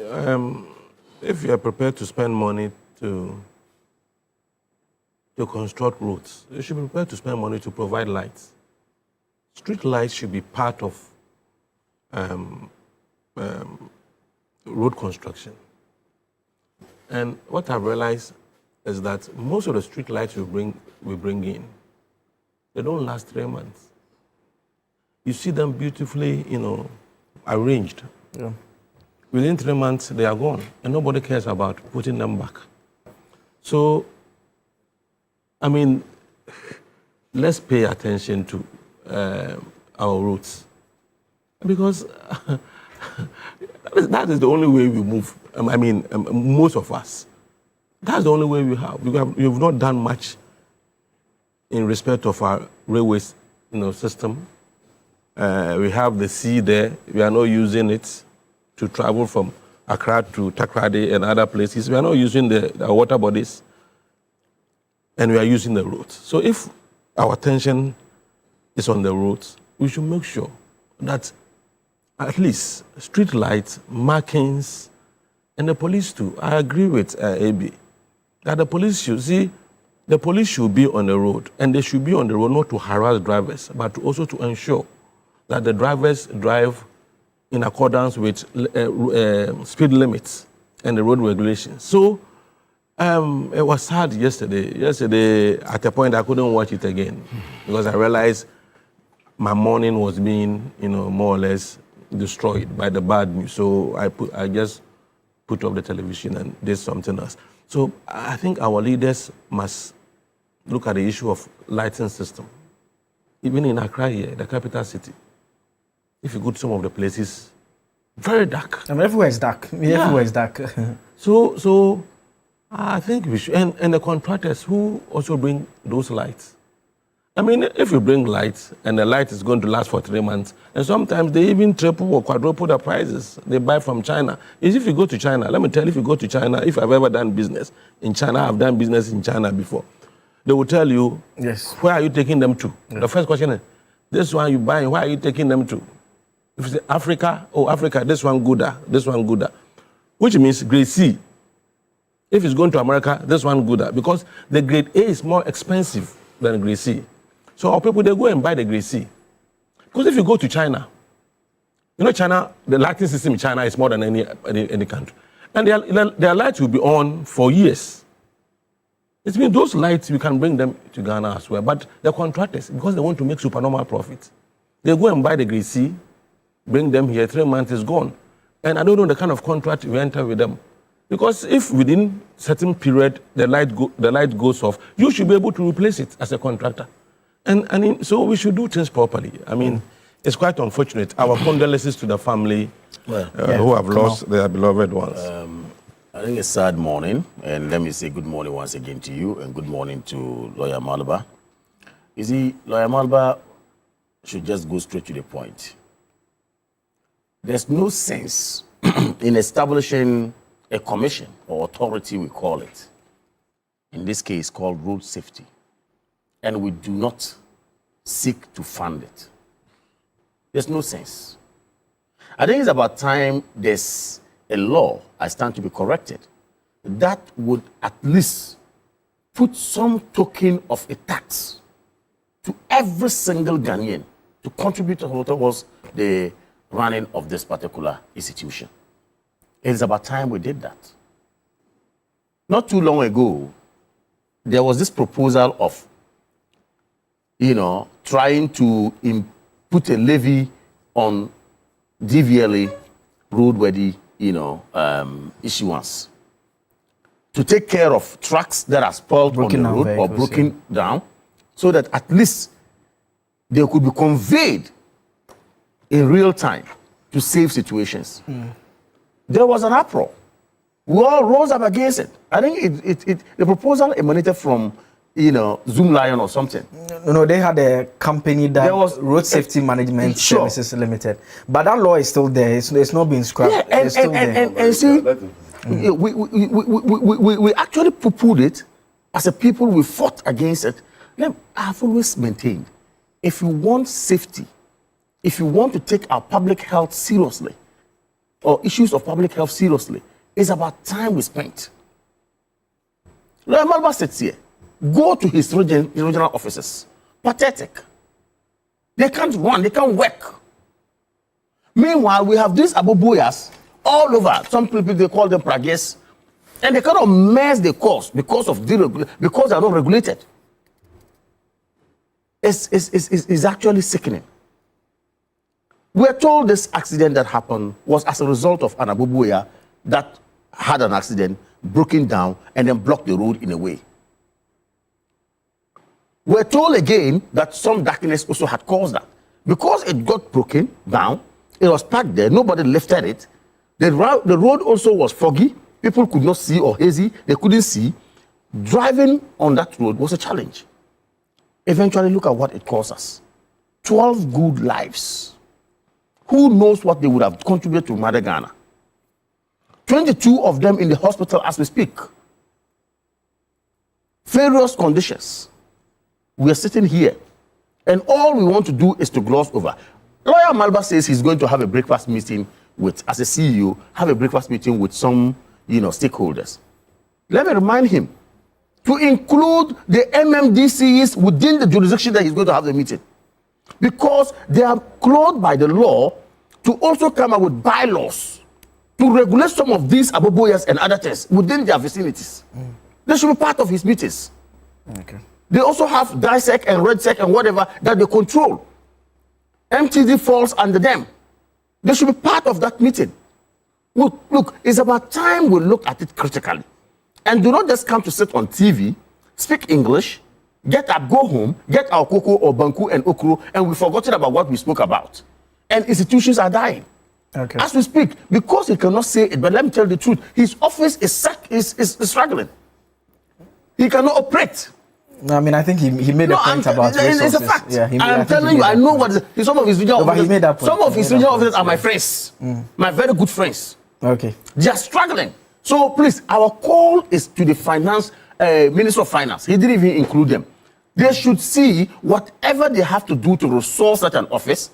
if you are prepared to spend money to construct roads, you should be prepared to spend money to provide lights. Street lights should be part of road construction. And what I've realized is that most of the street lights we bring in, they don't last 3 months. You see them beautifully, arranged. Yeah. Within 3 months, they are gone, and nobody cares about putting them back. So, I mean, let's pay attention to our roots, because that is the only way we move. Most of us. That's the only way we have. We've not done much in respect of our railways, system. We have the sea there. We are not using it to travel from Accra to Takrady and other places. We are not using the water bodies, and we are using the roads. So if our attention is on the roads, we should make sure that at least street lights, markings, and the police too. I agree with AB that the police should be on the road, and they should be on the road not to harass drivers, but also to ensure that the drivers drive in accordance with speed limits and the road regulations. So it was sad yesterday. Yesterday, at a point, I couldn't watch it again because I realized my morning was being, more or less destroyed by the bad news. So I just put up the television and did something else. So I think our leaders must look at the issue of lighting system. Even in Accra here, the capital city, if you go to some of the places, very dark. Everywhere is dark. Yeah. Everywhere is dark. So I think we should, and the contractors who also bring those lights. If you bring lights and the light is going to last for 3 months, and sometimes they even triple or quadruple the prices they buy from China. If you go to China, let me tell you, if you go to China, if I've ever done business in China, I've done business in China before, they will tell you, yes, where are you taking them to? Yes. The first question is, this one you buying, where are you taking them to? If you say Africa, Africa, this one gooder, which means grade C. If it's going to America, this one gooder, because the grade A is more expensive than grade C. So our people, they go and buy the grade C. Because if you go to China, China, the lighting system in China is more than any country. And their lights will be on for years. It means those lights, we can bring them to Ghana as well. But the contractors, because they want to make supernormal profit, they go and buy the grade C, bring them here, 3 months is gone. And I don't know the kind of contract we enter with them. Because if within certain period the light goes off, you should be able to replace it as a contractor. So we should do things properly. It's quite unfortunate. Our condolences to the family who have lost their beloved ones. I think it's a sad morning, and let me say good morning once again to you, and good morning to Lawyer Malba. You see, Lawyer Malba should just go straight to the point. There's no sense in establishing a commission or authority, we call it, in this case called road safety, and we do not seek to fund it. There's no sense. I think it's about time there's a law, I stand to be corrected, that would at least put some token of a tax to every single Ghanaian to contribute towards the running of this particular institution. It's about time we did that. Not too long ago, there was this proposal of, trying to put a levy on DVLA roadworthy, issuance to take care of trucks that are spoiled on the road or broken down, so that at least they could be conveyed in real time to save situations. There was an uproar. We all rose up against it. I think the proposal emanated from, Zoom Lion or something. No, they had a company that was Road Safety Management Services Limited. But that law is still there. It's not been scrapped. Yeah, and see, we actually poo-pooed it. As a people, we fought against it. I've always maintained, if you want safety, if you want to take our public health seriously, or issues of public health seriously, it's about time we spent. Lawyer Malba sits here. Go to his regional offices. Pathetic. They can't run, they can't work. Meanwhile, we have these aboboyas all over. Some people, they call them prages. And the kind of mess they cause because they are not regulated is actually sickening. We're told this accident that happened was as a result of an Abubuya that had an accident, broken down, and then blocked the road in a way. We're told again that some darkness also had caused that. Because it got broken down, it was parked there, nobody lifted it. The road also was foggy. People could not see, or hazy, they couldn't see. Driving on that road was a challenge. Eventually, look at what it cost us. 12 good lives. Who knows what they would have contributed to Mother Ghana? 22 of them in the hospital as we speak. Various conditions. We are sitting here, and all we want to do is to gloss over. Lawyer Malba says he's going to have a breakfast meeting with, as a CEO, have a breakfast meeting with some, stakeholders. Let me remind him to include the MMDCs within the jurisdiction that he's going to have the meeting, because they are clothed by the law to also come up with bylaws to regulate some of these aboboyas and other things within their vicinities. They should be part of his meetings. Okay. They also have DISEC and RedSec and whatever that they control. MTD falls under them. They should be part of that meeting. Look, it's about time we look at it critically. And do not just come to sit on TV, speak English, get up, go home, get our cocoa or banku and okro, and we've forgotten about what we spoke about. And institutions are dying. Okay. As we speak, because he cannot say it, but let me tell you the truth, his office is struggling. He cannot operate. No, I mean, I think he made a point about resources. It's a fact. Yeah, I'm telling you, I know what some of his regional officers. Some of his regional officers are my friends, my very good friends. Okay. They are struggling. So please, our call is to the Minister of Finance. He didn't even include them. They should see whatever they have to do to resource such an office,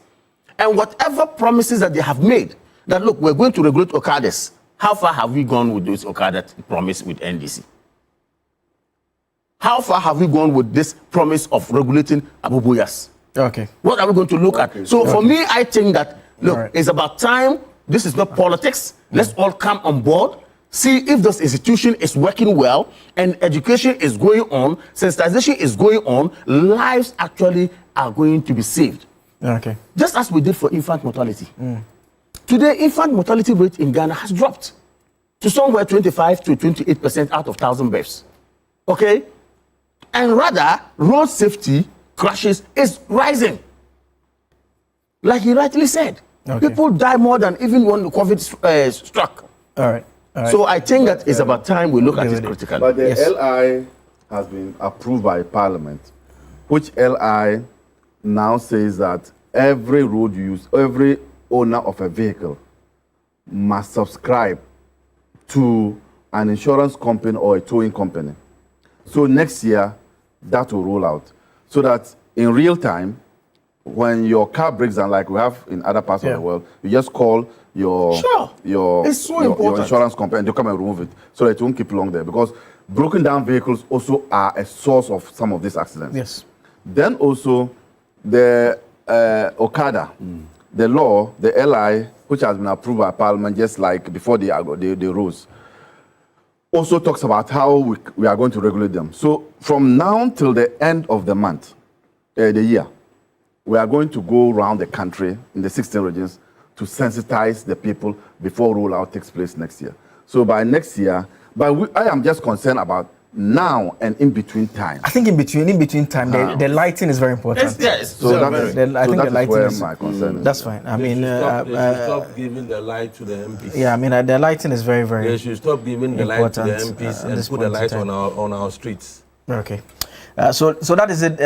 and whatever promises that they have made. That look, we're going to regulate Okadas. How far have we gone with this Okada promise with NDC? How far have we gone with this promise of regulating Abuboyas? Okay. What are we going to look at? So for me, I think that, look, it's about time. This is not politics. Let's all come on board, see if this institution is working well, and education is going on, sensitization is going on, lives actually are going to be saved. Okay. Just as we did for infant mortality. Today, infant mortality rate in Ghana has dropped to somewhere 25 to 28% out of 1,000 births. Okay? And rather, road safety crashes is rising. Like he rightly said. Okay. People die more than even when the COVID struck. All right. So I think that it's about time we look at it critically. But the LI has been approved by Parliament, which LI now says that every road use, every owner of a vehicle must subscribe to an insurance company or a towing company. So next year, that will roll out. So that in real time, when your car breaks down, like we have in other parts of the world, you just call your insurance company and they come and remove it so that it won't keep long there. Because broken down vehicles also are a source of some of these accidents. Yes. Then also the Okada, the law, the LI, which has been approved by Parliament just like before they rose, also talks about how we are going to regulate them. So from now till the end of the month, the year, we are going to go around the country in the 16 regions to sensitize the people before rollout takes place next year. So by next year, I am just concerned about now and in between time. I think in between time, the lighting is very important. Yes. So I think the lighting is my concern. That's fine. I mean, they should stop giving the light to the MPs. Yeah, I mean, the lighting is very, very. They should stop giving the light to the MPs and put the lights on our streets. Okay. So that is it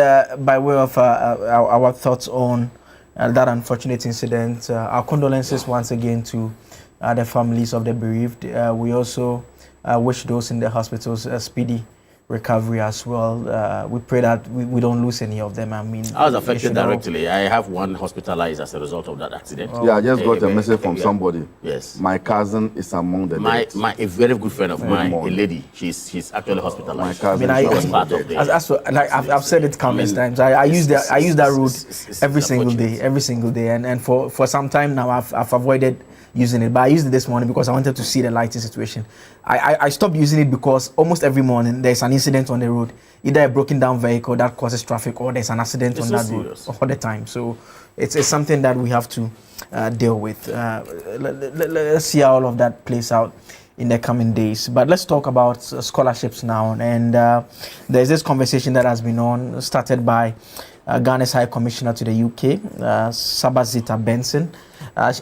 by way of our thoughts on that unfortunate incident. Our condolences once again to the families of the bereaved. We also wish those in the hospitals a speedy recovery as well. We pray that we don't lose any of them. I mean, I was affected directly. I have one hospitalized as a result of that accident. Yeah, I just got a message from somebody. Yes. My cousin is among the dead. A very good friend of mine, a lady, she's actually hospitalized. My cousin was part of the... I've said it countless times. I use that route every single day, and for some time now I've avoided using it, but I used it this morning because I wanted to see the lighting situation. I stopped using it because almost every morning there's an incident on the road, either a broken down vehicle that causes traffic or there's an accident on that road all the time. So it's something that we have to deal with. Let's see how all of that plays out in the coming days. But let's talk about scholarships now. And there's this conversation that has been started by Ghana's High Commissioner to the UK, Sabazita Benson,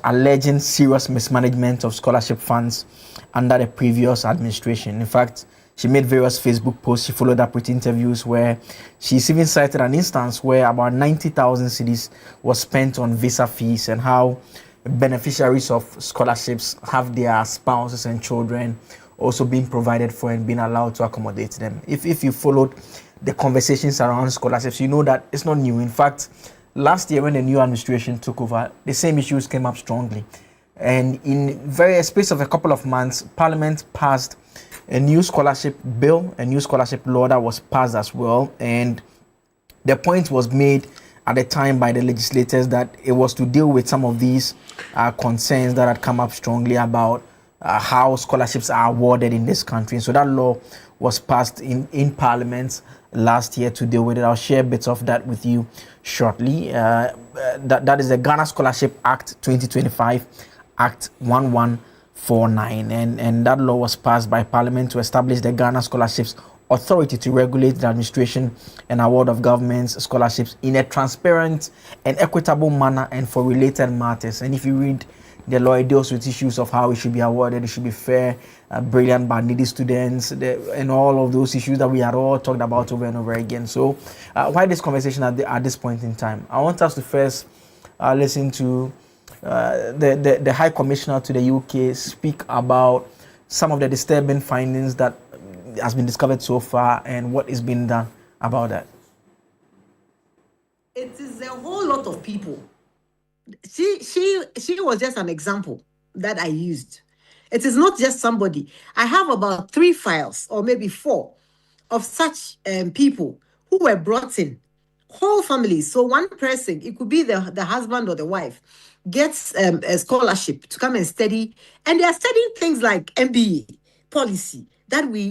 alleging serious mismanagement of scholarship funds under the previous administration. In fact, she made various Facebook posts. She followed up with interviews where she's even cited an instance where about 90,000 cedis was spent on visa fees, and how beneficiaries of scholarships have their spouses and children also being provided for and being allowed to accommodate them. If you followed the conversations around scholarships, you know that it's not new. In fact, last year when the new administration took over, the same issues came up strongly. And in a space of a couple of months, Parliament passed a new scholarship bill, a new scholarship law that was passed as well. And the point was made at the time by the legislators that it was to deal with some of these concerns that had come up strongly about how scholarships are awarded in this country. And so that law was passed in Parliament last year to deal with it. I'll share bits of that with you shortly. That is the Ghana Scholarship Act 2025, Act 1149. And that law was passed by Parliament to establish the Ghana Scholarships Authority to regulate the administration and award of government's scholarships in a transparent and equitable manner and for related matters. And if you read the law, it deals with issues of how it should be awarded, it should be fair, brilliant but needy students, and all of those issues that we had all talked about over and over again. So why this conversation at this point in time? I want us to first listen to the High Commissioner to the UK speak about some of the disturbing findings that has been discovered so far and what is being done about that. It is a whole lot of people. She was just an example that I used. It is not just somebody. I have about 3 files or maybe 4 of such people who were brought in, whole families. So one person, it could be the husband or the wife, gets a scholarship to come and study, and they are studying things like MBA policy that we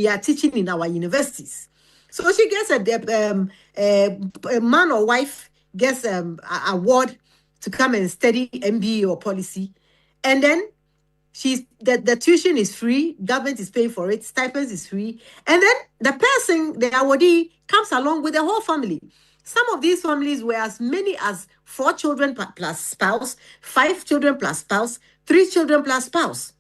are teaching in our universities. So she gets a man or wife gets an award to come and study MBA or policy, and then the tuition is free, government is paying for it, stipends is free, and then the person, the awardee, comes along with the whole family. Some of these families were as many as 4 children plus spouse, 5 children plus spouse, 3 children plus spouse.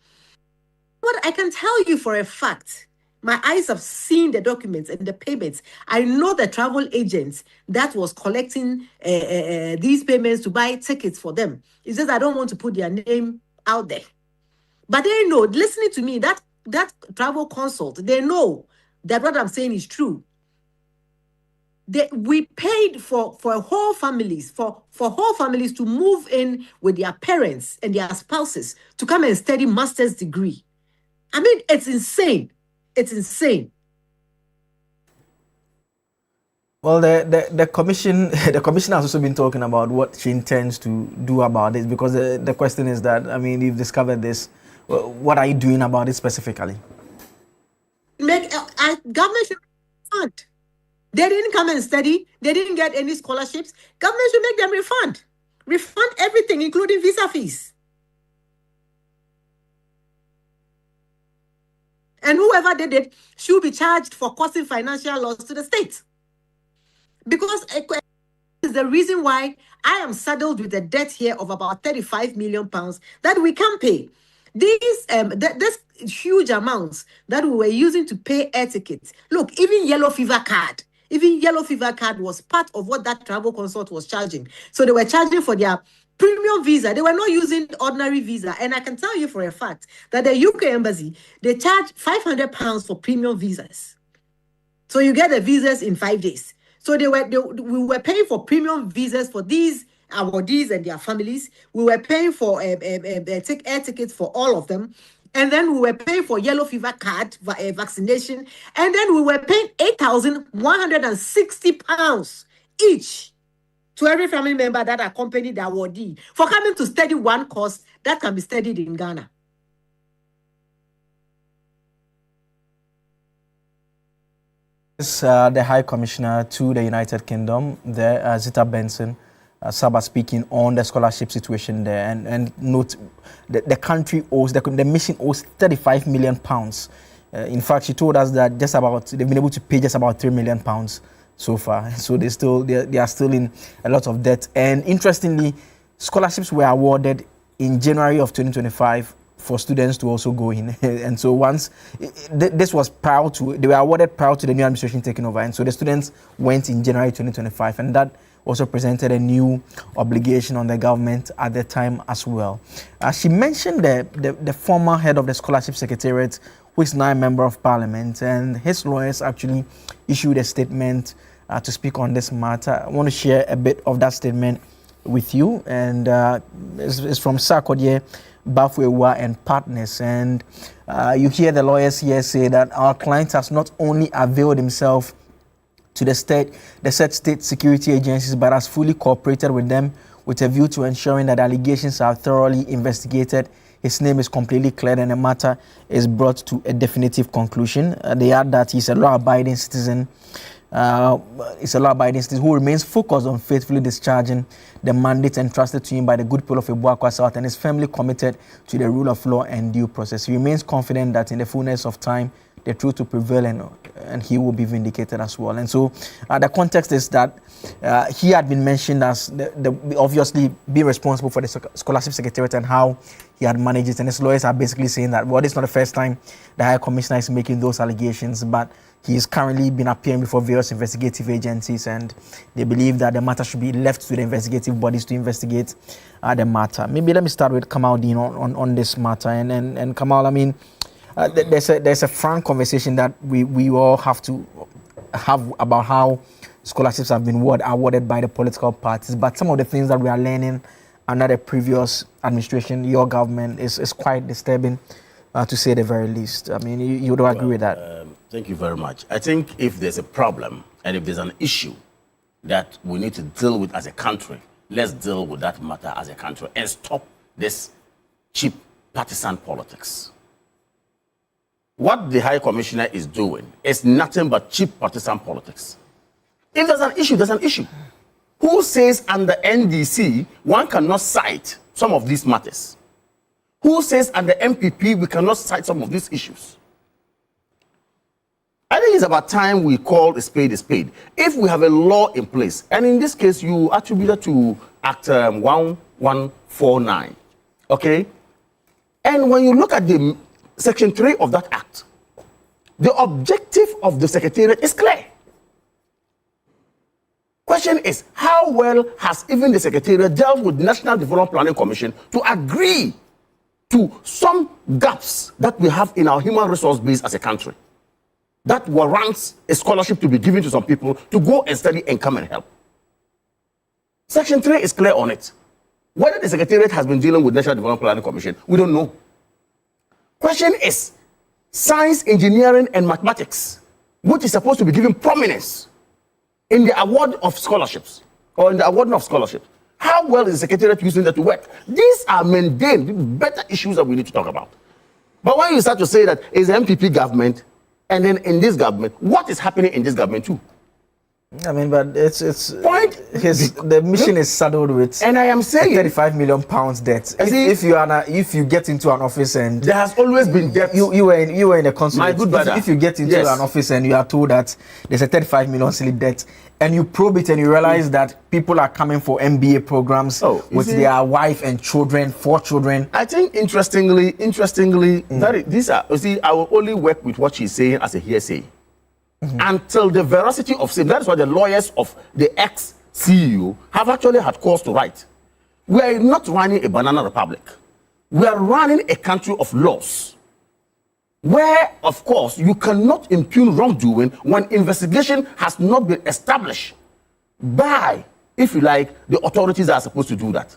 What I can tell you for a fact, my eyes have seen the documents and the payments. I know the travel agents that was collecting these payments to buy tickets for them. It's just I don't want to put their name out there. But they know, listening to me, that travel consult, they know that what I'm saying is true. We paid for whole families, for whole families to move in with their parents and their spouses to come and study master's degree. I mean, it's insane. It's insane. Well, the commission has also been talking about what she intends to do about it, because the question is that, I mean, you've discovered this. What are you doing about it specifically? Government should refund. They didn't come and study. They didn't get any scholarships. Government should make them refund everything, including visa fees. And whoever did it should be charged for causing financial loss to the state. Because is the reason why I am saddled with a debt here of about 35 million pounds that we can't pay. These this huge amounts that we were using to pay air tickets. Look, even yellow fever card was part of what that travel consult was charging. So they were charging for their premium visa. They were not using ordinary visa. And I can tell you for a fact that the UK embassy, they charge £500 for premium visas. So you get the visas in 5 days. So we were paying for premium visas for these awardees and their families. We were paying for air tickets for all of them. And then we were paying for yellow fever card vaccination. And then we were paying £8,160 each to every family member that accompanied the awardee for coming to study one course that can be studied in Ghana. The High Commissioner to the United Kingdom, there, Zita Benson, Saba speaking on the scholarship situation there, and note the country owes, the mission owes £35 million. In fact, she told us that they've been able to pay just about £3 million so far. So they are still in a lot of debt. And interestingly, scholarships were awarded in January of 2025 for students to also go in. And so once this was they were awarded prior to the new administration taking over. And so the students went in January 2025, and that also presented a new obligation on the government at the time as well. She mentioned the former head of the Scholarship Secretariat, who is now a member of parliament, and his lawyers actually issued a statement to speak on this matter. I want to share a bit of that statement with you, and it's from Sarkodie, Bafuewa and Partners. And you hear the lawyers here say that our client has not only availed himself to the said state security agencies, but has fully cooperated with them with a view to ensuring that allegations are thoroughly investigated. His name is completely cleared and the matter is brought to a definitive conclusion. They add that he's a law-abiding citizen. Who remains focused on faithfully discharging the mandate entrusted to him by the good people of Ebuakwa South, and is firmly committed to the rule of law and due process. He remains confident that in the fullness of time, the truth will prevail and he will be vindicated as well. And so the context is that he had been mentioned as obviously being responsible for the Scholarship Secretariat and how he had managed it. And his lawyers are basically saying that, well, this is not the first time the High Commissioner is making those allegations, but he's currently been appearing before various investigative agencies, and they believe that the matter should be left to the investigative bodies to investigate the matter. Maybe let me start with Kamal Dean on this matter. And Kamal, I mean, there's a frank conversation that we all have to have about how scholarships have been awarded by the political parties. But some of the things that we are learning under the previous administration, your government, is quite disturbing, to say the very least. I mean, you would agree with that? Thank you very much. I think if there's a problem and if there's an issue that we need to deal with as a country, let's deal with that matter as a country and stop this cheap partisan politics. What the High Commissioner is doing is nothing but cheap partisan politics. If there's an issue, there's an issue. Who says under NDC one cannot cite some of these matters? Who says under MPP we cannot cite some of these issues? I think it's about time we call a spade a spade. If we have a law in place, and in this case you attribute it to Act 1149, okay? And when you look at the Section 3 of that act, the objective of the Secretariat is clear. Question is, how well has even the Secretariat dealt with the National Development Planning Commission to agree to some gaps that we have in our human resource base as a country that warrants a scholarship to be given to some people to go and study and come and help? Section 3 is clear on it. Whether the Secretariat has been dealing with National Development Planning Commission, we don't know. Question is, science, engineering, and mathematics, which is supposed to be given prominence in the award of scholarships, or in the awarding of scholarships. How well is the Secretariat using that to work? These are mundane, better issues that we need to talk about. But when you start to say that it's the MPP government, and then in this government, what is happening in this government too? I mean, but the mission is saddled with, and I am saying, £35 million debt. If you get into an office and there has always been debt. You were in a consulate. My good brother. If you get into an office and you are told that there's a £35 million silly debt, and you probe it and you realize that people are coming for MBA programs with their wife and children, 4 children. I think interestingly, I will only work with what she's saying as a hearsay. Until the veracity of same. That's why the lawyers of the ex-CEO have actually had cause to write. We are not running a banana republic. We are running a country of laws, where, of course, you cannot impugn wrongdoing when investigation has not been established by, if you like, the authorities that are supposed to do that.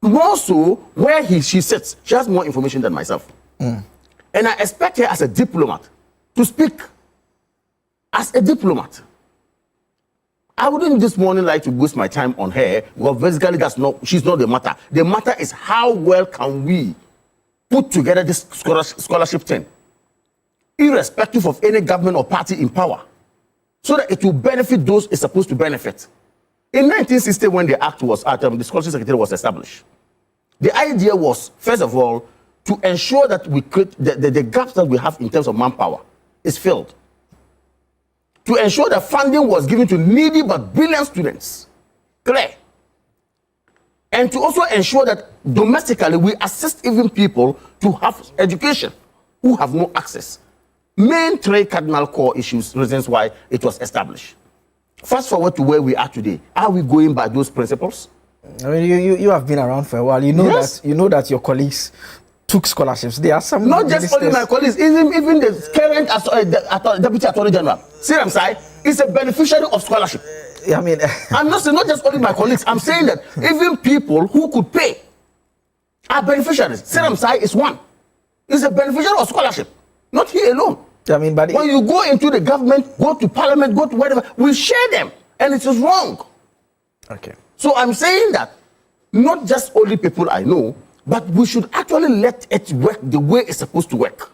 More so, where she sits, she has more information than myself. And I expect her as a diplomat to speak as a diplomat. I wouldn't this morning like to waste my time on her, because basically she's not the matter. The matter is how well can we put together this scholarship thing, irrespective of any government or party in power, so that it will benefit those it's supposed to benefit. In 1960, when the act was the scholarship secretary was established, the idea was, first of all, to ensure that we create the gaps that we have in terms of manpower is filled. To ensure that funding was given to needy but brilliant students. Clear. And to also ensure that domestically we assist even people to have education who have no access. Main three cardinal core issues, reasons why it was established. Fast forward to where we are today. Are we going by those principles? I mean, you have been around for a while. You know that your colleagues took scholarships. There are some not just only my colleagues, even the current Deputy Attorney General, Siram Sai, is a beneficiary of scholarship. I mean, I'm not saying not just only my colleagues. I'm saying that even people who could pay are beneficiaries. Siram Sai is one. He's a beneficiary of scholarship, not he alone. I mean, but when you go into the government, go to parliament, go to whatever, we share them, and it is wrong. Okay. So I'm saying that not just only people I know, but we should actually let it work the way it's supposed to work.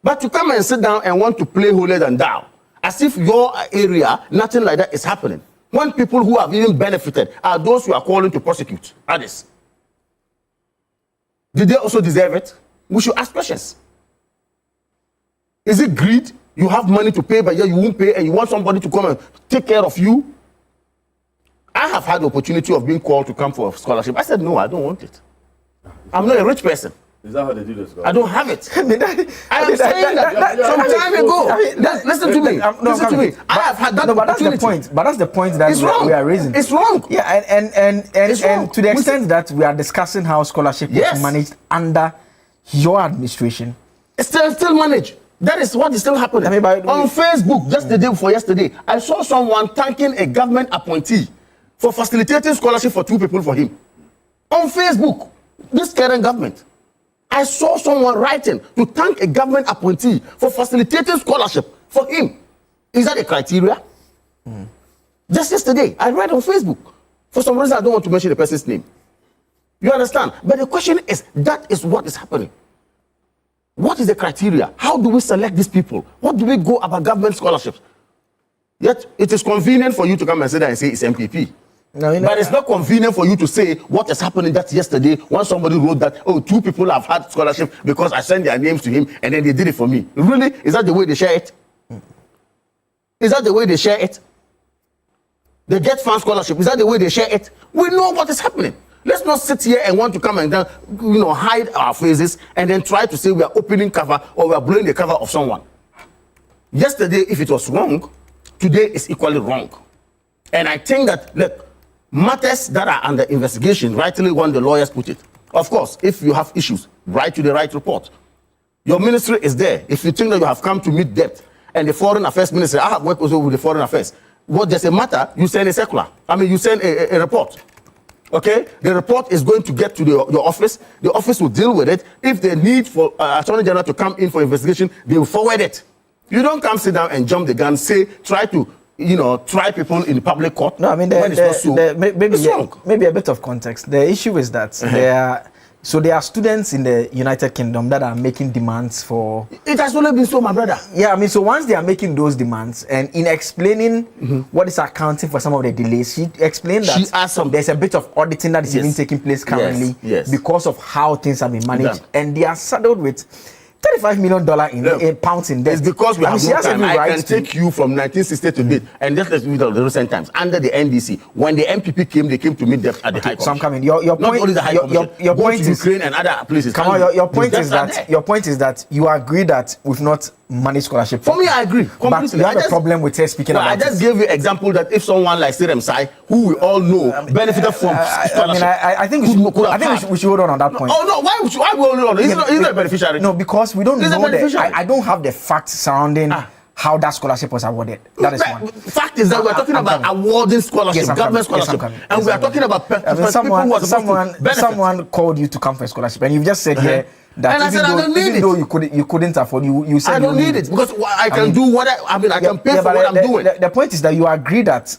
But to come and sit down and want to play holier than thou, as if your area, nothing like that is happening. When people who have even benefited are those who are calling to prosecute others. Did they also deserve it? We should ask questions. Is it greed? You have money to pay, but yet you won't pay, and you want somebody to come and take care of you? I have had the opportunity of being called to come for a scholarship. I said, no, I don't want it. I'm not a rich person. Is that how they do this? I don't have it. I'm saying that some time ago. Listen to me. Listen to me. I have had that opportunity. But that's the point that we are raising. It's wrong. Yeah, and to the extent that we are discussing how scholarship is managed under your administration. It's still managed. That is what is still happening. On Facebook, just the day before yesterday, I saw someone thanking a government appointee for facilitating scholarship for 2 people for him. On Facebook, this current government. I saw someone writing to thank a government appointee for facilitating scholarship for him. Is that a criteria? Just yesterday, I read on Facebook. For some reason, I don't want to mention the person's name. You understand? But the question is, that is what is happening. What is the criteria? How do we select these people? What do we go about government scholarships? Yet, it is convenient for you to come and sit there and say it's MPP. But it's not convenient for you to say what is happening that yesterday when somebody wrote that, 2 people have had scholarship because I sent their names to him and then they did it for me. Really? Is that the way they share it? Is that the way they share it? They get fan scholarship. Is that the way they share it? We know what is happening. Let's not sit here and want to come and hide our faces and then try to say we are opening cover or we are blowing the cover of someone. Yesterday, if it was wrong, today is equally wrong. And I think that, look, matters that are under investigation, rightly when the lawyers put it. Of course, if you have issues, write to the right report. Your ministry is there. If you think that you have come to meet debt, and the Foreign Affairs Ministry, I have worked also with the Foreign Affairs. What does it matter? You send a circular. You send a report. Okay? The report is going to get to your office. The office will deal with it. If they need for Attorney General to come in for investigation, they will forward it. You don't come sit down and jump the gun, try to try people in the public court. No, I mean, maybe a bit of context. The issue is that there are students in the United Kingdom that are making demands for. It has only been so, my brother. Yeah, so once they are making those demands, and in explaining what is accounting for some of the delays, she explained that there's a bit of auditing that is even taking place currently because of how things have been managed, and they are saddled with $35 million in pounds in debt. It's because we have no time. I can take you from 1960 to date, and just let's read the recent times. Under the NDC, when the MPP came, they came to meet them at the High Commission. So I'm coming. Your not point, only the High Commission, your point is Ukraine and other places. Come on, your point is that you agree that we've not managed scholarship. For me, I agree completely. But you have a problem with her speaking about it. I just gave you an example that if someone like Siram Sai, who we all know benefited from scholarship, I think we should hold on that point. Oh no, why we hold on? He's not a beneficiary. No, because we don't know I don't have the facts surrounding how that scholarship was awarded. That is one. Fact is that we're talking about awarding scholarship, government scholarship, and we are talking about people who are supposed to benefit. Someone called you to come for a scholarship, and you've just said here that even though you couldn't afford, you said I don't need it because I can do what I can pay for what I'm doing. The point is that you agree that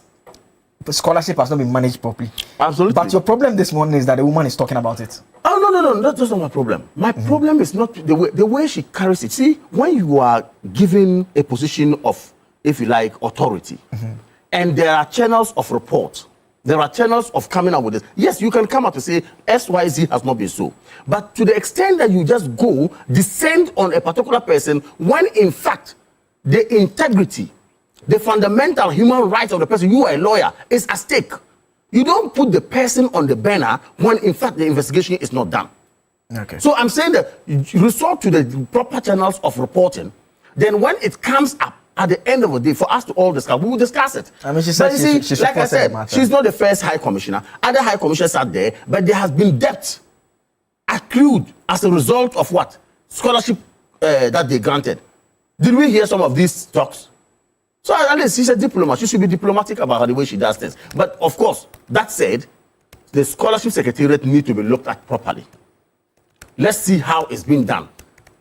scholarship has not been managed properly. Absolutely. But your problem this morning is that the woman is talking about it. Oh, no, that's not my problem. My problem is not the way she carries it. See, when you are given a position of, if you like, authority, and there are channels of report, there are channels of coming out with this. Yes, you can come out to say XYZ has not been so. But to the extent that you just go, descend on a particular person, when in fact, the integrity, the fundamental human rights of the person, you are a lawyer, is at stake. You don't put the person on the banner when in fact the investigation is not done. Okay. So I'm saying that you resort to the proper channels of reporting. Then when it comes up at the end of the day, for us to all discuss, we will discuss it. I mean, she said she like I said, she's not the first high commissioner. Other high commissioners are there, but there has been debt accrued as a result of what? Scholarship that they granted. Did we hear some of these talks? So at least she's a diplomat. She should be diplomatic about the way she does things. But of course, that said, the scholarship secretariat need to be looked at properly. Let's see how it's being done.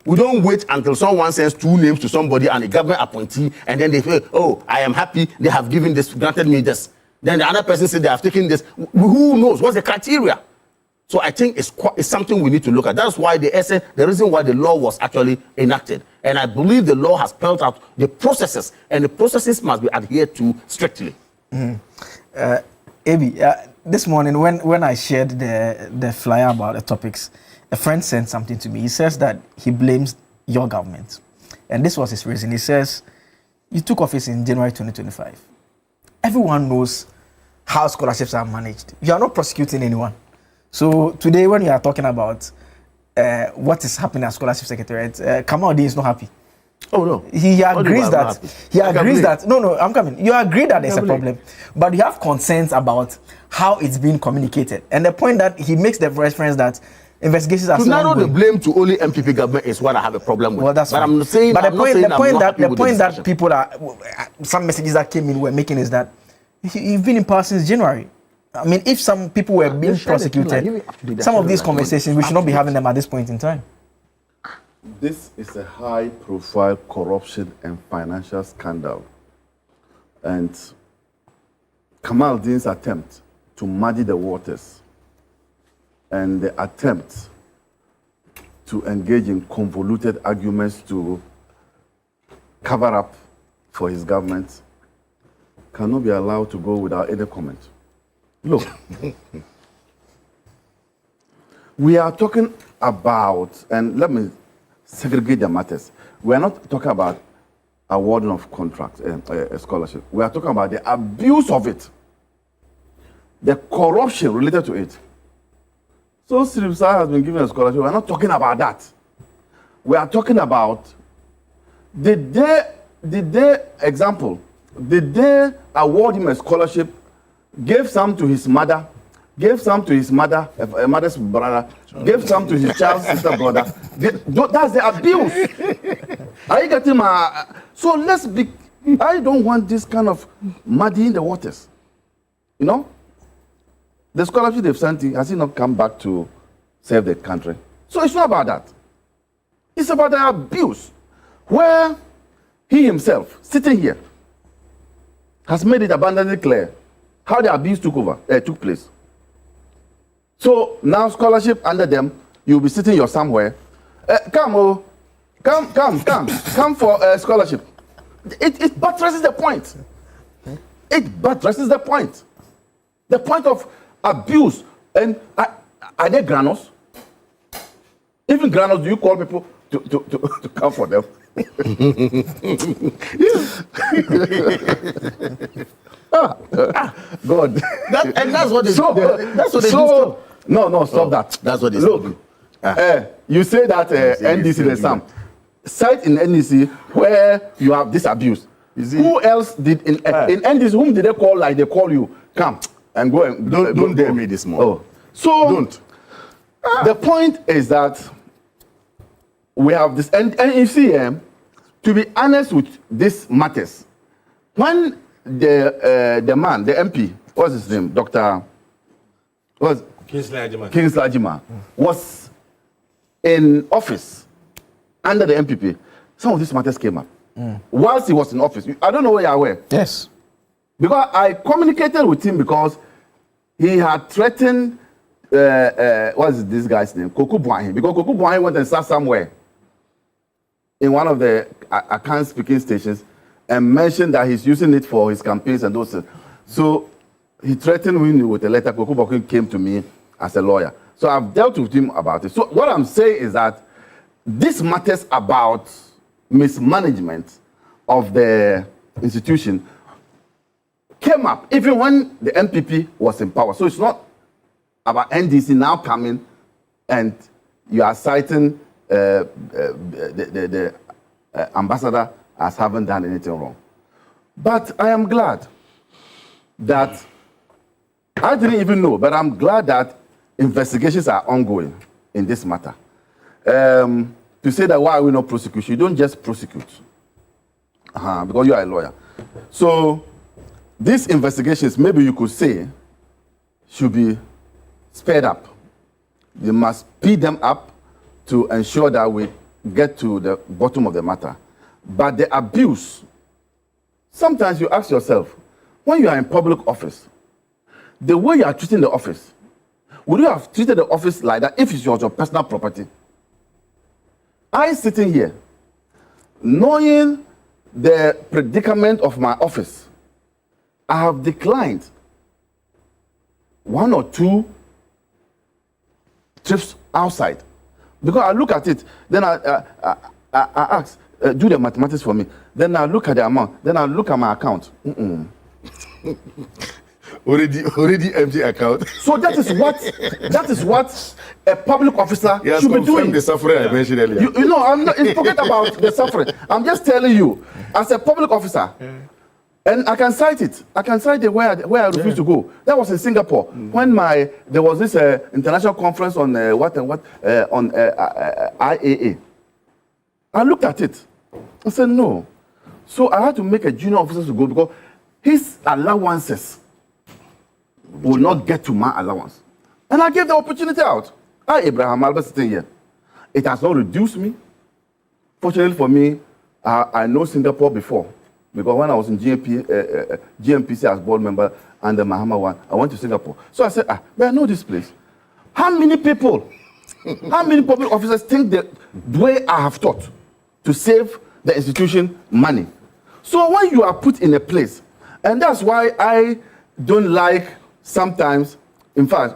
We don't wait until someone sends 2 names to somebody and a government appointee, and then they say, oh, I am happy they have given this, granted me this. Then the other person said they have taken this. Who knows? What's the criteria? So I think it's something we need to look at. That's why the reason why the law was actually enacted. And I believe the law has spelled out the processes, and the processes must be adhered to strictly. Abi, this morning when I shared the flyer about the topics, a friend sent something to me. He says that he blames your government. And this was his reason. He says, you took office in January 2025. Everyone knows how scholarships are managed. You are not prosecuting anyone. So today when you are talking about what is happening at Scholarship Secretariat, Kamal is not happy. Oh no. He agrees that no, I'm coming. You agree that there's a problem, but you have concerns about how it's being communicated. And the point that he makes the reference that investigations are to narrow the blame to only MPP government is what I have a problem with. Well, that's but fine. I'm saying, but the point that people are, some messages that came in were making is that you've been in power since January. I mean, if some people were being prosecuted, some of these conversations, we should not be having them at this point in time. This is a high-profile corruption and financial scandal. And Kamaldeen's attempt to muddy the waters and the attempt to engage in convoluted arguments to cover up for his government cannot be allowed to go without any comment. Look, we are talking about, and let me segregate the matters. We are not talking about awarding of contracts and a scholarship. We are talking about the abuse of it, the corruption related to it. So Siripsa has been given a scholarship. We are not talking about that. We are talking about did they award him a scholarship, gave some to his mother, gave some to his mother's brother, gave some to his child's sister brother. That's the abuse. Are you getting my? So let's be. I don't want this kind of muddying the waters. You know, the scholarship they've sent him, has he not come back to serve the country? So it's not about that. It's about the abuse, where he himself, sitting here, has made it abundantly clear how the abuse took place. So now scholarship under them, you'll be sitting here somewhere. Come for a scholarship. It buttresses the point. It buttresses the point. The point of abuse. And are there granules? Even granules, do you call people to come for them? God. That's what they do. No, stop that. That's what they Look, you say that NDC there's some site in NDC where you have this abuse. Who else did in NDC? Whom did they call like they call you? Come and go and don't dare me this morning. Oh, so don't. The point is that we have this, and you see, to be honest with these matters, when the man, the MP, what's his name, Kingsley Ajima, was in office under the MPP, some of these matters came up. Whilst he was in office, I don't know where you are aware. Yes. Because I communicated with him because he had threatened, what's this guy's name? Koku Buahi. Because Koku Buahi went and sat somewhere in one of the account speaking stations and mentioned that he's using it for his campaigns and those things. So he threatened me with a letter. Koku Buahi came to me as a lawyer. So I've dealt with him about it. So what I'm saying is that this matters about mismanagement of the institution came up even when the MPP was in power. So it's not about NDC now coming and you are citing the ambassador as having done anything wrong. But I am glad that, I didn't even know, but I'm glad that investigations are ongoing in this matter. To say that why are we not prosecuting? You don't just prosecute because you are a lawyer. So these investigations, maybe you could say, should be sped up. You must speed them up to ensure that we get to the bottom of the matter. But the abuse, sometimes you ask yourself, when you are in public office, the way you are treating the office, would you have treated the office like that if it was your personal property? I sitting here, knowing the predicament of my office, I have declined 1 or 2 trips outside. Because I look at it, then I ask, do the mathematics for me. Then I look at the amount, then I look at my account. Already empty account. So that is what a public officer should be doing. The suffering I mentioned earlier. You know, I'm not, forget about the suffering. I'm just telling you, as a public officer, and I can cite it. I can cite it where I refused to go. That was in Singapore when there was this international conference on on IAA. I looked at it. I said no. So I had to make a junior officer to go because his allowances will not get to my allowance. And I gave the opportunity out. Abraham Albert sitting here. It has not reduced me. Fortunately for me, I know Singapore before. Because when I was in GMPC as board member under Mahama one, I went to Singapore. So I said, but I know this place. How many people, how many public officers think the way I have taught to save the institution money? So when you are put in a place, and that's why I don't like sometimes, in fact,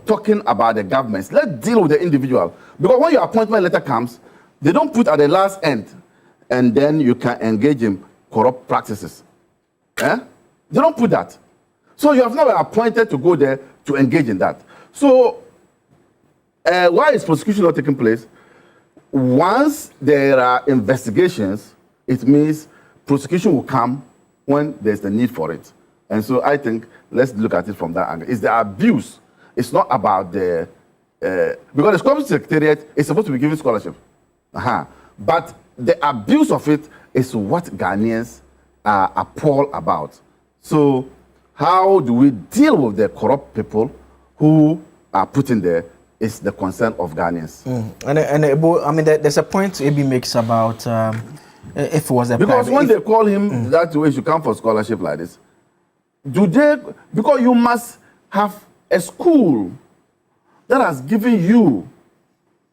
talking about the governments. Let's deal with the individual. Because when your appointment letter comes, they don't put at the last end, and then you can engage in corrupt practices. They don't put that. So you have not been appointed to go there to engage in that. So why is prosecution not taking place? Once there are investigations, it means prosecution will come when there's the need for it. And so I think let's look at it from that angle. It's the abuse. It's not about the because the scholarship secretariat is supposed to be giving scholarship. But the abuse of it is what Ghanaians are appalled about. So how do we deal with the corrupt people who are put in there is the concern of Ghanaians. And I mean, there's a point AB makes about if it was a because private, when they call him that way, you come for scholarship like this. Do they? Because you must have a school that has given you,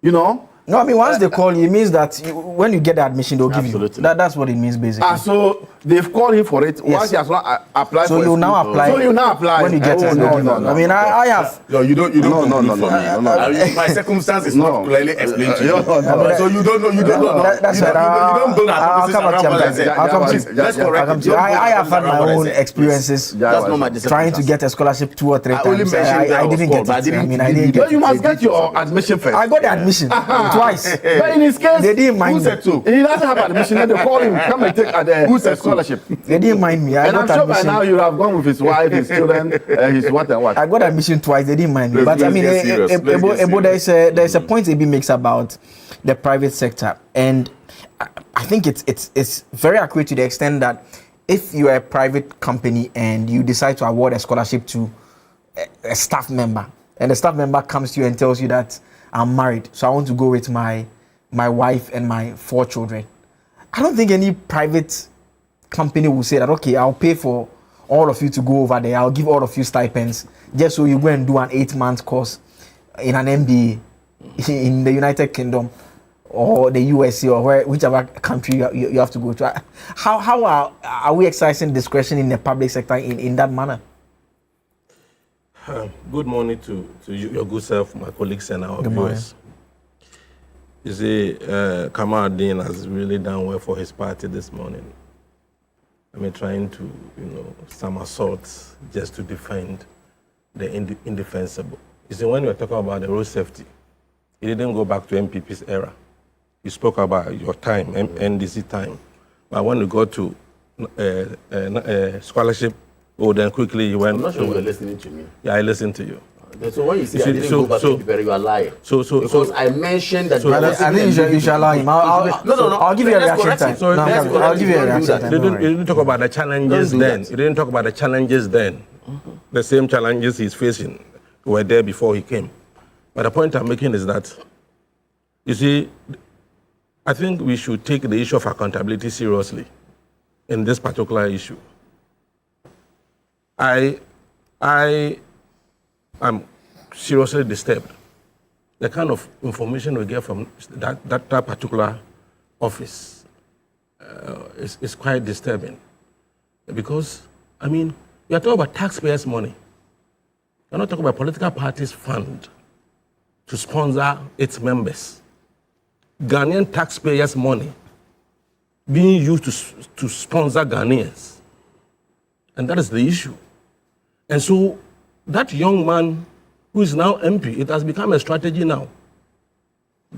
you know. No, I mean, once they call you, it means that when you get the admission, they'll give you. That's what it means, basically. So they've called him for it. Yes. Once he has not applied so for you now apply. So you now apply. When you get it. No. I mean, I have. No, you don't. No. My circumstance is not clearly explained to you. So you don't know. You don't know. That's right. You don't build I'll come to you. Let's correct it. I have had my own experiences. That's not my discipline. Trying to get a scholarship 2 or 3 times. I didn't get it. I mean, I didn't get it. You must get your admission first. I got the admission twice. But in his case, they didn't mind me. He doesn't have admission. Then they call him, come and take the scholarship. They didn't mind me. And I'm sure by now you have gone with his wife, his children, his what and what. I got admission twice. They didn't mind me. But I mean, there's a point AB makes about the private sector, and I think it's very accurate to the extent that if you are a private company and you decide to award a scholarship to a staff member, and the staff member comes to you and tells you that I'm married, so I want to go with my wife and my 4 children. I don't think any private company will say that, okay, I'll pay for all of you to go over there. I'll give all of you stipends just so you go and do an 8-month course in an MBA in the United Kingdom or the USA or whichever country you have to go to. How are we exercising discretion in the public sector in that manner? Good morning to you, your good self, my colleagues, and our viewers. You see, Kamal Dean has really done well for his party this morning. I mean, trying to, somersault just to defend the indefensible. You see, when you're talking about the road safety, it didn't go back to MPP's era. You spoke about your time, NDC time. But when you go to scholarship, then quickly you went. I'm not sure you're listening to me. Yeah, I listened to you. So when you say I didn't go back to MPP, you are lying. Because I mentioned that. I think you should allow him. I'll give you a reaction time. I'll give you a reaction time. You didn't talk about the challenges then. You didn't talk about the challenges then. The same challenges he's facing were there before he came. But the point I'm making is that, you see, I think we should take the issue of accountability seriously in this particular issue. I am seriously disturbed. The kind of information we get from that particular office is quite disturbing. Because, I mean, we are talking about taxpayers' money. We're not talking about political parties' fund to sponsor its members. Ghanaian taxpayers' money being used to sponsor Ghanaians. And that is the issue. And so that young man who is now MP, it has become a strategy now.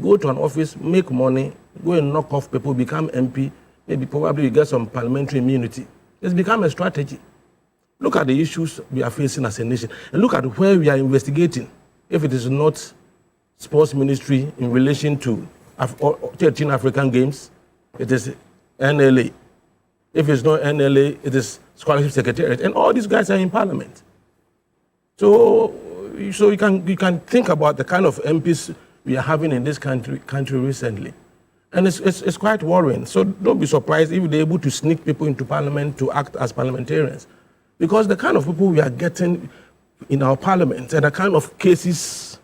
Go to an office, make money, go and knock off people, become MP, maybe probably you get some parliamentary immunity. It's become a strategy. Look at the issues we are facing as a nation, and look at where we are investigating. If it is not sports ministry in relation to 13 African Games, it is NLA. If it's not NLA, it is Scholarship Secretariat, and all these guys are in Parliament. So you can think about the kind of MPs we are having in this country recently, and it's quite worrying. So don't be surprised if they're able to sneak people into Parliament to act as parliamentarians, because the kind of people we are getting in our Parliament and the kind of cases,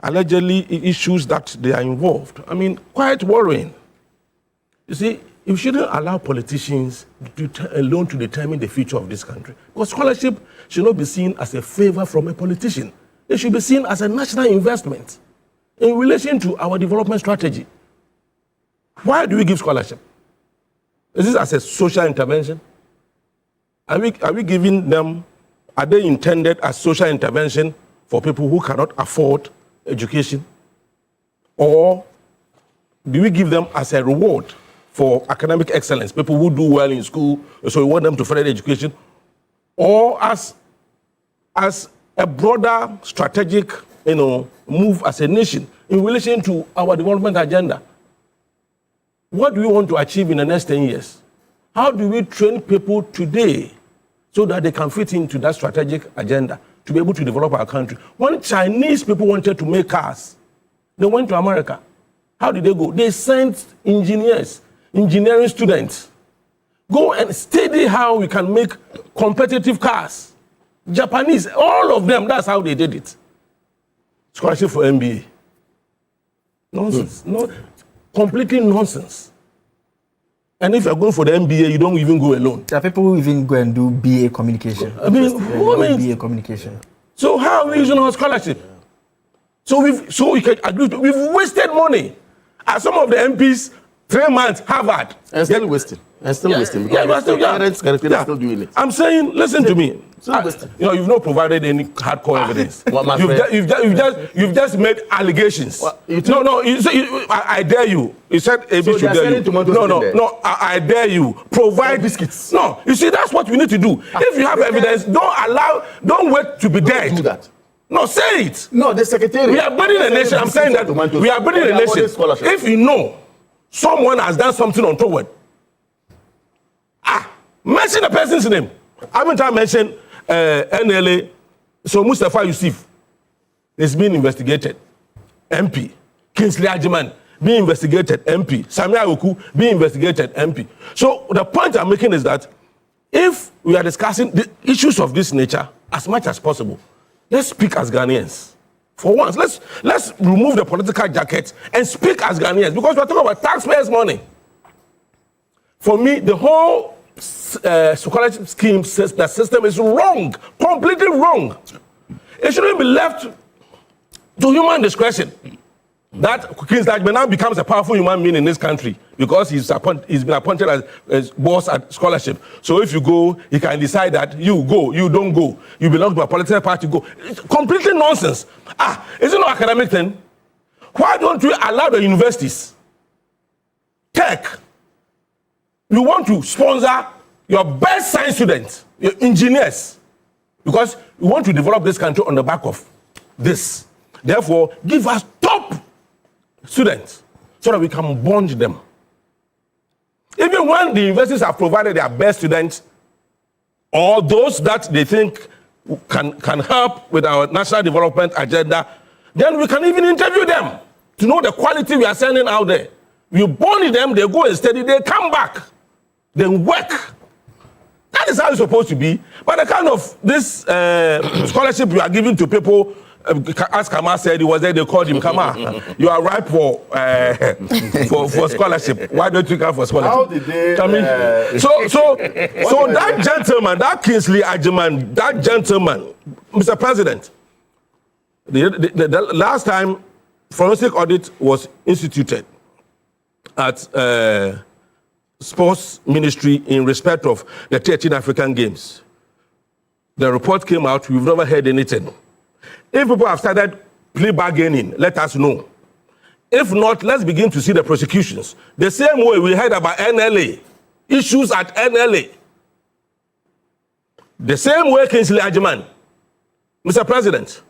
allegedly issues that they are involved, I mean, quite worrying. You see, you shouldn't allow politicians alone to determine the future of this country. Because scholarship should not be seen as a favor from a politician. It should be seen as a national investment in relation to our development strategy. Why do we give scholarship? Is this as a social intervention? Are we giving them, are they intended as social intervention for people who cannot afford education? Or do we give them as a reward for academic excellence, people who do well in school, so we want them to further education? Or as a broader strategic, move as a nation in relation to our development agenda? What do we want to achieve in the next 10 years? How do we train people today so that they can fit into that strategic agenda to be able to develop our country? When Chinese people wanted to make cars, they went to America. How did they go? They sent engineering students. Go and study how we can make competitive cars. Japanese, all of them, that's how they did it. Scholarship for MBA. Nonsense. No, completely nonsense. And if you're going for the MBA, you don't even go alone. There are people who even go and do BA communication. I mean, BA communication. So how are we using our scholarship? So we can agree. We've wasted money. As some of the MPs, 3 months, Harvard. And still wasting. And still wasting. Because parents can still doing it. I'm saying, listen to me. You've not provided any hardcore evidence. You've just made allegations. I dare you. You said AB should dare you. No, I dare you. Provide biscuits. No, you see, that's what we need to do. If you have evidence, don't wait to be dead. Do that. No, say it. No, the secretary. We are building a nation. I'm saying that we are building a nation. If you know someone has done something untoward, mention the person's name. I haven't I mentioned NLA. So Mustafa Yusuf is being investigated. MP. Kingsley Ajiman being investigated. MP. Samia Oku being investigated. MP. So the point I'm making is that if we are discussing the issues of this nature as much as possible. Let's speak as Ghanaians. For once, let's remove the political jacket and speak as Ghanaians, because we're talking about taxpayers' money. For me, the whole scholarship scheme says the system is wrong, completely wrong. It shouldn't be left to human discretion. That King's Dajman now becomes a powerful human being in this country because he's been appointed as boss at scholarship. So if you go, he can decide that you go, you don't go, you belong to a political party, go. It's completely nonsense. Is it not academic thing? Why don't we allow the universities, tech, you want to sponsor your best science students, your engineers, because we want to develop this country on the back of this. Therefore, give us top students so that we can bond them. Even when the universities have provided their best students or those that they think can help with our national development agenda, then we can even interview them to know the quality we are sending out there. We bond them, they go and study, they come back, then work. That is how it's supposed to be. But the kind of this scholarship we are giving to people, as Kama said, he was there, they called him, Kama, you are ripe for scholarship. Why don't you come for scholarship? How did they... So that gentleman, that Kingsley Ajiman, that gentleman, Mr. President, the last time forensic audit was instituted at Sports Ministry in respect of the 13 African Games, the report came out, we've never heard anything. If people have started plea bargaining, let us know. If not, let's begin to see the prosecutions. The same way we heard about NLA, issues at NLA. The same way, Kingsley Ajiman, Mr. President,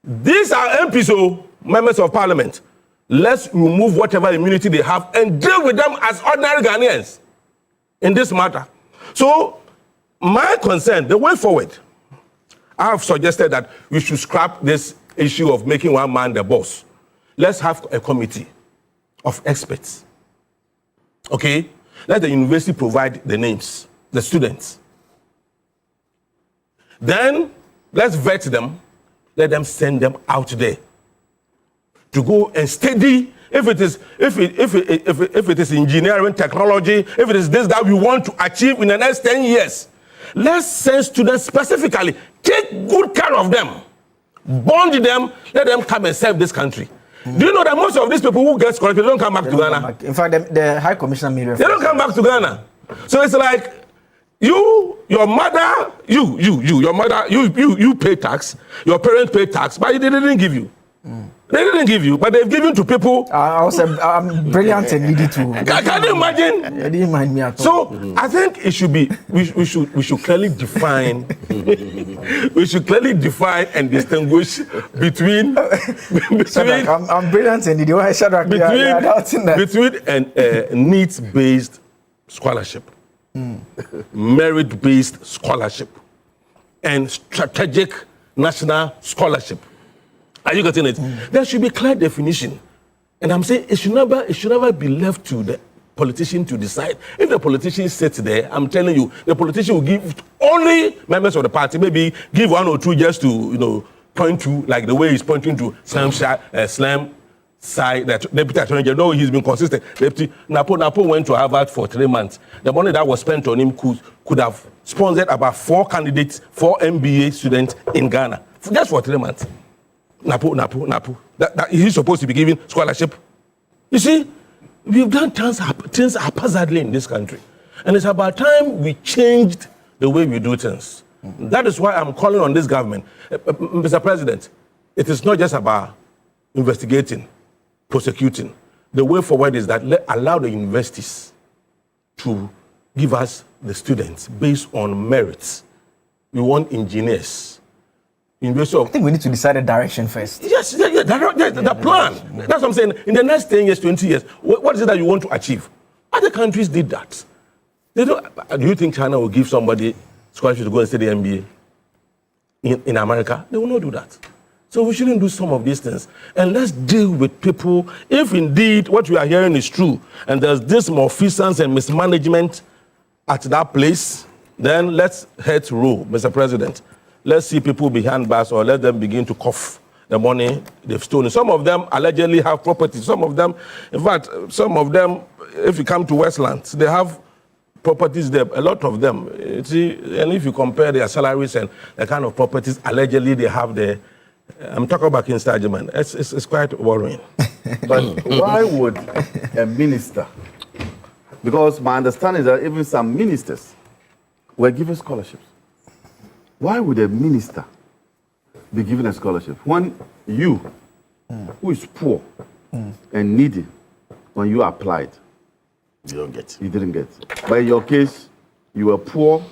these are MPs, members of parliament. Let's remove whatever immunity they have and deal with them as ordinary Ghanaians in this matter. So, my concern, the way forward, I have suggested that we should scrap this issue of making one man the boss. Let's have a committee of experts. Okay? Let the university provide the names, the students. Then, let's vet them, let them send them out there to go and study. If it is engineering, technology, if it is this that we want to achieve in the next 10 years, let's send students specifically. Take good care of them. Bond them. Let them come and serve this country. Do you know that most of these people who get scholarship don't come back to Ghana? In fact, the High Commissioner made reference. They don't come back to Ghana. So it's like your mother, your mother, you pay tax. Your parents pay tax, but they didn't give you. They didn't give you, but they've given to people. I'm brilliant and needy too. Can you imagine? I didn't mind me at all. So I think it should be. We should clearly define. We should clearly define and distinguish between. I'm brilliant and needy. Why Shadrach? Between a needs-based scholarship, merit-based scholarship, and strategic national scholarship. Are you getting it? There should be clear definition. And I'm saying it should never be left to the politician to decide. If the politician sits there, I'm telling you, the politician will give only members of the party, maybe give one or two just to, point to, like the way he's pointing to Slam Sai, the Deputy Attorney General. No, he's been consistent. Deputy Napo went to Harvard for 3 months. The money that was spent on him could have sponsored about 4 candidates, 4 MBA students in Ghana, just for 3 months. Napo. That he's supposed to be giving scholarship. You see, we've done things haphazardly in this country. And it's about time we changed the way we do things. That is why I'm calling on this government. Mr. President, it is not just about investigating, prosecuting. The way forward is that allow the universities to give us the students based on merits. We want engineers. I think we need to decide the direction first. Yes, the plan. That's what I'm saying. In the next 10 years, 20 years, what is it that you want to achieve? Other countries did that. Do you think China will give somebody scholarship to go and study MBA in America? They will not do that. So we shouldn't do some of these things. And let's deal with people. If indeed what we are hearing is true, and there's this malfeasance and mismanagement at that place, then let's head to rule, Mr. President. Let's see people behind bars or let them begin to cough the money they've stolen. Some of them allegedly have property. Some of them, in fact, some of them, if you come to Westlands, they have properties there, a lot of them. You see, and if you compare their salaries and the kind of properties allegedly they have there, I'm talking about King Sturgeon, it's quite worrying. But why would a minister, because my understanding is that even some ministers were given scholarships. Why would a minister be given a scholarship when you, who is poor and needy, when you applied, you didn't get. But in your case, you were poor,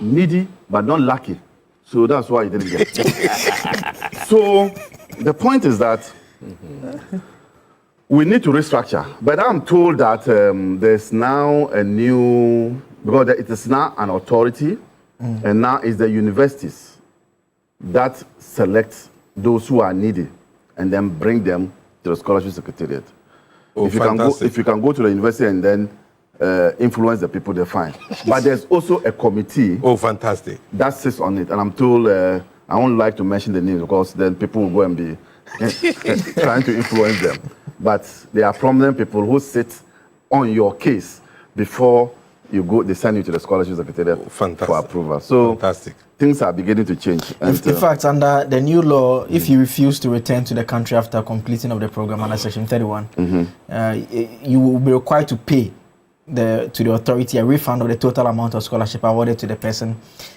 needy, but not lucky. So that's why you didn't get. So the point is that we need to restructure. But I'm told that there's now a new, because it is now an authority, and now it's the universities that select those who are needy and then bring them to the scholarship secretariat. Oh, if you can go to the university and then influence the people, they're fine. But there's also a committee. Oh, fantastic. That sits on it. And I'm told, I won't like to mention the names because then people will go and be trying to influence them. But there are prominent people who sit on your case before you go, they send you to the scholarship secretariat for approval. So things are beginning to change. In fact, under the new law, if you refuse to return to the country after completing of the program under Section 31, you will be required to pay to the authority a refund of the total amount of scholarship awarded to the person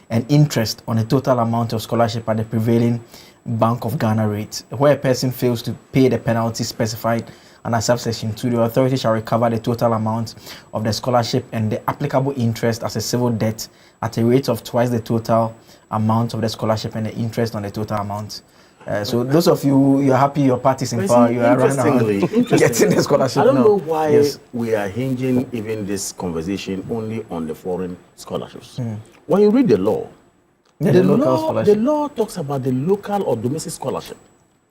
and interest on the total amount of scholarship at the prevailing Bank of Ghana rate. Where a person fails to pay the penalty specified under subsection 2, the authority shall recover the total amount of the scholarship and the applicable interest as a civil debt at a rate of twice the total amount of the scholarship and the interest on the total amount. So those of you are happy your party's in power, you are running around getting the scholarship. I don't know why we are hinging even this conversation only on the foreign scholarships. When you read the law, the law talks about the local or domestic scholarship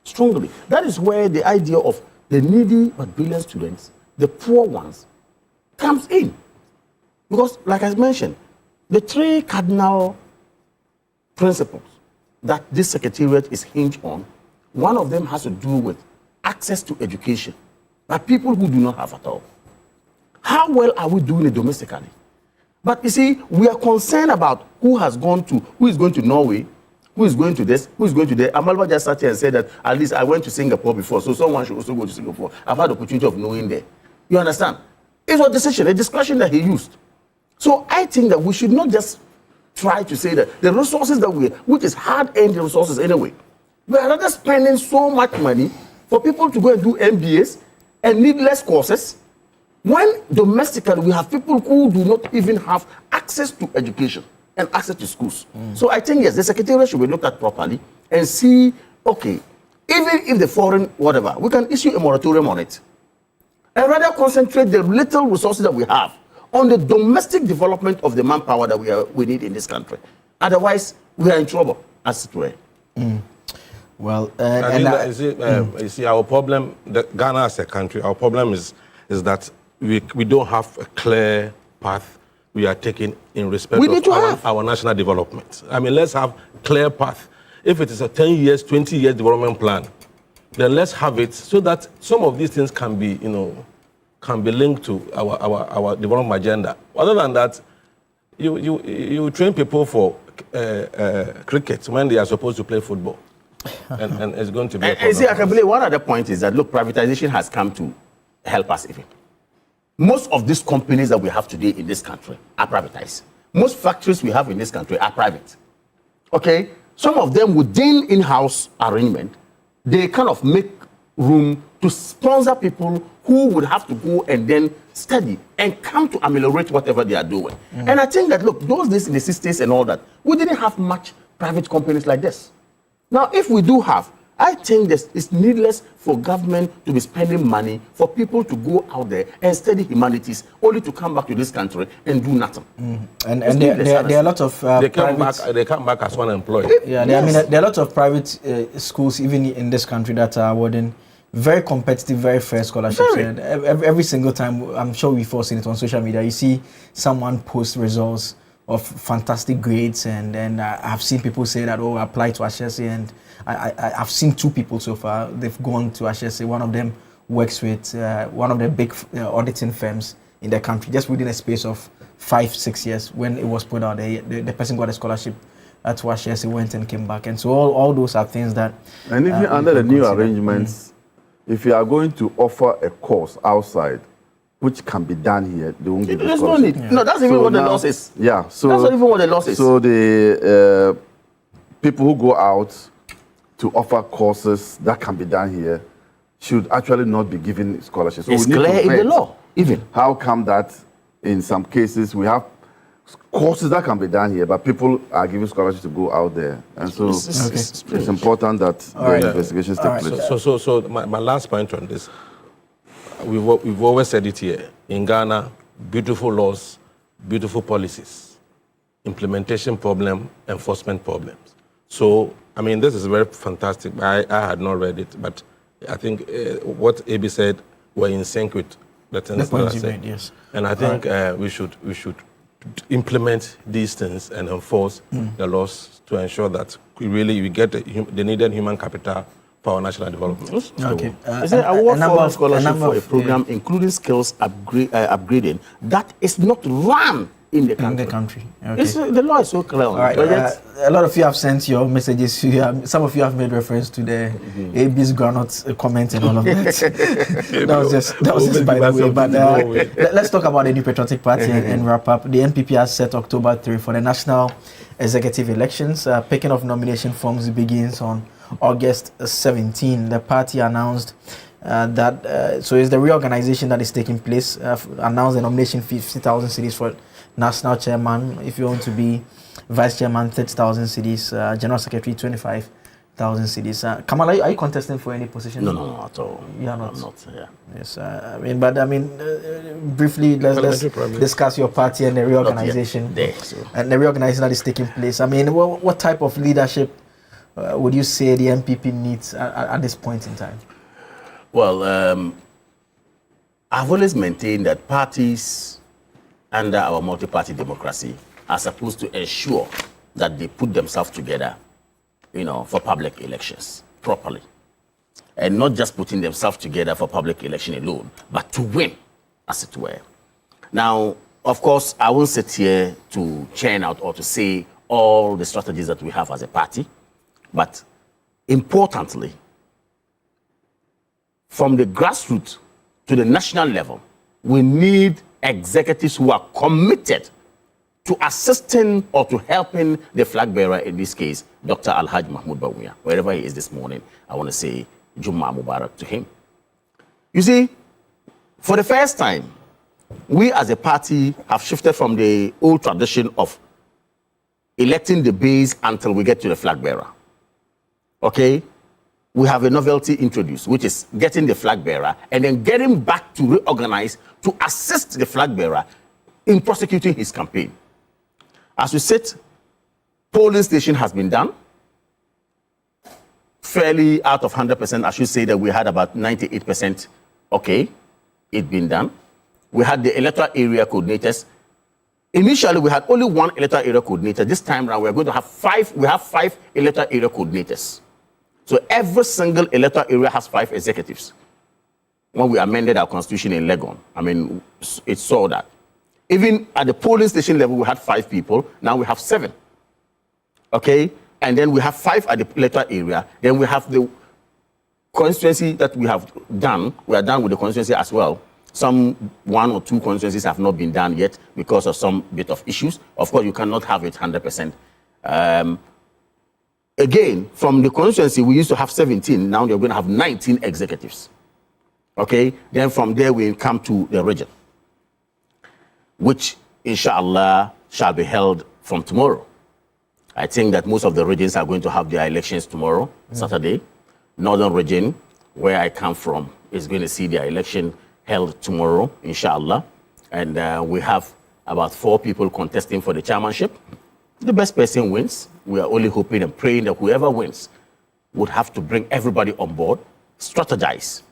strongly. That is where the idea of the needy but brilliant students, the poor ones, comes in. Because, like I mentioned, the three cardinal principles that this secretariat is hinged on, one of them has to do with access to education by people who do not have at all. How well are we doing it domestically? But you see, we are concerned about who is going to Norway, who is going to this, who is going to there. Amalba just sat here and said that at least I went to Singapore before, so someone should also go to Singapore. I've had the opportunity of knowing there. You understand? It was a discussion that he used. So I think that we should not just try to say that the resources that which is hard-earned resources anyway, we are rather spending so much money for people to go and do MBAs and needless courses, when domestically we have people who do not even have access to education and access to schools. So I think, yes, the secretariat should be looked at properly and see, okay, even if the foreign, whatever, we can issue a moratorium on it and rather concentrate the little resources that we have on the domestic development of the manpower that we need in this country. Otherwise, we are in trouble, as it were. Well, you see, our problem, Ghana as a country, our problem is that we don't have a clear path we are taking in respect of our national development. I mean, let's have clear path. If it is a 10 years, 20 years development plan, then let's have it so that some of these things can be, can be linked to our development agenda. Other than that, you train people for cricket when they are supposed to play football. and it's going to be a problem. See, I can believe one other point is that, look, privatization has come to help us even. Most of these companies that we have today in this country are privatized. Most factories we have in this country are private. Okay? Some of them within in-house arrangement, they kind of make room to sponsor people who would have to go and then study and come to ameliorate whatever they are doing. And I think that, look, those days in the 60s and all that, we didn't have much private companies like this. Now, if we do have, I think it's needless for government to be spending money for people to go out there and study humanities only to come back to this country and do nothing. And there are a lot of they come back as unemployed. Yeah, I mean, there are a lot of private schools even in this country that are awarding very competitive, very fair scholarships. And every single time, I'm sure we've all seen it on social media, you see someone post results of fantastic grades, and then I've seen people say that, oh, apply to Ashesi, and I've seen 2 people so far. They've gone to Ashesi. One of them works with one of the big auditing firms in the country, just within a space of 5-6 years. When it was put out, the person got a scholarship to Ashesi, went and came back, and so all those are things that. And even under the new arrangements, if you are going to offer a course outside, which can be done here, they won't give you There's no need. No, that's even what the law says. Yeah, so that's not even what the law says. So the people who go out to offer courses that can be done here should actually not be given scholarships. So It's we need clear to in the vet law, even. How come that in some cases we have courses that can be done here, but people are given scholarships to go out there, and so it's important that the investigations take place. So my last point on this, we've always said it here in Ghana: beautiful laws, beautiful policies, implementation problem, enforcement problems. So I mean, this is very fantastic. I had not read it, but I think what AB said were in sync with the things that I said. Yes. And I think we should implement these things and enforce the laws to ensure that we get the needed human capital for our national development. Okay. Is there an award for scholarship for a program including skills upgrading that is not run in the country? Okay. The law is so clear. All right. A lot of you have sent your messages. Some of you have made reference to the AB's groundnut comment and all of that. that was just by the way. But let's talk about the New Patriotic Party and wrap up. The NPP has set October 3 for the national executive elections. Picking of nomination forms begins on August 17. The party announced that so it's the reorganization that is taking place. Announced the nomination fee 50,000 cedis for national chairman. If you want to be vice chairman, 30,000 cedis. General secretary, 25,000 cedis. Kamal, are you contesting for any position? No, at all. You are not. I'm not. Yeah. Yes. Briefly, let's discuss your party and the reorganization. And the reorganization that is taking place. I mean, what type of leadership would you say the NPP needs at this point in time? Well, I've always maintained that parties under our multi-party democracy are supposed to ensure that they put themselves together, for public elections properly. And not just putting themselves together for public election alone, but to win, as it were. Now, of course, I won't sit here to churn out or to say all the strategies that we have as a party, but importantly, from the grassroots to the national level, we need executives who are committed to assisting or to helping the flag bearer, in this case, Dr. Alhaji Mahmoud Bawumia. Wherever he is this morning, I want to say Jumma Mubarak to him. You see, for the first time, we as a party have shifted from the old tradition of electing the base until we get to the flag bearer. Okay? We have a novelty introduced, which is getting the flag bearer and then getting back to reorganize to assist the flag bearer in prosecuting his campaign. As we said, polling station has been done. Fairly out of 100%, I should say that we had about 98%. Okay, it's been done. We had the electoral area coordinators. Initially, we had only one electoral area coordinator. This time around, we're going to have 5. We have 5 electoral area coordinators. So every single electoral area has 5 executives. When we amended our constitution in Legon, it saw that. Even at the polling station level, we had 5 people. Now we have 7. Okay? And then we have 5 at the electoral area. Then we have the constituency that we have done. We are done with the constituency as well. Some 1 or 2 constituencies have not been done yet because of some bit of issues. Of course, you cannot have it 100%. Again, from the constituency, we used to have 17. Now we're going to have 19 executives. Okay? Then from there, we come to the region, which, inshallah, shall be held from tomorrow. I think that most of the regions are going to have their elections tomorrow, Saturday. Northern region, where I come from, is going to see their election held tomorrow, inshallah. And we have about 4 people contesting for the chairmanship. The best person wins. We are only hoping and praying that whoever wins would have to bring everybody on board, strategize,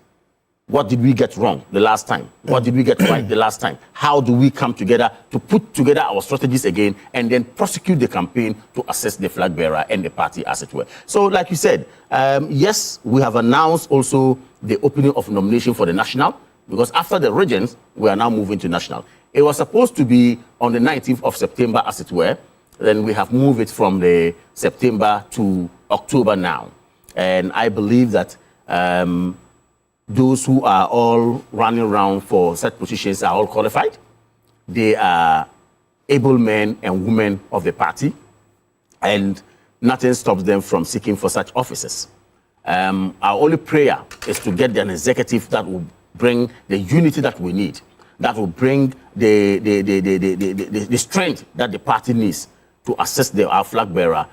What did we get wrong the last time? What did we get right the last time? How do we come together to put together our strategies again and then prosecute the campaign to assess the flag bearer and the party, as it were? So, like you said, yes, we have announced also the opening of nomination for the national, because after the regions, we are now moving to national. It was supposed to be on the 19th of September, as it were. Then we have moved it from the September to October now. And I believe that those who are all running around for such positions are all qualified. They are able men and women of the party, and nothing stops them from seeking for such offices. Our only prayer is to get an executive that will bring the unity that we need, that will bring the strength that the party needs to assist our flag bearer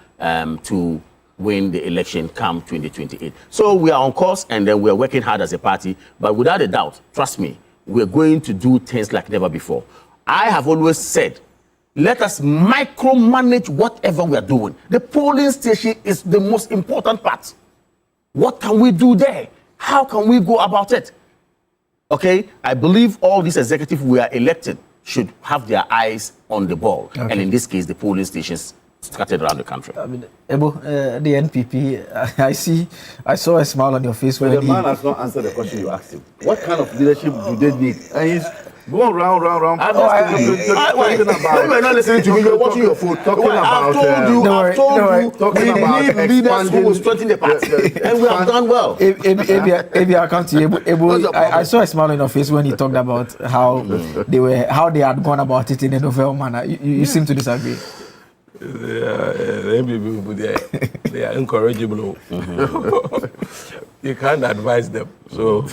to win the election come 2028. So we are on course, and then we are working hard as a party, but without a doubt, trust me, we're going to do things like never before. I have always said, let us micromanage whatever we are doing. The polling station is the most important part. What can we do there? How can we go about it? Okay, I believe all these executives we are elected should have their eyes on the ball. Okay. And in this case, the polling stations scattered around the country. I mean, Ebo, the NPP, I saw a smile on your face when the man has not answered the question you asked him. What kind of leadership do they need? And he's going round. You're not listening to me. You're watching your phone. Talking about. I've told you. Talking about we need leaders who will strengthen the party, and we have done well. Maybe I come to you, Ebo. I saw a smile on your face when you talked about how they had gone about it in a novel manner. You seem to disagree. They are incorrigible. You can't advise them. So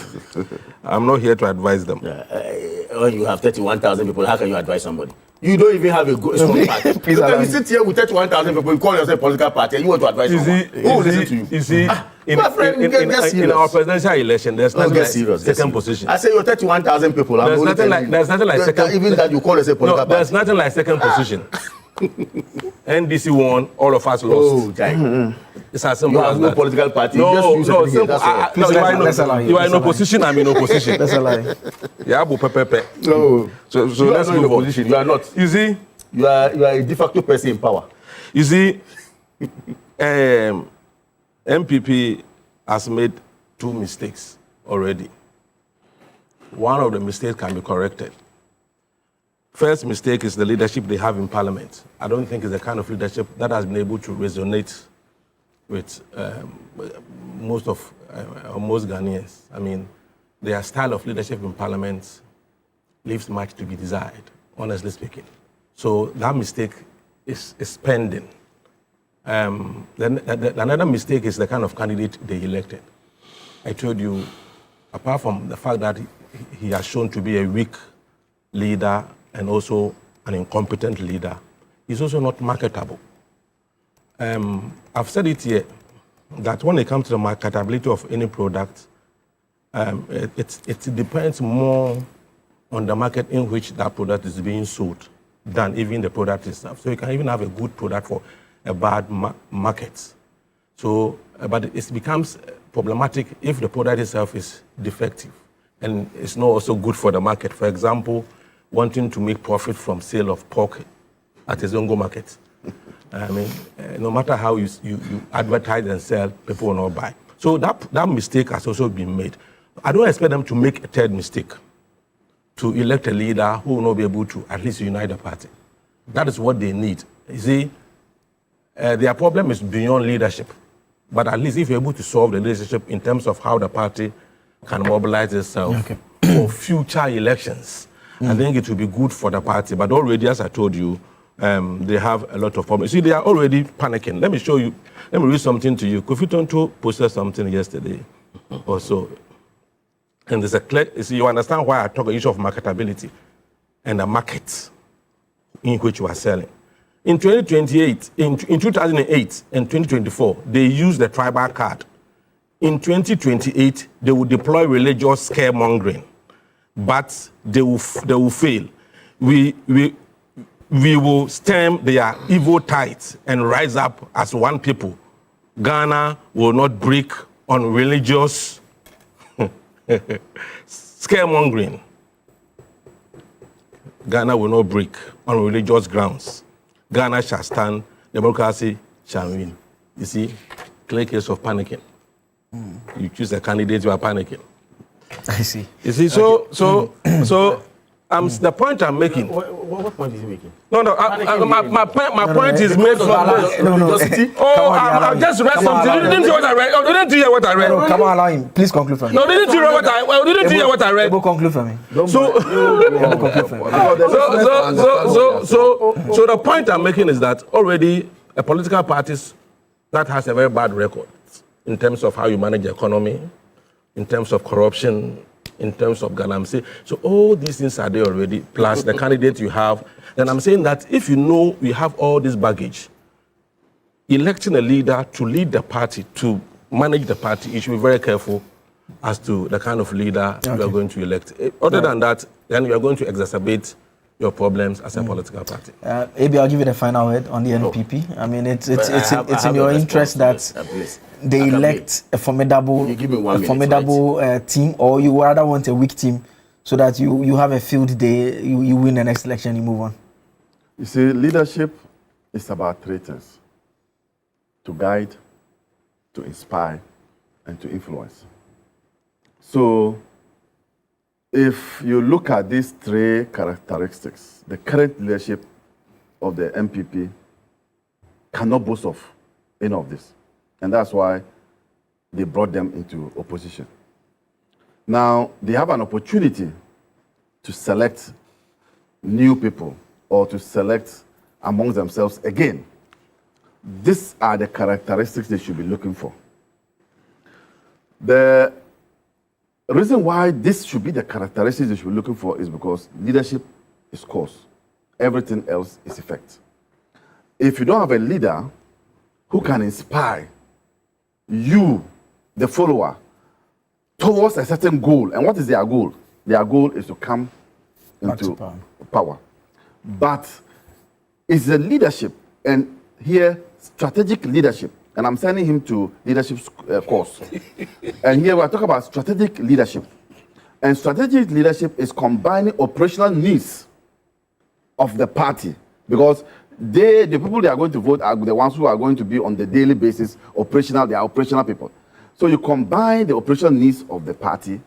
I'm not here to advise them. When you have 31,000 people, how can you advise somebody? You don't even have a strong party. You sit here with 31,000 people, you call yourself a political party, and you want to advise someone. Who will listen to you? You see, in our presidential election, there's nothing like second position. I say you're 31,000 people. There's nothing like second. Even that you call yourself a political party. There's nothing like second position. NDC won, all of us lost. It's as simple as that. No political party. No, simple. You are in opposition, I'm in opposition. That's a lie. Yeah, no. So let's move on. You are not. You see? You are a de facto person in power. You see, MPP has made 2 mistakes already. One of the mistakes can be corrected. First mistake is the leadership they have in parliament. I don't think it's the kind of leadership that has been able to resonate with most Ghanaians. I mean, their style of leadership in parliament leaves much to be desired, honestly speaking. So that mistake is pending. Then another mistake is the kind of candidate they elected. I told you, apart from the fact that he has shown to be a weak leader and also an incompetent leader, he's also not marketable. I've said it here, that when it comes to the marketability of any product, it depends more on the market in which that product is being sold than even the product itself. So you can even have a good product for a bad market. So, but it becomes problematic if the product itself is defective and it's not also good for the market. For example, wanting to make profit from sale of pork at a Zongo market. I mean, no matter how you advertise and sell, people will not buy. So that mistake has also been made. I don't expect them to make a third mistake, to elect a leader who will not be able to at least unite the party. That is what they need. You see, their problem is beyond leadership. But at least if you're able to solve the leadership in terms of how the party can mobilize itself for future elections, I think it will be good for the party. But already, as I told you, they have a lot of problems. See, they are already panicking. Let me show you. Let me read something to you. Kofi Tonto posted something yesterday also. And there's a clear, you understand why I talk the issue of marketability and the market in which you are selling. In 2028, in 2008 and 2024, they use the tribal card. In 2028, they will deploy religious scaremongering. But they will fail. We will stem their evil tides and rise up as one people. Ghana will not break on religious Scaremongering. Ghana will not break on religious grounds. Ghana shall stand, democracy shall win. You see, clear case of panicking. You choose a candidate, you are panicking. I see. You see, the point I'm making. What point is he making? No, my point is made from I just read something. Didn't you hear what I read? Didn't you hear what I read? No, come on, allow him. Please conclude for me. No, didn't you hear what I read? Conclude for me. So the point I'm making is that already a political party that has a very bad record in terms of how you manage the economy, in terms of corruption, in terms of galamsey. So all these things are there already, plus the candidate you have. Then I'm saying that if you know you have all this baggage, electing a leader to lead the party, to manage the party, you should be very careful as to the kind of leader you are going to elect. Other than that, then you are going to exacerbate your problems as a political party. Maybe I'll give you the final word on the NPP. I mean, it's in your interest that they elect a formidable team, or you rather want a weak team so that you have a field day, you win the next election, you move on. You see, leadership is about three things: to guide, to inspire, and to influence. So, if you look at these three characteristics, the current leadership of the MPP cannot boast of any of this. And that's why they brought them into opposition. Now, they have an opportunity to select new people or to select among themselves again. These are the characteristics they should be looking for. The reason why this should be the characteristics they should be looking for is because leadership is cause. Everything else is effect. If you don't have a leader who can inspire you, the follower, towards a certain goal, and what is their goal? Their goal is to come into power. But it's the leadership, and here, strategic leadership, and I'm sending him to leadership course. And here we're talking about strategic leadership. And strategic leadership is combining operational needs of the party, because the people they are going to vote are the ones who are going to be on the daily basis operational. They are operational people. So you combine the operational needs of the party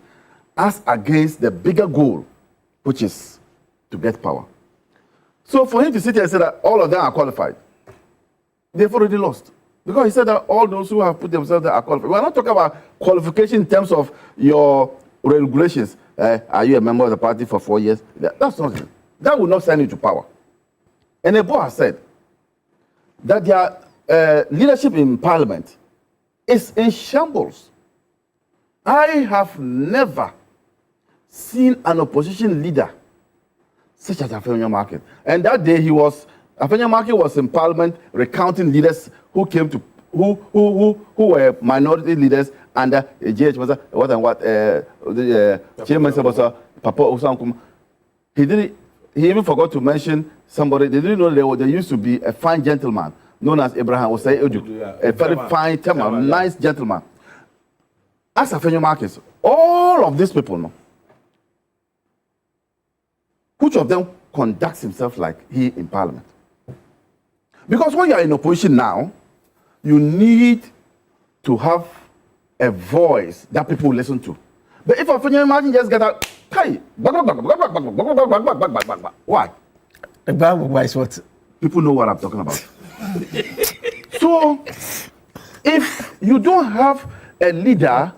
as against the bigger goal, which is to get power. So for him to sit here and say that all of them are qualified, they've already lost. Because he said that all those who have put themselves there are qualified. We're not talking about qualification in terms of your regulations. Are you a member of the party for 4 years? That's not it. That will not send you to power. And Ebo has said that their leadership in parliament is in shambles. I have never seen an opposition leader such as Afenyo Market. And that day Afenyo Market was in parliament recounting leaders who came to, who were minority leaders under JH was the chairman was Papa Osankum. He even forgot to mention somebody. They didn't know there used to be a fine gentleman known as Abraham Osei Ojuk, a very fine gentleman, nice gentleman. As Afenyo Marcus, all of these people know. Which of them conducts himself like he in parliament? Because when you are in opposition now, you need to have a voice that people will listen to. But if Afenyo Marcus just get out, hey, why? Why is what? People know what I'm talking about. So, if you don't have a leader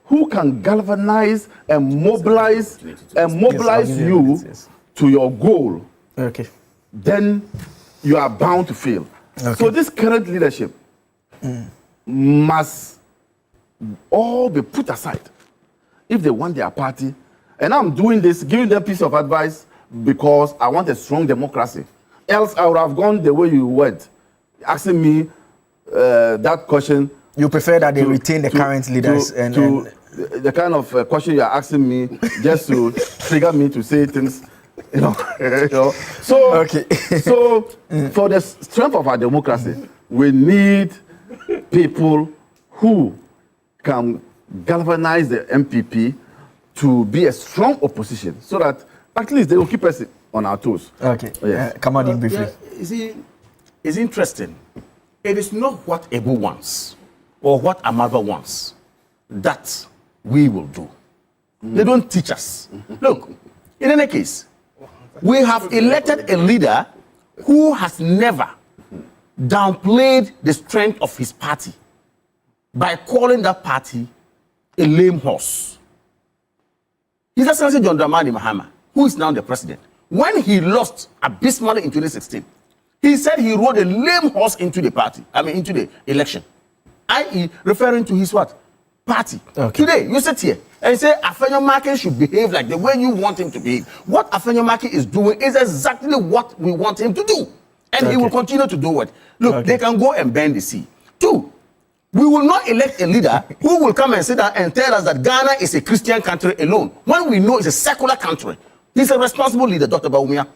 who can galvanize and mobilize you to your goal, then you are bound to fail. So this current leadership must all be put aside if they want their party. And I'm doing this, giving them a piece of advice because I want a strong democracy. Else I would have gone the way you went, asking me that question. You prefer that they retain the current leaders and the kind of question you are asking me just to trigger me to say things, you know. So, so for the strength of our democracy, we need people who can galvanize the MPP to be a strong opposition so that at least they will keep us on our toes. Okay. Yes. Come on in briefly. Yeah, you see, it's interesting. It is not what Ebu wants or what Amalba wants that we will do. They don't teach us. Look, in any case, we have elected a leader who has never downplayed the strength of his party by calling that party a lame horse. His Excellency John Dramani Mahama, who is now the president, when he lost abysmally in 2016, he said he rode a lame horse into the party, into the election, i.e. referring to his what? Party. Okay. Today, you sit here and say Afenyo should behave like the way you want him to behave. What Afenyo is doing is exactly what we want him to do. And he will continue to do it. Look, they can go and bend the sea. 2, we will not elect a leader who will come and sit down and tell us that Ghana is a Christian country alone, when we know it's a secular country. He's a responsible leader, Dr. Bawumia.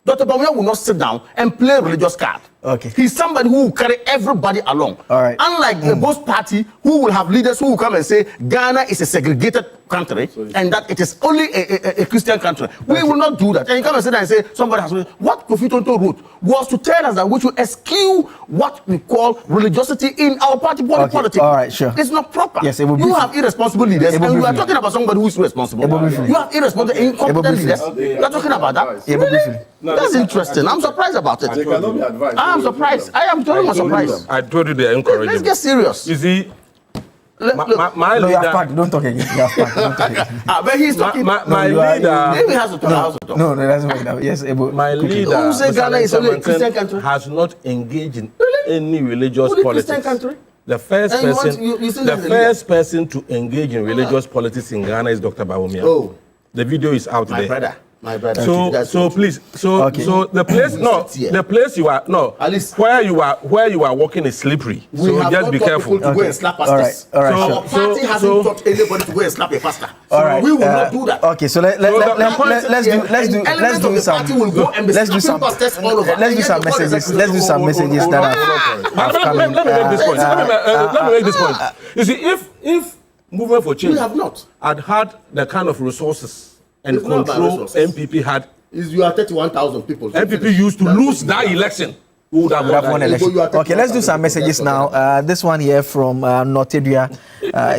Dr. Bawumia will not sit down and play religious card. Okay. He's somebody who will carry everybody along. All right. Unlike the Boss Party, who will have leaders who will come and say Ghana is a segregated country and that it is only a Christian country. We will not do that. And you come and sit there and say somebody has what Kofi Tonto wrote was to tell us that we should eschew what we call religiosity in our party politics. All right, sure. It's not proper. Yes, you have irresponsible leaders, and we are talking about somebody who is responsible. You have irresponsible, incompetent leaders. We are talking about that. Really? That's interesting. I'm surprised about it. I'm surprised. I am totally surprised. I told you they are encouraging. Let's get serious. You see, my leader. You have packed. Don't talk again. You have packed. Don't talk again. But he's talking. My leader. Maybe he has to talk. No, that's right. Yes, my leader. Who say Ghana is only a Christian country? Has not engaged in any religious politics. Christian country? The first person to engage in religious politics in Ghana is Dr. Bawumia. Oh, the video is out there. My brother. So please. So the place. No, the place you are. No, at least where you are walking is slippery. So just be careful. To go and slap pastors. All right. Our party hasn't taught anybody to go and slap a pastor. All right. We will not do that. Okay. So let's do some messages. Let's do some messages that have come in. Let me make this point. Let me make this point. You see, if Movement for Change had the kind of resources and control MPP had. You are 31,000 people. MPP used to lose that election. We would have won election. Okay, let's do some messages now. This one here from Notedria.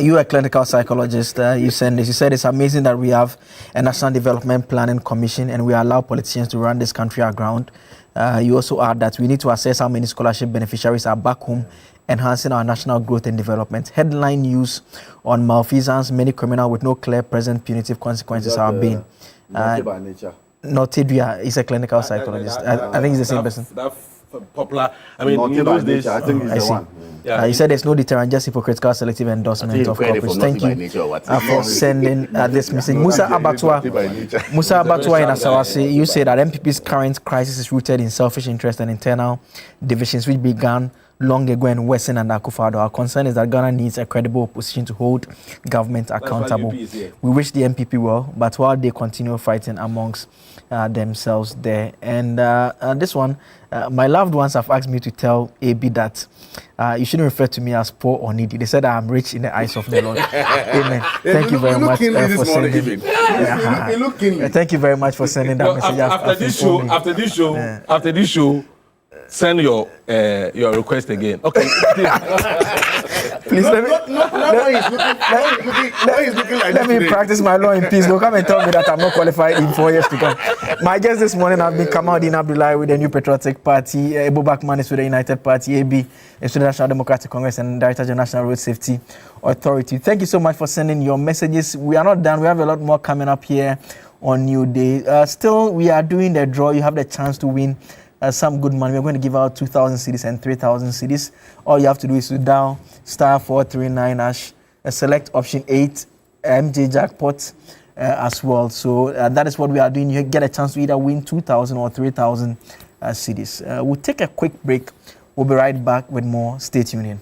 You are a clinical psychologist. You send this. You said it's amazing that we have a National Development Planning Commission and we allow politicians to run this country aground. You also add that we need to assess how many scholarship beneficiaries are back home, enhancing our national growth and development. Headline news on malfeasance, many criminal with no clear present punitive consequences are being. Notedria is a clinical psychologist. I think he's the same person. Popular. I mean, in those days, I think he's the one. Yeah. You said there's no deterrent, just hypocritical selective endorsement of corporates. Thank you for sending this message. Musa Abatwa in Asawasi, you say that MPP's current crisis is rooted in selfish interest and internal divisions which began long ago in Western and Akufo-Addo. Our concern is that Ghana needs a credible opposition to hold government accountable. We wish the MPP well, but while they continue fighting amongst themselves there. And this one, my loved ones have asked me to tell AB that you shouldn't refer to me as poor or needy. They said I'm rich in the eyes of the Lord. Amen. Thank you very much for sending. Thank you very much for sending that message. After this show, send your request again. Okay. Please let me practice my law in peace. Don't come and tell me that I'm not qualified in 4 years to come. My guests this morning have been Kamaldeen Abdullahi with the New Patriotic Party, Ebo Bakman is with the United Party, AB is with the National Democratic Congress, and Director of the National Road Safety Authority. Thank you so much for sending your messages. We are not done. We have a lot more coming up here on New Day. Still, we are doing the draw. You have the chance to win some good money. We're going to give out 2,000 cedis and 3,000 cedis. All you have to do is to dial *439#, select option 8, MJ jackpot as well. So that is what we are doing. You get a chance to either win 2,000 or 3,000 cedis. We'll take a quick break. We'll be right back with more. Stay tuned in.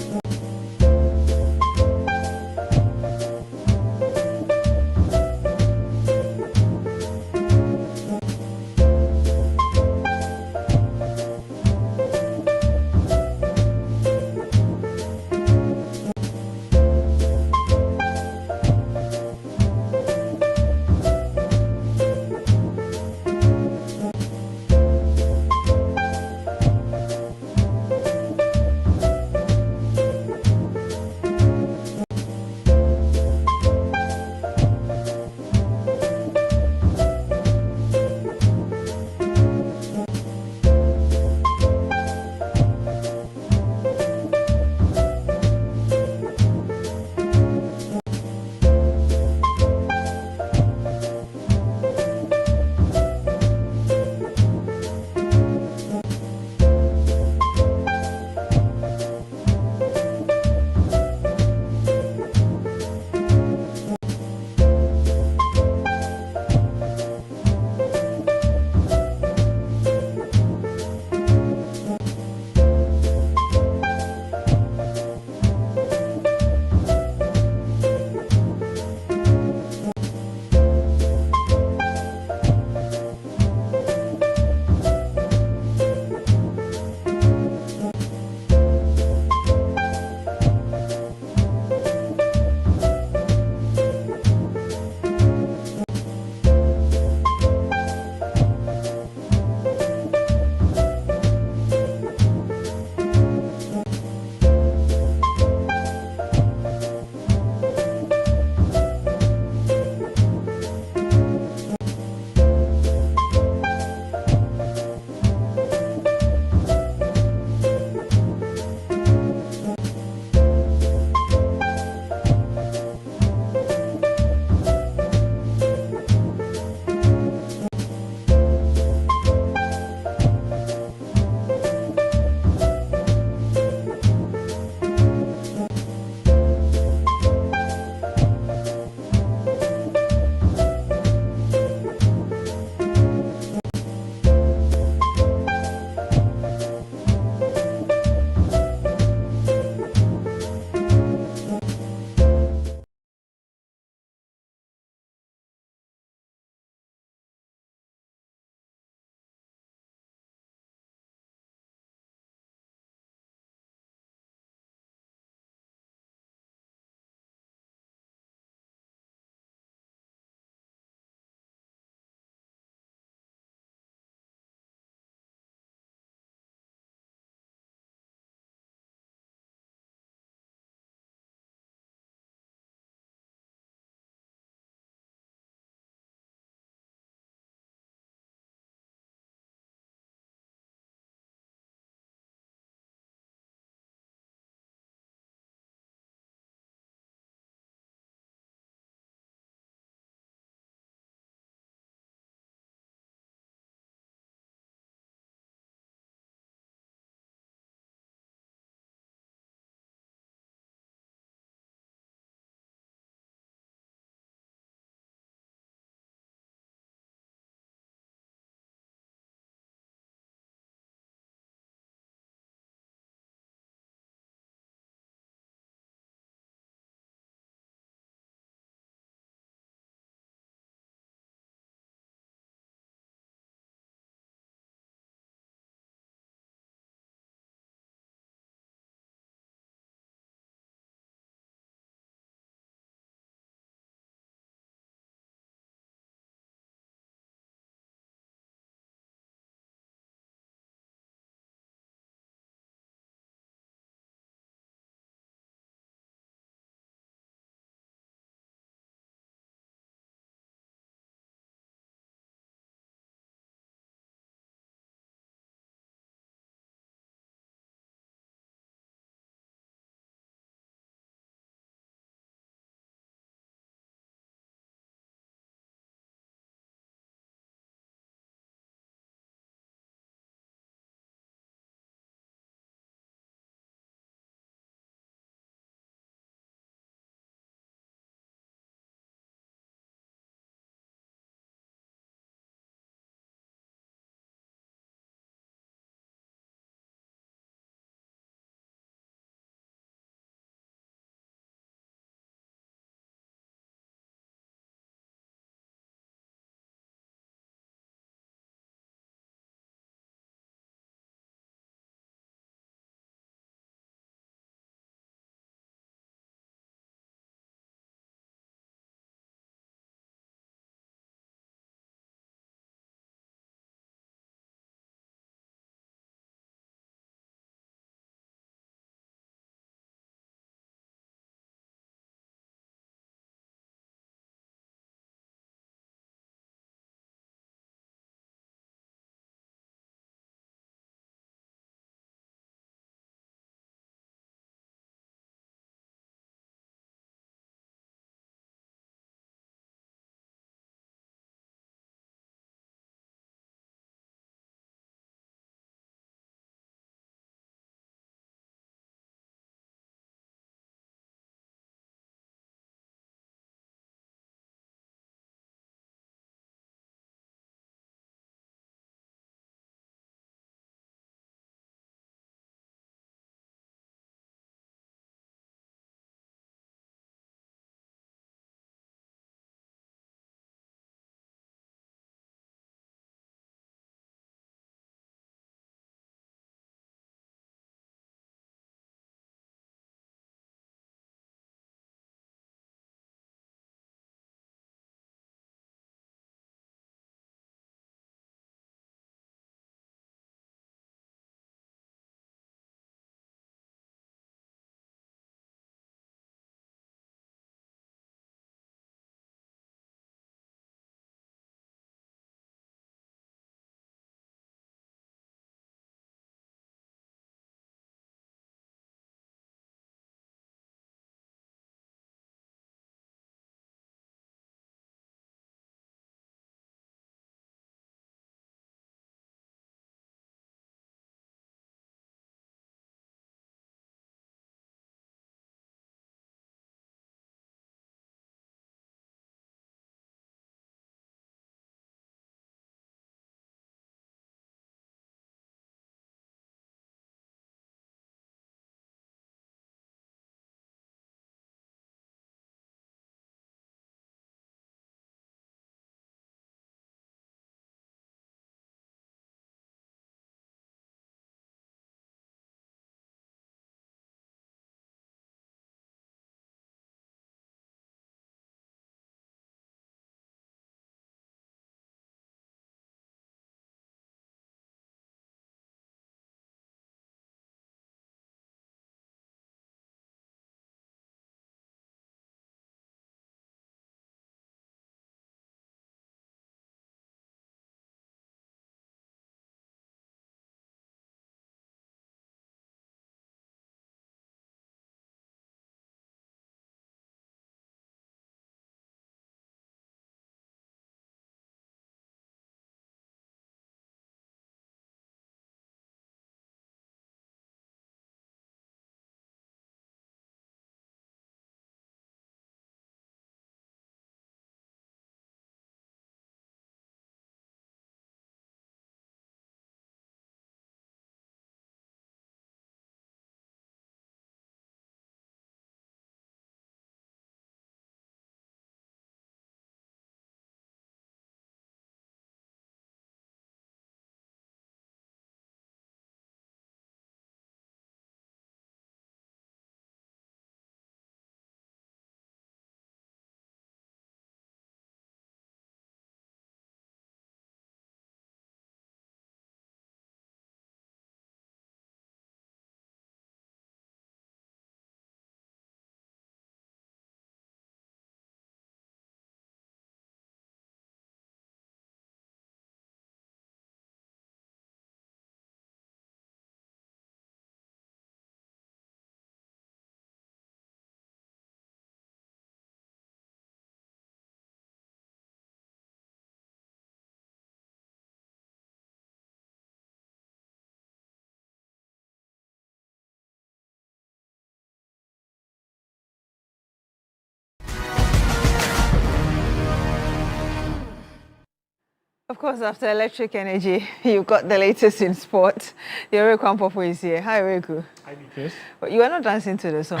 Of course, after electric energy, you've got the latest in sport. Yore Kwampopo is here. Hi, Reku. Hi, Chris. But you are not dancing to the song.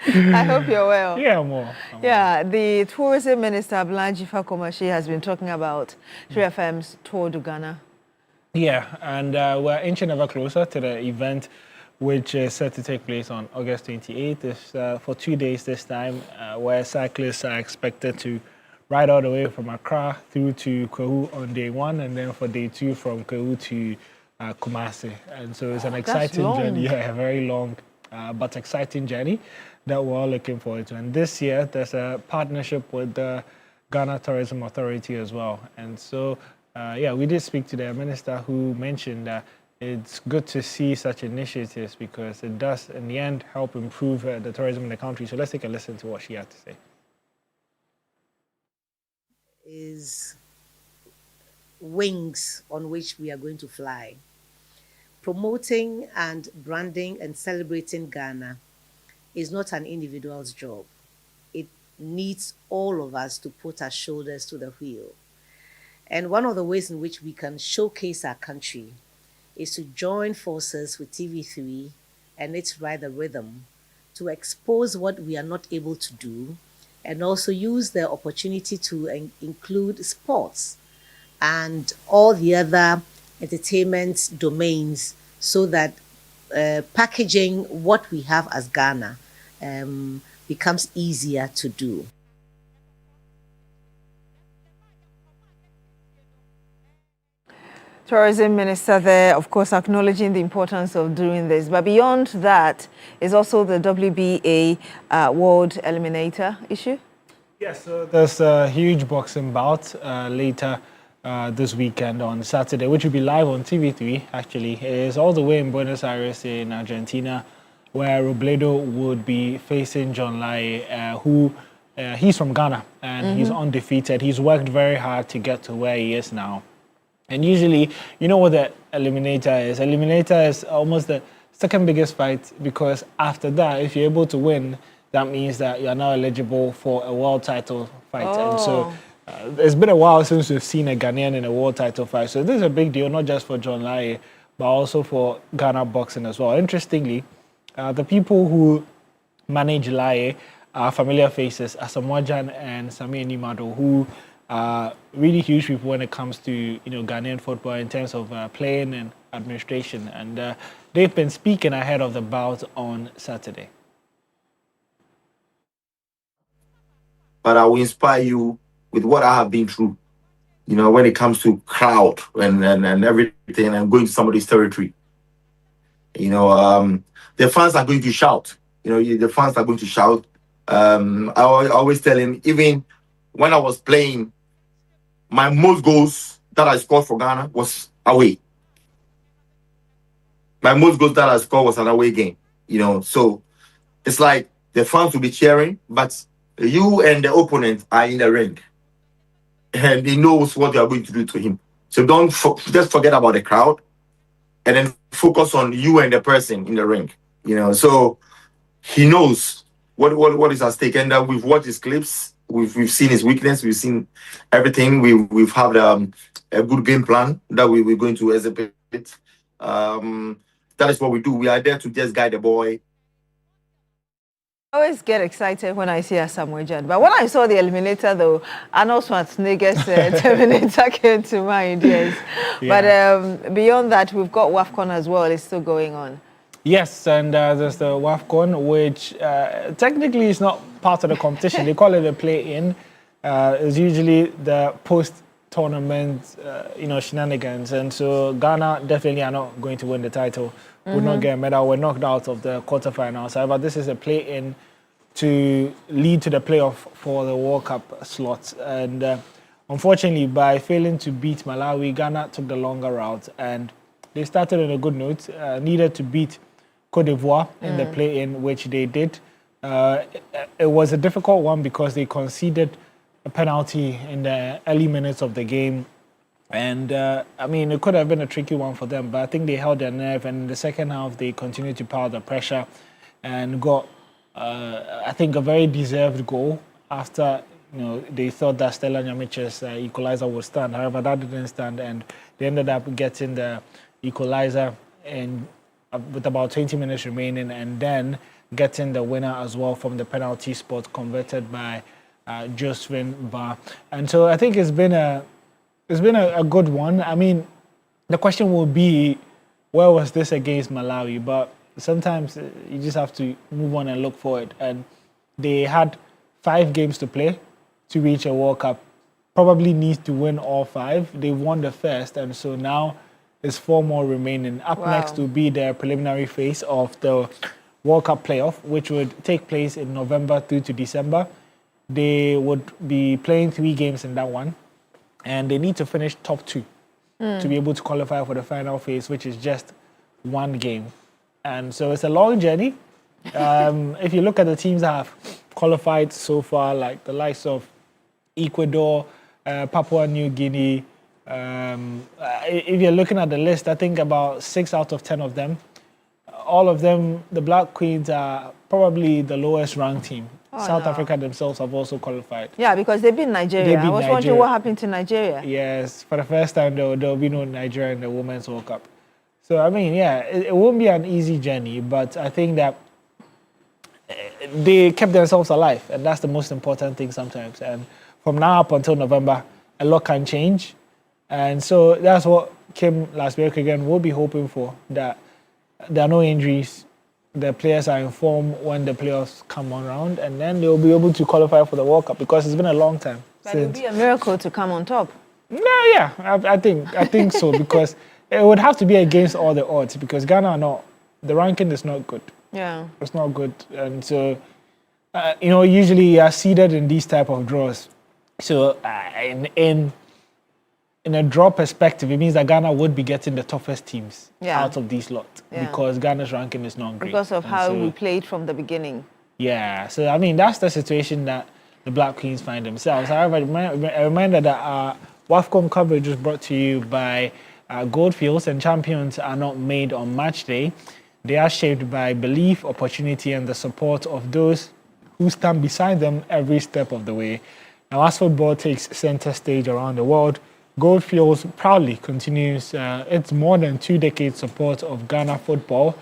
I hope you're well. Yeah, I'm well. Yeah, the tourism minister, Blanche Fakomashi, has been talking about 3FM's tour to Ghana. Yeah, and we're inching ever closer to the event, which is set to take place on August 28th. It's for 2 days this time, where cyclists are expected to ride all the way from Accra through to Kwahu on day 1, and then for day 2 from Kwahu to Kumasi. And so it's an exciting journey, yeah, a very long but exciting journey that we're all looking forward to. And this year, there's a partnership with the Ghana Tourism Authority as well. And so, yeah, we did speak to the minister, who mentioned that it's good to see such initiatives because it does, in the end, help improve the tourism in the country. So let's take a listen to what she had to say. Is wings on which we are going to fly. Promoting and branding and celebrating Ghana is not an individual's job. It needs all of us to put our shoulders to the wheel. And one of the ways in which we can showcase our country is to join forces with TV3 and its Ride the Rhythm to expose what we are not able to do, and also use the opportunity to include sports and all the other entertainment domains, so that packaging what we have as Ghana becomes easier to do. Tourism Minister there, of course, acknowledging the importance of doing this. But beyond that is also the WBA World Eliminator issue? Yes, so there's a huge boxing bout later this weekend on Saturday, which will be live on TV3, actually. It is all the way in Buenos Aires in Argentina, where Robledo would be facing John Lai, who he's from Ghana, and he's undefeated. He's worked very hard to get to where he is now. And usually, you know what the eliminator is? Eliminator is almost the second biggest fight, because after that, if you're able to win, that means that you're now eligible for a world title fight. And so it's been a while since we've seen a Ghanaian in a world title fight. So this is a big deal, not just for John Lai, but also for Ghana boxing as well. Interestingly, the people who manage Lai are familiar faces, Asamoah and Samir Nimado, who are really huge people when it comes to Ghanaian football in terms of playing and administration. And they've been speaking ahead of the bout on Saturday. But I will inspire you with what I have been through, when it comes to crowd and everything, and going to somebody's territory. The fans are going to shout. The fans are going to shout. I always tell him, even when I was playing, my most goals that I scored for Ghana was away. My most goals that I scored was an away game. So it's like the fans will be cheering, but you and the opponent are in the ring, and he knows what you are going to do to him. So don't just forget about the crowd, and then focus on you and the person in the ring. So he knows what is at stake, and we've watched his clips. We've seen his weakness. We've seen everything. We've had a good game plan that we're going to exhibit. That is what we do. We are there to just guide the boy. I always get excited when I see a Samuel Jan. But when I saw the eliminator, though, Arnold Schwarzenegger's Terminator came to mind, yes. Yeah. But beyond that, we've got WAFCON as well. It's still going on. Yes, and there's the WAFCON, which technically is not part of the competition. They call it a play-in. It's usually the post-tournament, shenanigans. And so Ghana definitely are not going to win the title. Will not get a medal. We're knocked out of the quarterfinals. However, this is a play-in to lead to the playoff for the World Cup slot. And unfortunately, by failing to beat Malawi, Ghana took the longer route. And they started on a good note. Needed to beat Cote d'Ivoire in the play-in, which they did. It was a difficult one because they conceded a penalty in the early minutes of the game. And, it could have been a tricky one for them, but I think they held their nerve. And in the second half, they continued to pile the pressure and got, I think, a very deserved goal after they thought that Stella Nyamiche's equalizer would stand. However, that didn't stand, and they ended up getting the equalizer with about 20 minutes remaining, and then getting the winner as well from the penalty spot converted by Josephine Barr. And so I think it's been a good one. I mean, the question will be, where was this against Malawi? But sometimes you just have to move on and look for it. And they had 5 games to play to reach a World Cup. Probably need to win all 5. They won the first, and so now there's 4 more remaining. Up next will be the preliminary phase of the World Cup playoff, which would take place in November through to December. They would be playing 3 games in that one, and they need to finish top 2 to be able to qualify for the final phase, which is just 1 game. And so it's a long journey. If you look at the teams that have qualified so far, like the likes of Ecuador, Papua New Guinea, if you're looking at the list, I think about 6 out of 10 of them, all of them, the Black Queens are probably the lowest ranked team. South Africa themselves have also qualified. Yeah, because they beat Nigeria. I was wondering what happened to Nigeria. Yes, for the first time there'll be no Nigeria in the Women's World Cup. So, I mean, yeah, it won't be an easy journey, but I think that they kept themselves alive, and that's the most important thing sometimes. And from now up until November, a lot can change. And so that's what Kim Lasberg again will be hoping for, that there are no injuries, the players are informed when the playoffs come around, and then they'll be able to qualify for the World Cup, because it's been a long time. But it would be a miracle to come on top. Yeah, I think so, because it would have to be against all the odds, because Ghana are not, the ranking is not good. Yeah. It's not good. And so, usually you are seeded in these type of draws. So in a draw perspective, it means that Ghana would be getting the toughest teams out of these lots, because Ghana's ranking is not great. Because of how we played from the beginning. Yeah, so I mean, that's the situation that the Black Queens find themselves. However, a reminder that our WAFCON coverage was brought to you by Goldfields, and champions are not made on match day. They are shaped by belief, opportunity, and the support of those who stand beside them every step of the way. Now, as football takes center stage around the world, Goldfields proudly continues its more than 2 decades support of Ghana football,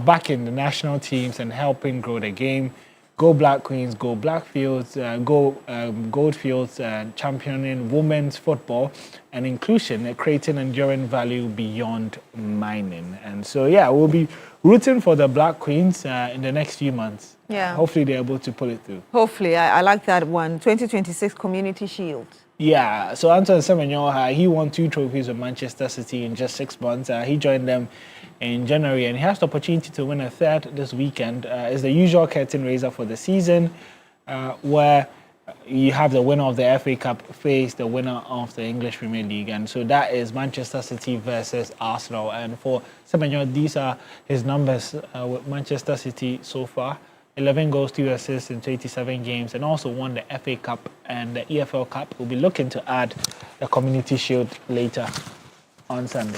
backing the national teams and helping grow the game. Go Black Queens, go Blackfields, go Goldfields, championing women's football and inclusion, creating enduring value beyond mining. And so, yeah, we'll be rooting for the Black Queens in the next few months. Yeah. Hopefully they're able to pull it through. Hopefully. I like that one. 2026 Community Shield. Yeah, so Anton Semenyo, he won 2 trophies with Manchester City in just 6 months. He joined them in January, and he has the opportunity to win a 3rd this weekend. It's the usual curtain raiser for the season, where you have the winner of the FA Cup face the winner of the English Premier League, and so that is Manchester City versus Arsenal. And for Semenyo, these are his numbers with Manchester City so far. 11 goals, 2 assists in 27 games, and also won the FA Cup and the EFL Cup. We'll be looking to add the Community Shield later on Sunday.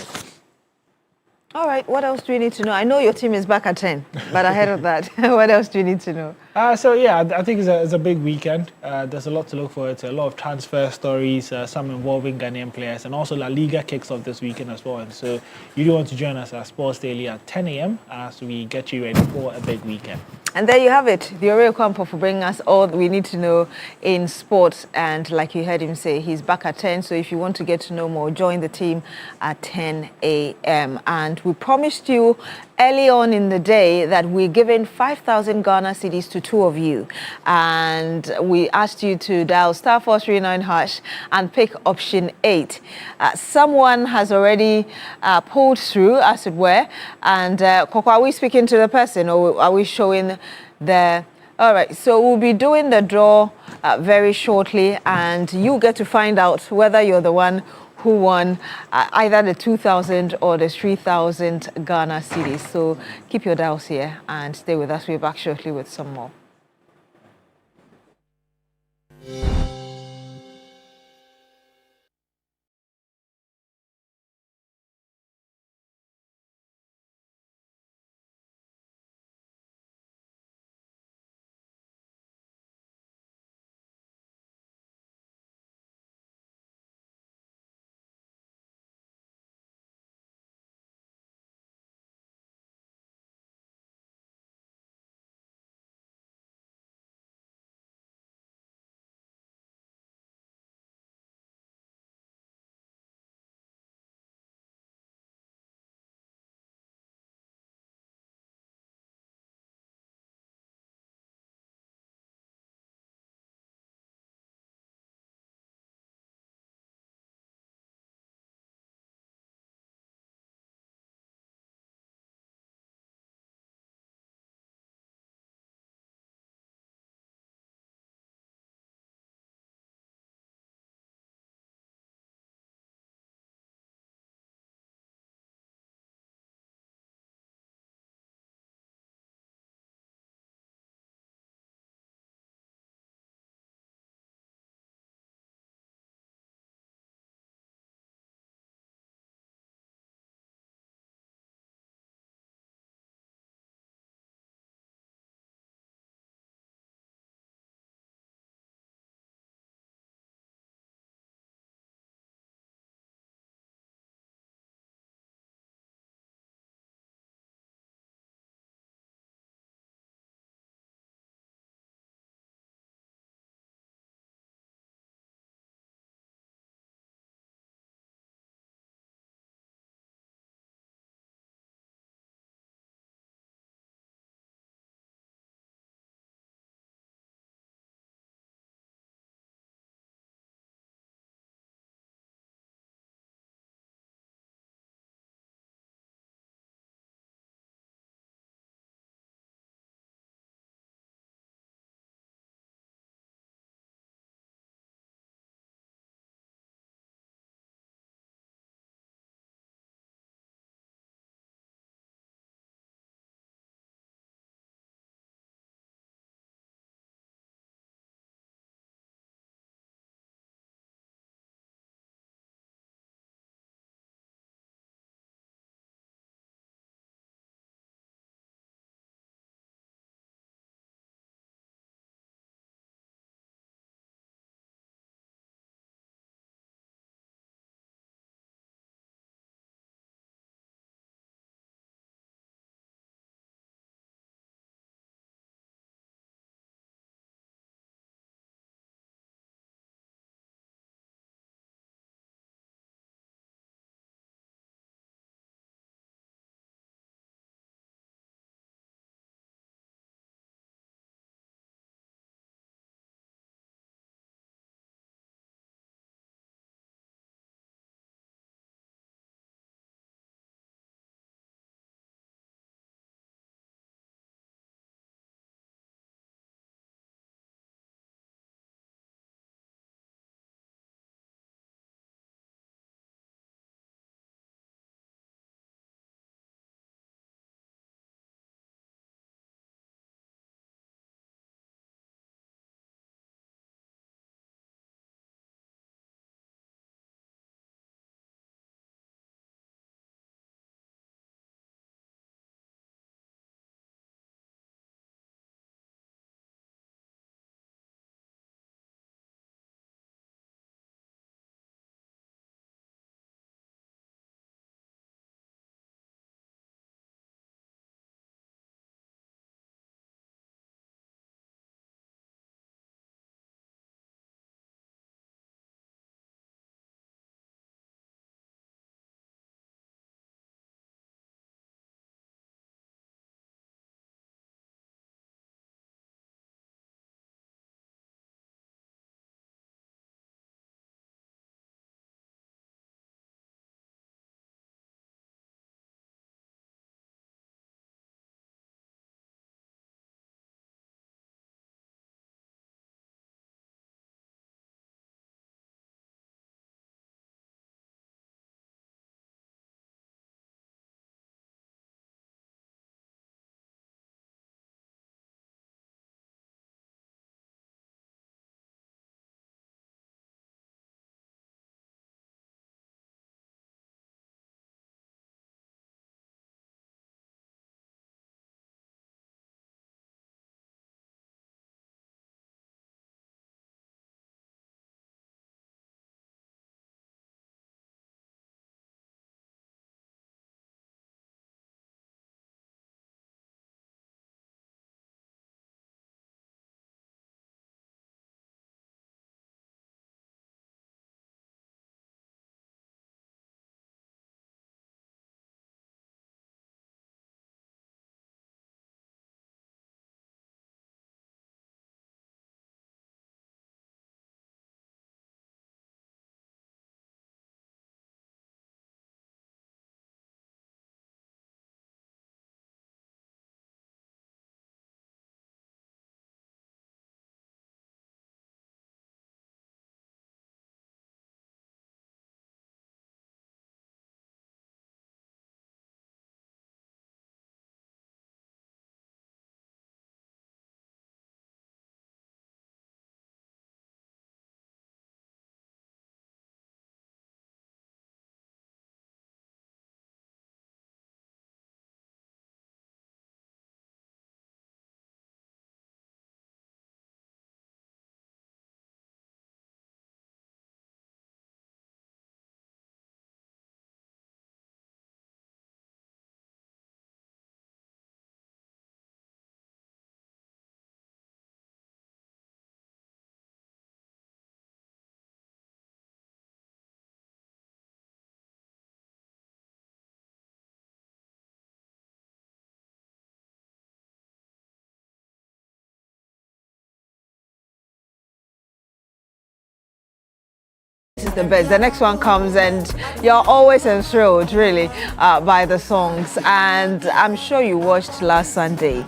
All right, what else do we need to know? I know your team is back at 10, but ahead of that, what else do you need to know? So, yeah, I think it's a big weekend. There's a lot to look forward to, a lot of transfer stories, some involving Ghanaian players, and also La Liga kicks off this weekend as well. And so you do want to join us at Sports Daily at 10 a.m. as we get you ready for a big weekend. And there you have it, the Oreo Kwampo for bringing us all we need to know in sports. And like you heard him say, he's back at 10. So if you want to get to know more, join the team at 10 a.m. And we promised you early on in the day that we're giving 5,000 Ghana cedis to 2 of you. And we asked you to dial *439# and pick option 8. Someone has already pulled through, as it were. And Koko, are we speaking to the person, or are we showing the... All right, so we'll be doing the draw very shortly, and you get to find out whether you're the one who won either the 2,000 or the 3,000 Ghana cedis. So keep your dials here and stay with us. We're back shortly with some more. the best. The next one comes and you're always enthralled, really, by the songs. And I'm sure you watched last Sunday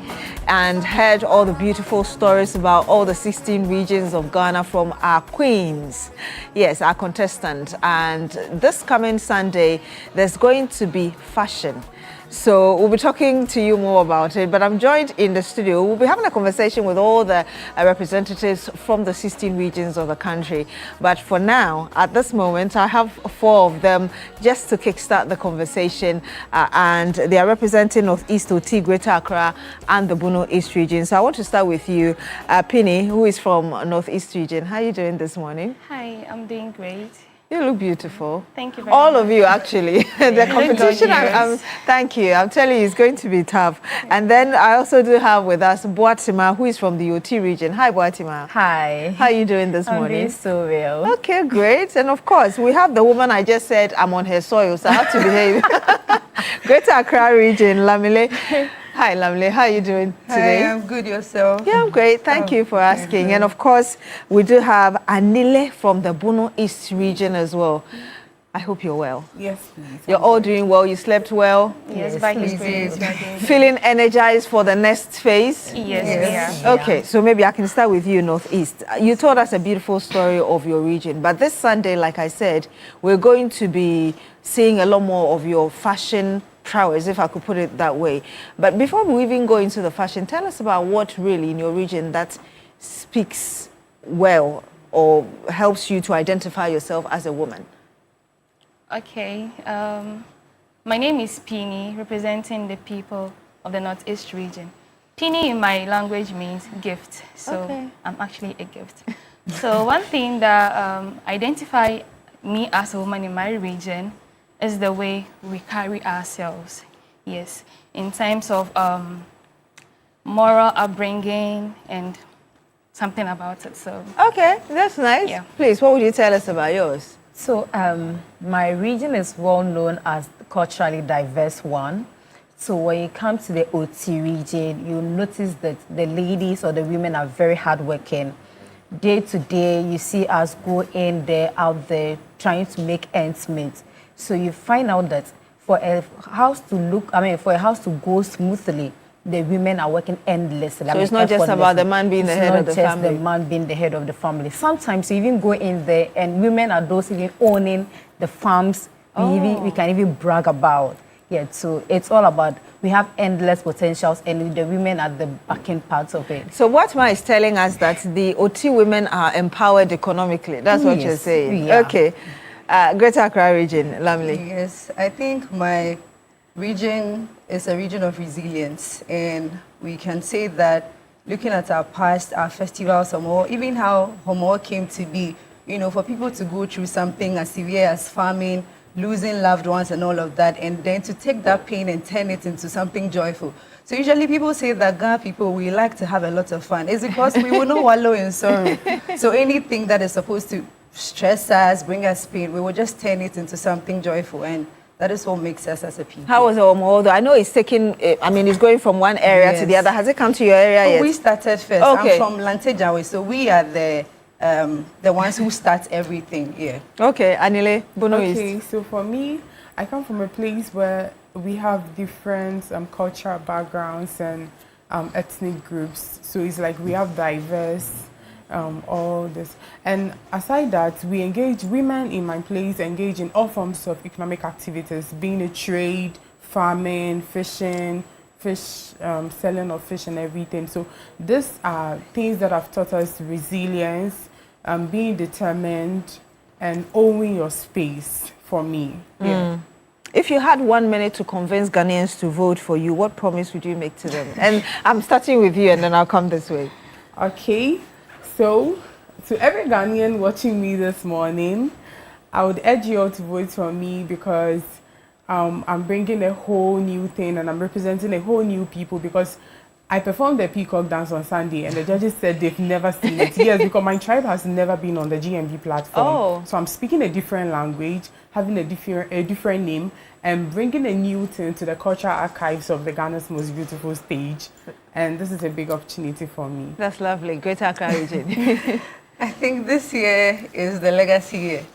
and heard all the beautiful stories about all the 16 regions of Ghana from our queens. Yes, our contestant. And this coming Sunday, there's going to be fashion. So we'll be talking to you more about it, but I'm joined in the studio. We'll be having a conversation with all the representatives from the 16 regions of the country. But for now, at this moment, I have 4 of them just to kickstart the conversation. And they are representing Northeast OT, Greater Accra, and the Bono East region. So I want to start with you, Penny, who is from Northeast region. How are you doing this morning? Hi, I'm doing great. You look beautiful. Thank you very much. All of you, actually. The competition, thank you. I'm telling you, it's going to be tough. And then I also do have with us Boatima, who is from the OT region. Hi, Boatima. Hi. How are you doing this morning? I'm doing so well. Okay, great. And of course, we have the woman I just said, I'm on her soil, so I have to behave. Greater Accra region, Lamile. Hi, Lamle. How are you doing today? Hi, I'm good. Yourself? Yeah, I'm great. Thank you for asking. And of course, we do have Anile from the Bono East region as well. I hope you're well. Yes, please. You're all doing well. You slept well. Yes, by His grace. Feeling energized for the next phase. Yes. Okay, so maybe I can start with you, Northeast. You told us a beautiful story of your region, but this Sunday, like I said, we're going to be seeing a lot more of your fashion prowess, if I could put it that way. But before we even go into the fashion, tell us about what really in your region that speaks well or helps you to identify yourself as a woman. Okay. My name is Pini, representing the people of the Northeast region. Pini in my language means gift, so I'm actually a gift. So one thing that identify me as a woman in my region is the way we carry ourselves. Yes, in terms of moral upbringing and something about it. So okay, that's nice. Yeah. Please, what would you tell us about yours? So my region is well known as culturally diverse one. So when you come to the OT region, you notice that the ladies or the women are very hardworking. Day to day, you see us go in there, out there, trying to make ends meet. So you find out that for a house to go smoothly, the women are working endlessly. So it's not just about the man being the head of the family. It's not just the man being the head of the family. Sometimes you even go in there and women are those even owning the farms we can even brag about. Yeah, so it's all about, we have endless potentials and the women are the backing parts of it. So what Ma is telling us that the OT women are empowered economically. That's what you're saying. Yeah. Okay. Greater Accra region, Lamli. Yes, I think my region is a region of resilience, and we can say that looking at our past, our festivals, or even how Homo came to be, you know, for people to go through something as severe as famine, losing loved ones and all of that, and then to take that pain and turn it into something joyful. So usually people say that Ghana people, we like to have a lot of fun. It's because we will not wallow in sorrow. So anything that is supposed to stress us, bring us pain, we will just turn it into something joyful, and that is what makes us as a people. How was Omo? I know it's taking, it's going from one area to the other. Has it come to your area yet? We started first. Okay. I'm from Lantejawe, so we are the ones who start everything here. Okay, Anile, Bono Okay, so for me, I come from a place where we have different cultural backgrounds and ethnic groups. So it's like we have diverse all this, and aside that, women in my place engage in all forms of economic activities, being a trade, farming, fishing, selling of fish and everything. So these are things that have taught us resilience, being determined, and owning your space for me. Yeah. If you had 1 minute to convince Ghanaians to vote for you, what promise would you make to them? And I'm starting with you and then I'll come this way. Okay. So, to every Ghanaian watching me this morning, I would urge you all to vote for me because I'm bringing a whole new thing and I'm representing a whole new people, because I performed the peacock dance on Sunday and the judges said they've never seen it. Yes, because my tribe has never been on the GMB platform. Oh. So I'm speaking a different language, having a different name, and bringing a new thing to the cultural archives of the Ghana's most beautiful stage. And this is a big opportunity for me. That's lovely. Greater Accra region. I think this year is the legacy year.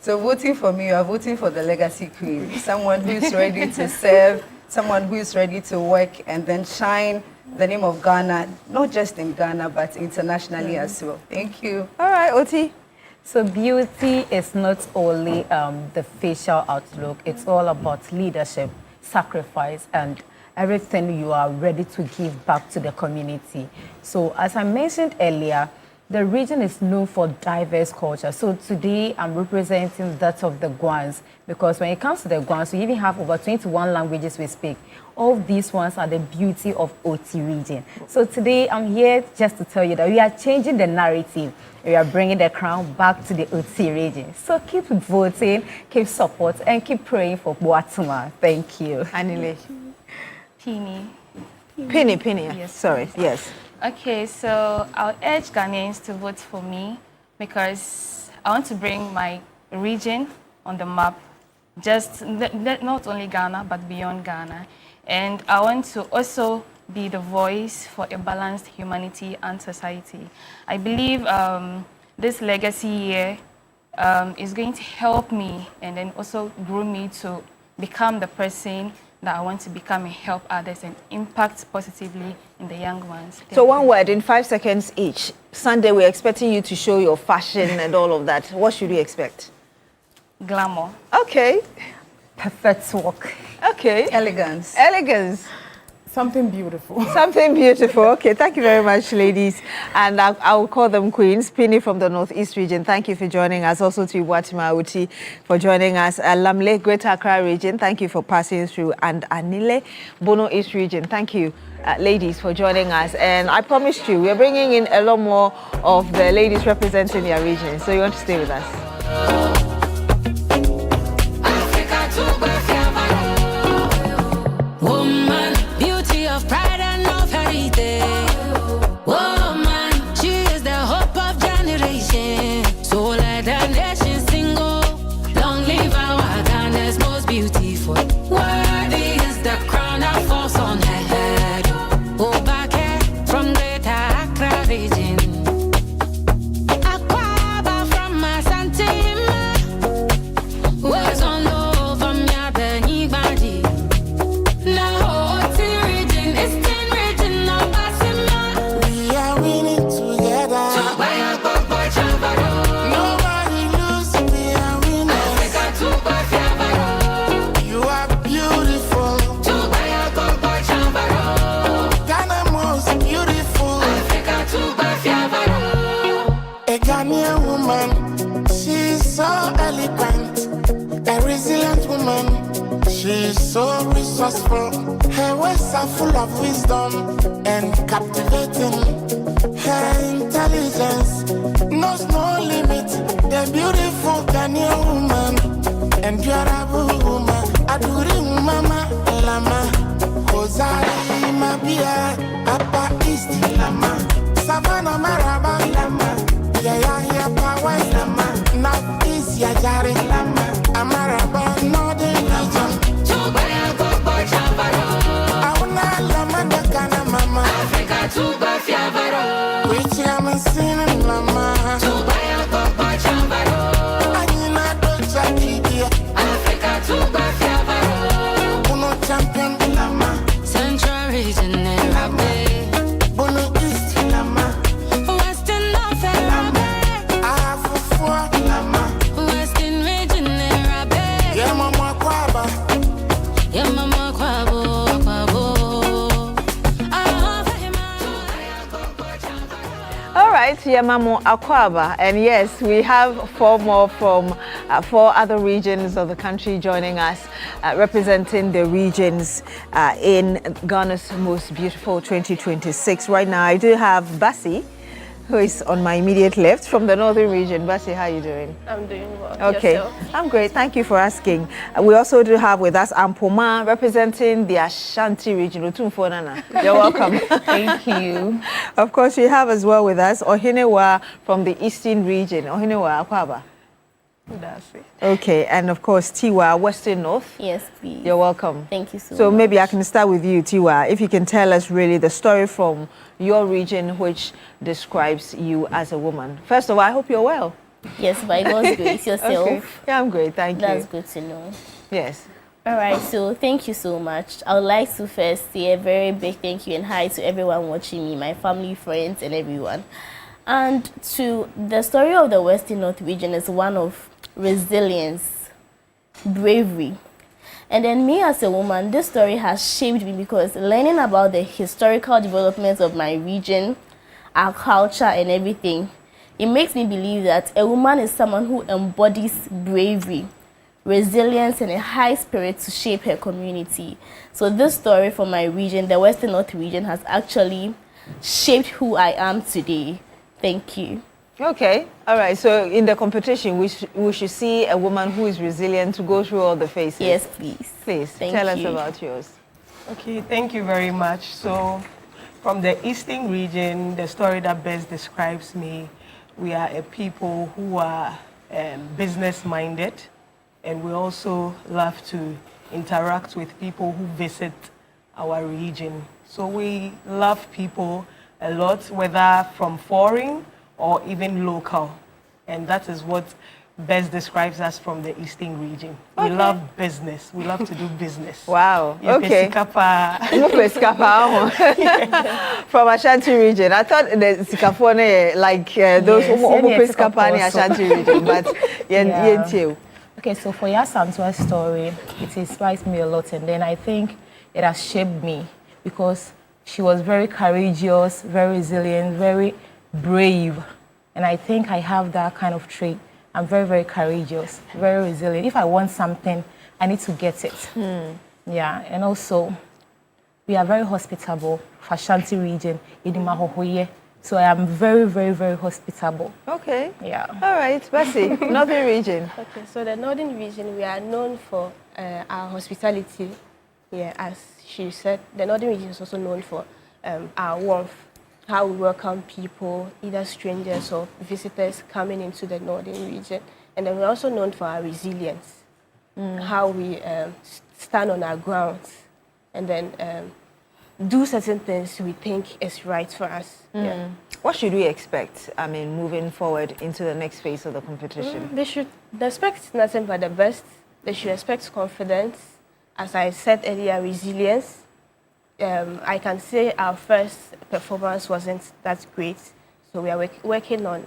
So voting for me, you are voting for the legacy queen, someone who is ready to serve, someone who is ready to work and then shine the name of Ghana, not just in Ghana, but internationally as well. Thank you. All right, Oti. So beauty is not only the facial outlook, it's all about leadership, sacrifice, and everything you are ready to give back to the community. So as I mentioned earlier, the region is known for diverse culture. So today I'm representing that of the Guans, because when it comes to the Guans, we even have over 21 languages we speak. All these ones are the beauty of OT region. So today I'm here just to tell you that we are changing the narrative. We are bringing the crown back to the OT region. So keep voting, keep support, and keep praying for Boatuma. Thank you. Anile. Penny. Penny. Yes. Sorry. Yes. Okay, so I'll urge Ghanaians to vote for me because I want to bring my region on the map, just not only Ghana, but beyond Ghana. And I want to also be the voice for a balanced humanity and society. I believe this legacy year is going to help me and then also groom me to become the person that I want to become and help others and impact positively in the young ones. So one word in 5 seconds each. Sunday, we're expecting you to show your fashion and all of that. What should we expect? Glamour. Okay. Perfect work. Okay. Elegance. Something beautiful. Something beautiful. Okay, thank you very much, ladies. And I will call them queens. Penny from the Northeast region, thank you for joining us. Also to Iwatima Uti for joining us. Lamle, Greater Accra region, thank you for passing through. And Anile, Bono East region, thank you, ladies, for joining us. And I promised you, we're bringing in a lot more of the ladies representing their region. So you want to stay with us. She's so resourceful. Her words are full of wisdom and captivating. Her intelligence knows no limit. The beautiful Ghanaian woman and durable woman. Aduri mama lama. Ozari mabia. Papa East lama. Savannah maraba lama. Yaya power lama. North East yajari lama. Amaraba northern region. Central region, Bono East, Western North, Western region, yeah, Mama Kwabo. All right, Yamamo Akwaba, and yes, we have 4 more from 4 other regions of the country joining us, representing the regions in Ghana's Most Beautiful 2026. Right now, I do have Bassi, who is on my immediate left from the northern region. Bassi, how are you doing? I'm doing well. Okay, Yourself? I'm great. Thank you for asking. We also do have with us Ampoma, representing the Ashanti region. You're welcome. Thank you. Of course, we have as well with us Ohinewa from the eastern region. Ohinewa Akwaba. Okay, and of course Tiwa, Western North. Yes, please. You're welcome. Thank you so much. So maybe I can start with you, Tiwa. If you can tell us really the story from your region which describes you as a woman. First of all, I hope you're well. Yes, by God's grace, yourself. Okay. Yeah, I'm great. Thank you. That's good to know. Yes. All right, so thank you so much. I would like to first say a very big thank you and hi to everyone watching me, my family, friends, and everyone. And to the story of the Western North region is one of resilience, bravery. And then me as a woman, this story has shaped me because learning about the historical developments of my region, our culture and everything, it makes me believe that a woman is someone who embodies bravery, resilience and a high spirit to shape her community. So this story from my region, the Western North region, has actually shaped who I am today. Thank you. Okay, all right. So in the competition, we should see a woman who is resilient to go through all the phases. Yes, please. Please, tell us about yours. Okay, thank you very much. So from the Eastern region, the story that best describes me, we are a people who are business-minded, and we also love to interact with people who visit our region. So we love people a lot, whether from foreign or even local. And that is what best describes us from the Eastern region. Okay. We love business. We love to do business. Wow. Yeah, Okay. From Ashanti region. I thought the Sikafone like those who Pescapa in Ashanti region, but Yeah. Okay, so for Yasantua's story, it inspires me a lot, and then I think it has shaped me because she was very courageous, very resilient, very brave, and I think I have that kind of trait. I'm very, very courageous, very resilient. If I want something, I need to get it. Yeah, and also, we are very hospitable for Ashanti region, Idimahohoye. So I am very, very, very hospitable. Okay. Yeah. All right, Bessie, Northern region. Okay, so the Northern region, we are known for our hospitality. Yeah, as she said, the Northern region is also known for our warmth, how we welcome people, either strangers or visitors coming into the Northern region. And then we're also known for our resilience, how we stand on our grounds and then do certain things we think is right for us. Yeah. What should we expect, I mean, moving forward into the next phase of the competition? They should expect nothing but the best. They should expect confidence. As I said earlier, resilience. I can say our first performance wasn't that great. So we are working on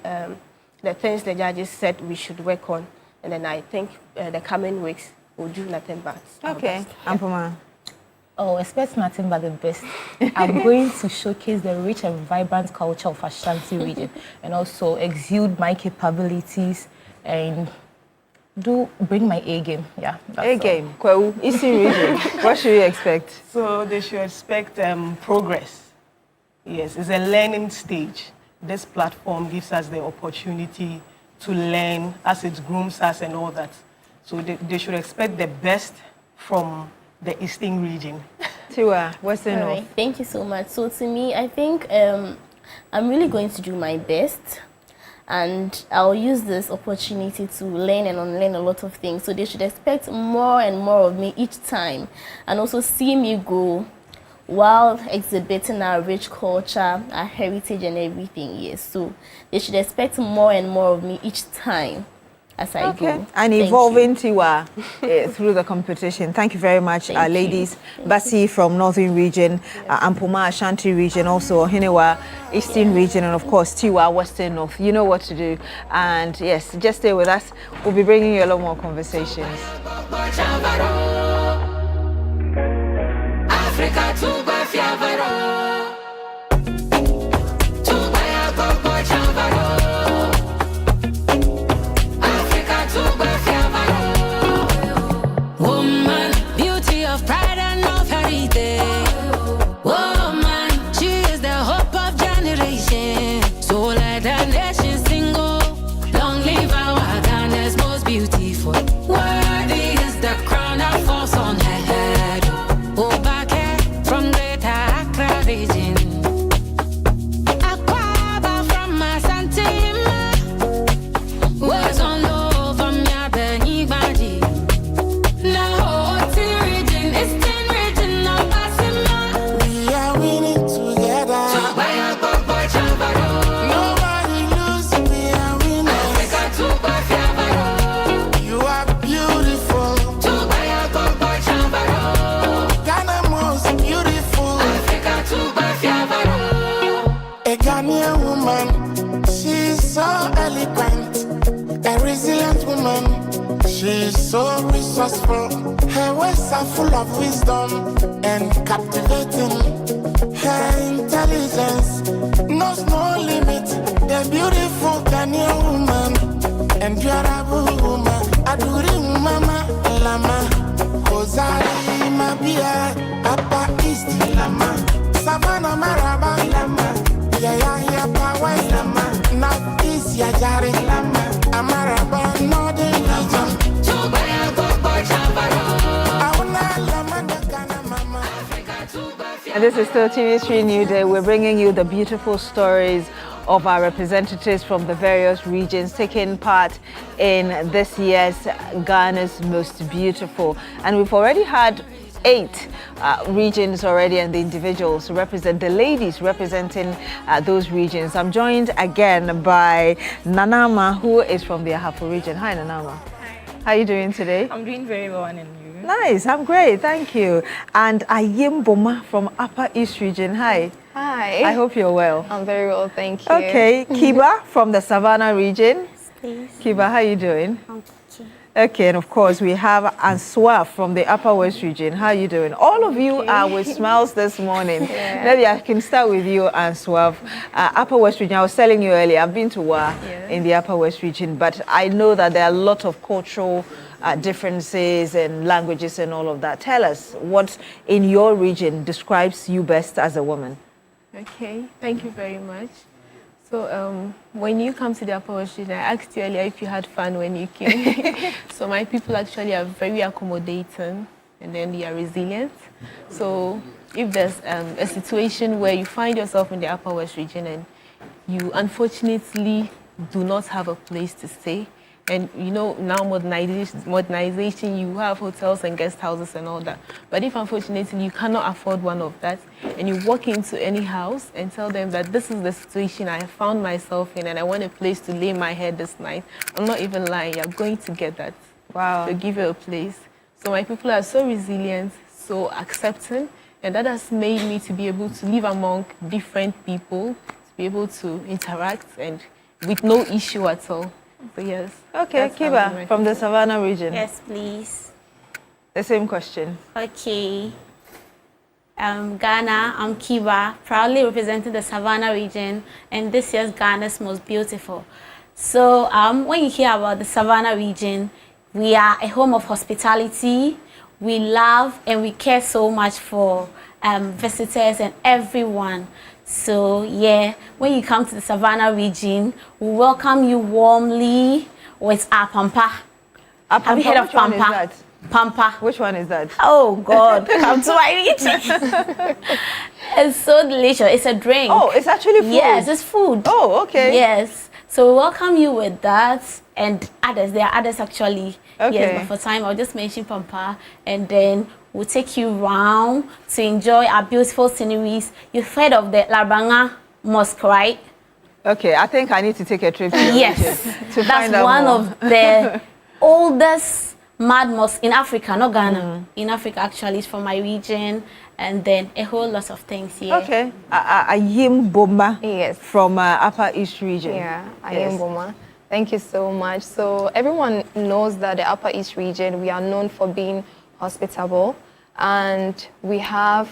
the things the judges said we should work on. And then I think the coming weeks will do nothing but our Okay. best. Ampoma. Oh, expect nothing but the best. I'm going to showcase the rich and vibrant culture of Ashanti region and also exude my capabilities and bring my A game. Yeah. A game. Kweu, Eastern region. What should we expect? So they should expect progress. Yes, it's a learning stage. This platform gives us the opportunity to learn as it grooms us and all that. So they should expect the best from the Eastern region. Tiwa, Western All North. right, thank you so much. So to me, I think I'm really going to do my best, and I'll use this opportunity to learn and unlearn a lot of things. So they should expect more and more of me each time, and also see me grow while exhibiting our rich culture, our heritage and everything. Yes, so they should expect more and more of me each time as I go. And Thank you. evolving Tiwa through the competition. Thank you very much, ladies. Bassi from Northern region, Ampoma Ashanti region, also Hinewa Eastern region, and of course Tiwa Western North. You know what to do. And yes, just stay with us. We'll be bringing you a lot more conversations. Africa to by Fiavaro. To by a Bobo Chavaro. Africa to by Fiavaro. Woman, beauty of pride and of heritage. Woman, she is the hope of generation. So let the nation sing, oh, long live our Ghana's most beautiful. Worthy is the crown that falls on her head. Oh, back from the She's so resourceful. Her words are full of wisdom and captivating. Her intelligence knows no limit. The beautiful Ghanaian woman, endurable woman, adoring mama, lama, Ozari Mabia, Papa East, lama, Savannah Maraba, lama, Yaya Power, lama, North East Yajari, lama, Amaraba, Northern Region. And this is still TV3 Newday. We're bringing you the beautiful stories of our representatives from the various regions taking part in this year's Ghana's Most Beautiful. And we've already had 8 regions already, and the individuals represent, the ladies representing those regions. I'm joined again by Nanama, who is from the Ahafo region. Hi, Nanama. How are you doing today? I'm doing very well, and you? Nice, I'm great, thank you. And Ayim Boma from Upper East region. Hi. Hi. I hope you're well. I'm very well, thank you. Okay, Kiba from the Savannah region. Please. Kiba, how are you doing? Okay. Okay, and of course we have Answa from the Upper West region. How are you doing? All of you are with smiles this morning. Yeah. Maybe I can start with you, Answa. Upper West region, I was telling you earlier, I've been to Wa in the Upper West region, but I know that there are a lot of cultural differences and languages and all of that. Tell us what in your region describes you best as a woman. Okay, thank you very much. So when you come to the Upper West region, I asked you earlier if you had fun when you came. So my people actually are very accommodating, and then they are resilient. So if there's a situation where you find yourself in the Upper West region and you unfortunately do not have a place to stay, and you know, now modernization, you have hotels and guest houses and all that. But if unfortunately you cannot afford one of that, and you walk into any house and tell them that this is the situation I have found myself in and I want a place to lay my head this night, I'm not even lying, you're going to get that. Wow. To give you a place. So my people are so resilient, so accepting, and that has made me to be able to live among different people, to be able to interact and with no issue at all. So yes. Okay, Kiba from the Savannah region. Yes, please. The same question. Okay. Ghana, I'm Kiba, proudly representing the Savannah region, and this year's Ghana's Most Beautiful. So when you hear about the Savannah region, we are a home of hospitality. We love and we care so much for visitors and everyone. So yeah, when you come to the Savannah region, we welcome you warmly with our pampa. Have you heard of pampa? Which one is that? Pampa. Which one is that? Oh God, come to my region. It's so delicious. It's a drink. Oh, it's actually food. Yes, it's food. Oh, okay. Yes. So we welcome you with that and others. There are others actually. Okay. Yes, but for time I'll just mention pampa, and then we'll take you round to enjoy our beautiful sceneries. You've heard of the Labanga Mosque, right? Okay, I think I need to take a trip to your Yes, region to that's find out one more. of the oldest mad mosques in Africa, not Ghana. In Africa, actually, it's from my region, and then a whole lot of things here. Okay, Ayim Boma from Upper East region. Yeah, Ayim Boma. Thank you so much. So everyone knows that the Upper East region, we are known for being hospitable, and we have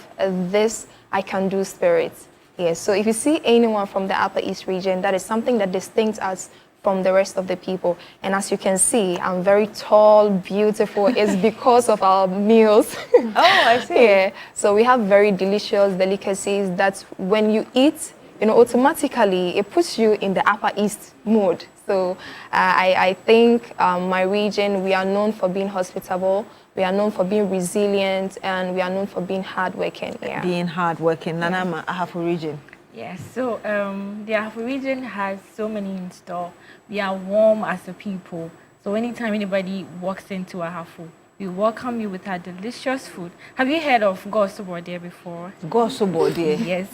this I can do spirit. Yes, so if you see anyone from the Upper East region, that is something that distincts us from the rest of the people. And as you can see, I'm very tall, beautiful. It's because of our meals. Oh, I see. Yeah, so we have very delicious delicacies that when you eat, you know, automatically it puts you in the Upper East mood. So I think my region, we are known for being hospitable, we are known for being resilient, and we are known for being hardworking. Yeah. Being hardworking. Nanama, Ahafo region. Yes, so the Ahafo region has so many in store. We are warm as a people. So anytime anybody walks into Ahafo, we welcome you with our delicious food. Have you heard of gosobode before? Gosobode? Yes.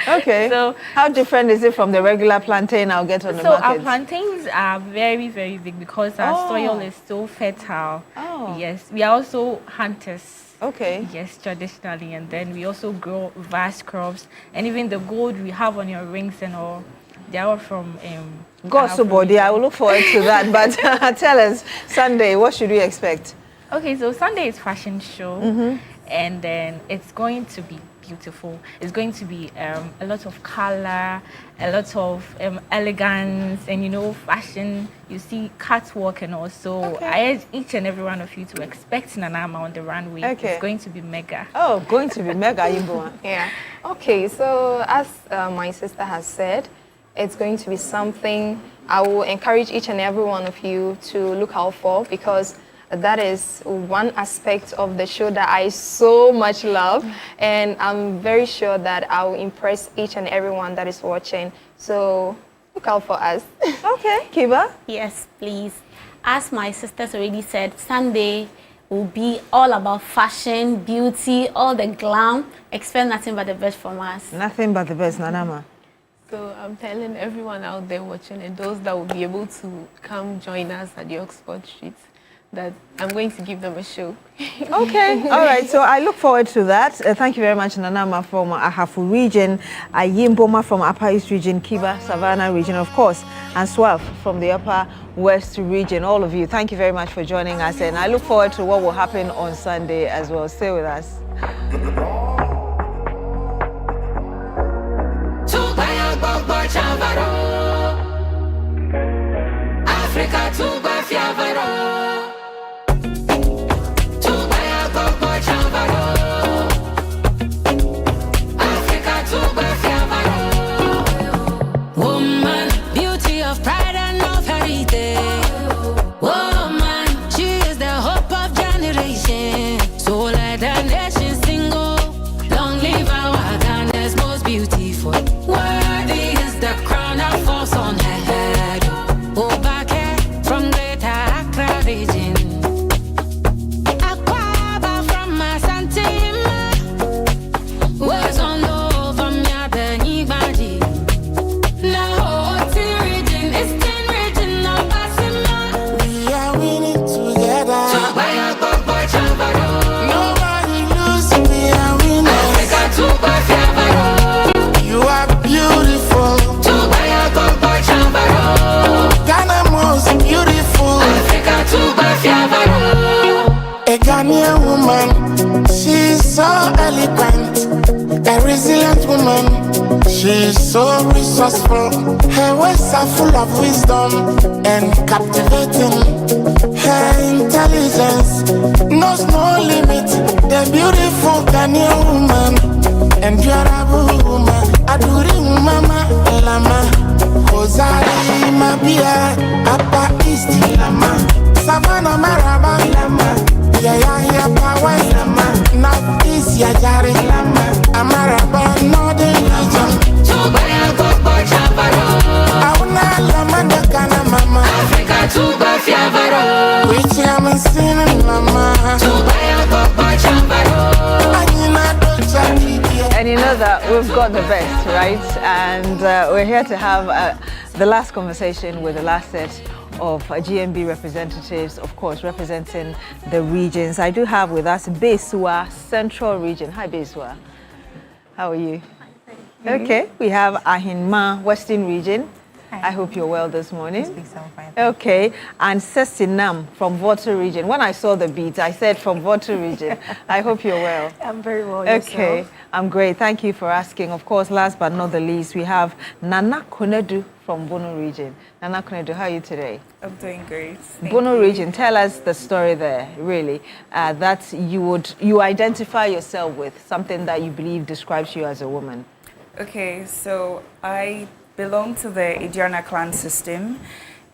Okay. So how different is it from the regular plantain I'll get on the So market? our plantains are very, very big because our soil is so fertile. Oh. Yes. We are also hunters. Okay. Yes, traditionally. And then we also grow vast crops. And even the gold we have on your rings and all, They're all from God, so body, I will look forward to that. But tell us, Sunday, what should we expect? Okay, so Sunday is fashion show, and then it's going to be beautiful. It's going to be a lot of color, a lot of elegance, and fashion. You see catwalk, and also I urge each and every one of you to expect Nanama on the runway. It's going to be mega. Oh, going to be mega, Yimbo. Yeah. Okay, so as my sister has said, it's going to be something I will encourage each and every one of you to look out for, because that is one aspect of the show that I so much love, and I'm very sure that I will impress each and everyone that is watching. So look out for us. Okay, Kiba? Yes, please. As my sisters already said, Sunday will be all about fashion, beauty, all the glam. Expect nothing but the best from us. Nothing but the best, Nanama. So I'm telling everyone out there watching, and those that will be able to come join us at the Oxford Street, that I'm going to give them a show. Okay, all right. So I look forward to that. Thank you very much, Nanama from Ahafu region, Yimboma from Upper East region, Kiba, Savannah region, of course, and Swaf from the Upper West region. All of you, thank you very much for joining us, and I look forward to what will happen on Sunday as well. Stay with us. Africa to woman, beauty of pride and of heritage. Woman, she is the hope of generation. So let the nation sing, oh, long live our Ghana's most beautiful. Worthy is the crown that falls on her head. Oh, back from Greater Accra region. Aquaba from Masantima. Was on low from Yabeni Baji. Now, region is 10 region of Basima. We are winning together. Chubaya Bobo Chavaro. Nobody lose, we are winning. Africa Tuba Fiavaro. You are beautiful. Chubaya Bobo Chavaro. Ghana most beautiful. Africa Tuba Fiavaro. A Ghanaian woman, she's so eloquent, a resilient woman. She's so resourceful. Her words are full of wisdom and captivating. Her intelligence knows no limit. The beautiful Ghanaian woman, endurable woman, adoring mama lama. Ozari Mabia, Upper East Lama, Savannah Maraba Lama, Yaya Power Lama, North East Yajari Lama, Amaraba Northern Region. Chubaya Bobo Chavaro. Auna Lama de Ghana Mama, Africa Tuba Fiavaro. which I'm singing Mama. Chubaya Bobo Chavaro. Anina Docha. And you know that we've got the best, right? And we're here to have the last conversation with the last set of GMB representatives, of course, representing the regions. I do have with us Besua, Central Region. Hi, Besua. How are you? Okay. We have Ahinma, Western Region. I hope you're well this morning. Okay, and Sesinam from Voter Region. When I saw the beat, I said from Voter Region. I hope you're well. I'm very well. Okay, Yourself? I'm great. Thank you for asking. Of course, last but not the least, we have Nana Konedu from Bono Region. Nana Konedu, how are you today? I'm doing great. Bono Region, tell us the story there, really, that you identify yourself with, something that you believe describes you as a woman. Okay, so I belong to the Idiana clan system,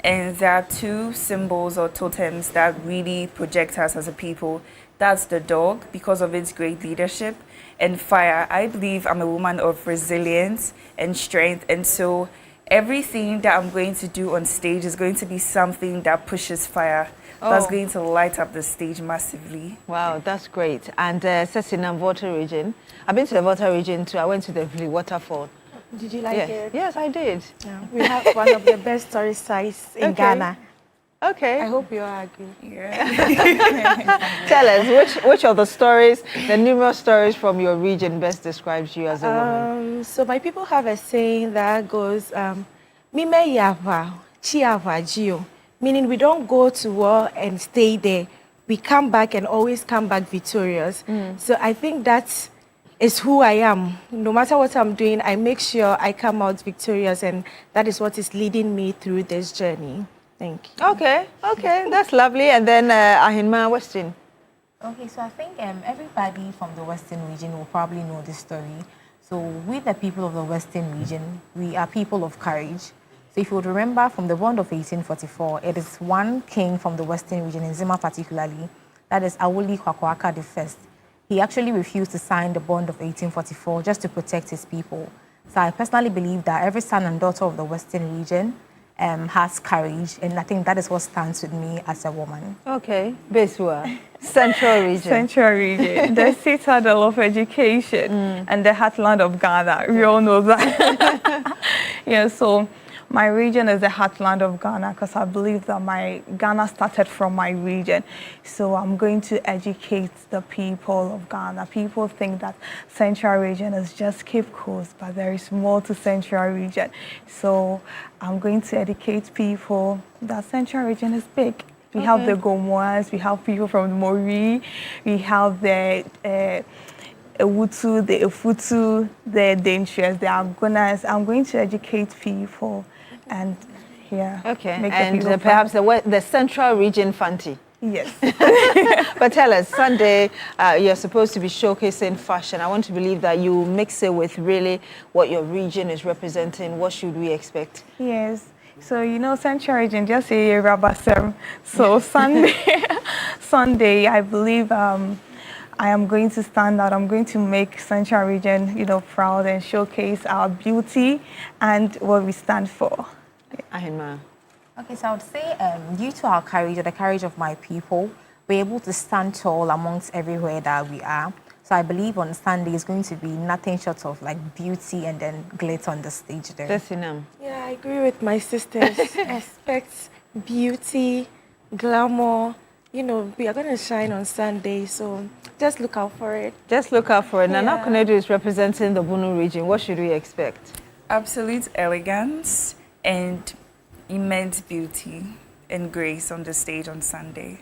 and there are two symbols or totems that really project us as a people. That's the dog, because of its great leadership, and fire. I believe I'm a woman of resilience and strength, and so everything that I'm going to do on stage is going to be something that pushes fire. That's going to light up the stage massively. Wow, that's great. And Sesinam Water Region. I've been to the Water Region too. I went to the Vili waterfall. Did you like it? Yes, I did. Yeah. We have one of the best tourist sites in Ghana. Okay. I hope you all agree. Tell us, which of the stories, the numerous stories from your region best describes you as a woman? So my people have a saying that goes, Mime yava, chiava gio. Meaning we don't go to war and stay there. We come back and always come back victorious. So I think that is who I am. No matter what I'm doing, I make sure I come out victorious, and that is what is leading me through this journey. Thank you. Okay, that's lovely. And then Ahinma Westin. Okay, so I think everybody from the Western region will probably know this story. So we, the people of the Western region, we are people of courage. So if you would remember from the bond of 1844, it is one king from the Western region, in Zima particularly, that is Awoli Kwakwaka I. He actually refused to sign the bond of 1844 just to protect his people. So I personally believe that every son and daughter of the Western region has courage, and I think that is what stands with me as a woman. Okay, Besua, Central region. Central region, the citadel of education and the heartland of Ghana. We all know that. Yeah, so my region is the heartland of Ghana because I believe that Ghana started from my region. So I'm going to educate the people of Ghana. People think that Central region is just Cape Coast, but there is more to Central region. So I'm going to educate people that Central region is big. We have the Gomoas, we have people from Mori, we have the Ewutu, the Efutu, the Dangerous, the Agonas. I'm going to educate people and and perhaps the Central region Fanti. Yes. But tell us, Sunday, you're supposed to be showcasing fashion. I want to believe that you mix it with really what your region is representing. What should we expect? Yes. So, you know, Central region, just a rubber serum. So Sunday, I believe I am going to stand out. I'm going to make Central region, proud and showcase our beauty and what we stand for. Ahima. Okay, so I would say due to our courage, or the courage of my people, we're able to stand tall amongst everywhere that we are. So I believe on Sunday is going to be nothing short of like beauty and then glitter on the stage there. Yeah, I agree with my sisters. Expect beauty, glamour. We are going to shine on Sunday, so just look out for it. Just look out for it. Nana Konedu is representing the Bunu region. What should we expect? Absolute elegance and immense beauty and grace on the stage on Sunday.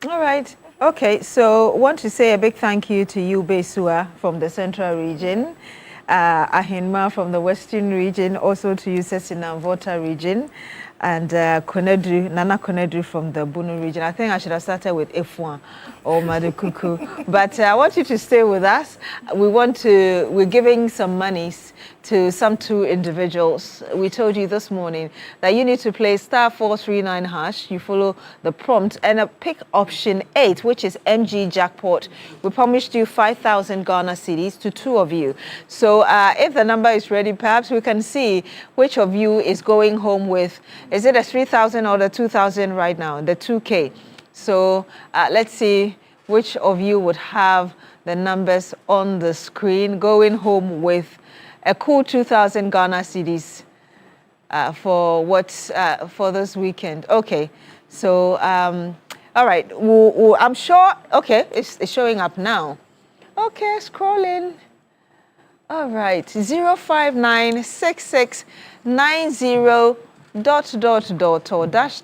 All right. Okay, so want to say a big thank you to you, Besua, from the Central region, Ahinma from the Western region, also to you, Sesina Vota region, and Nana Konedu from the Bunu region. I think I should have started with F1 or Madukuku, but I want you to stay with us. We're giving some monies to some two individuals. We told you this morning that you need to play *439#. You follow the prompt and pick option 8, which is MG Jackpot. We promised you 5,000 Ghana cedis to two of you. So if the number is ready, perhaps we can see which of you is going home with, is it a 3,000 or the 2,000 right now, the 2K. So let's see which of you would have the numbers on the screen going home with a cool 2,000 Ghana cedis for this weekend. Okay, so all right, I'm sure. Okay, it's showing up now. Okay, scrolling. All right, 0596690 ... or dash.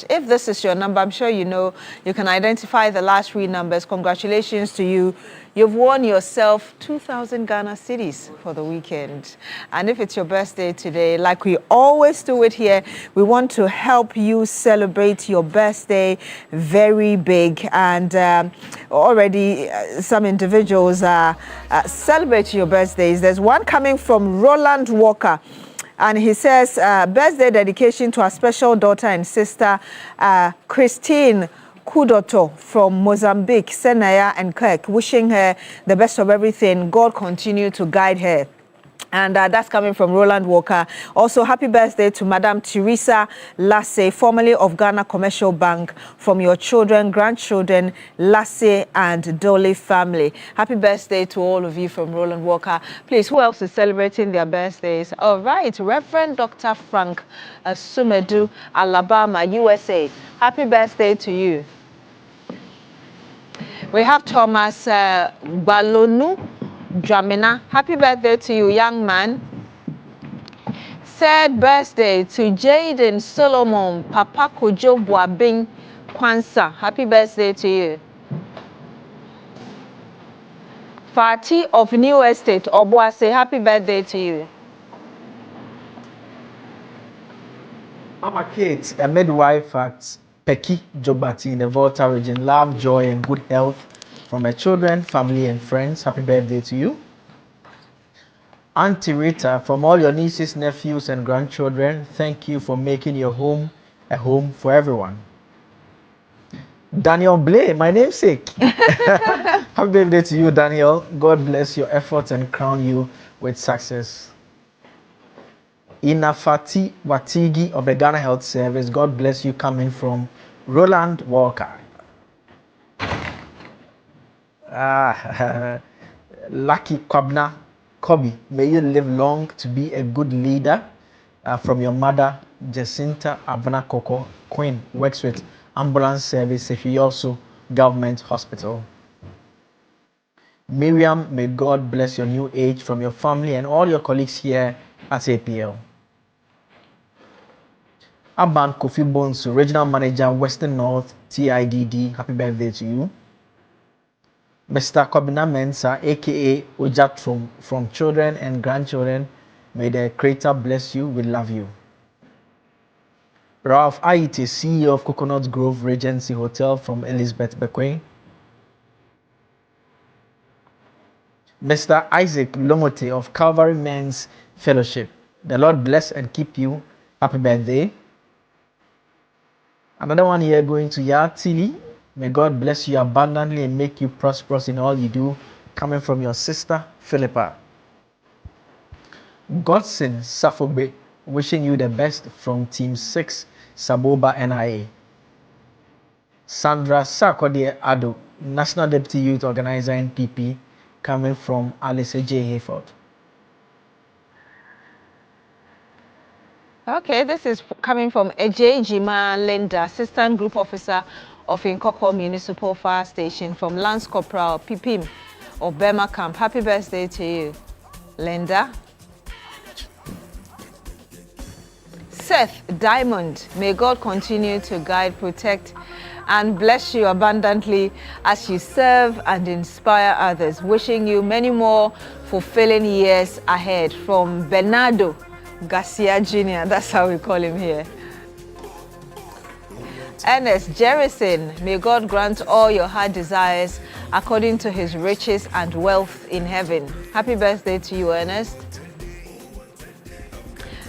If this is your number, I'm sure you know you can identify the last three numbers. Congratulations to you. You've won yourself 2,000 Ghana cedis for the weekend. And if it's your birthday today, like we always do it here, we want to help you celebrate your birthday very big. And already some individuals are celebrating your birthdays. There's one coming from Roland Walker. And he says, birthday dedication to our special daughter and sister, Christine Kudoto from Mozambique, Senaya and Kirk, wishing her the best of everything. God continue to guide her. And that's coming from Roland Walker. Also, happy birthday to Madam Teresa Lasse, formerly of Ghana Commercial Bank, from your children, grandchildren, Lasse and Dole family. Happy birthday to all of you from Roland Walker. Please, who else is celebrating their birthdays? All right, Reverend Dr. Frank Sumedu, Alabama, USA. Happy birthday to you. We have Thomas Balonu Dramina. Happy birthday to you, young man. 3rd birthday to Jaden Solomon Papa Kojo Boabing Kwansa. Happy birthday to you. Fati of New Estate, Obuase, happy birthday to you. Mama Kate, a midwife at Peki Jobati in the Volta region. Love, joy, and good health from her children, family, and friends. Happy birthday to you. Auntie Rita, from all your nieces, nephews, and grandchildren, thank you for making your home a home for everyone. Daniel Blay, my namesake. Happy birthday to you, Daniel. God bless your efforts and crown you with success. Inafati Watigi of the Ghana Health Service, God bless you, coming from Roland Walker. Lucky Kwabna Kobi, may you live long to be a good leader. From your mother, Jacinta Abana Koko, Queen, works with ambulance service, if you also government hospital. Miriam, may God bless your new age from your family and all your colleagues here at APL. Aban Kofi Bones, Regional Manager, Western North, TIDD, happy birthday to you. Mr. Kobina Mensa, aka Ojat from children and grandchildren, may the Creator bless you, we love you. Ralph Aite, CEO of Coconut Grove Regency Hotel from Elizabeth Bekwe. Mr. Isaac Lomote of Calvary Men's Fellowship, the Lord bless and keep you, happy birthday. Another one here going to Yatili. May God bless you abundantly and make you prosperous in all you do, coming from your sister, Philippa. Godson Safobe, wishing you the best from Team 6, Saboba NIA. Sandra Sarkodie Ado, National Deputy Youth Organizer NPP, coming from Alice J. Hayford. Okay, this is coming from Eje Jima Linda, Assistant Group Officer of Inkoko Municipal Fire Station, from Lance Corporal Pipim of Burma Camp. Happy birthday to you, Linda. Seth Diamond, may God continue to guide, protect, and bless you abundantly as you serve and inspire others. Wishing you many more fulfilling years ahead, from Bernardo Garcia Jr., that's how we call him here. Ernest Jerison, may God grant all your heart desires according to his riches and wealth in heaven. Happy birthday to you, Ernest.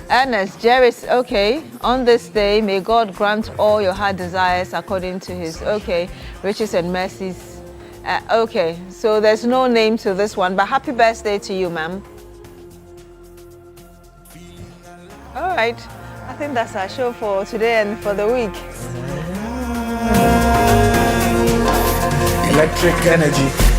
Ernest Jerison, okay, on this day, may God grant all your heart desires according to his, riches and mercies. Okay, so there's no name to this one, but happy birthday to you, ma'am. All right, I think that's our show for today and for the week. Electric energy.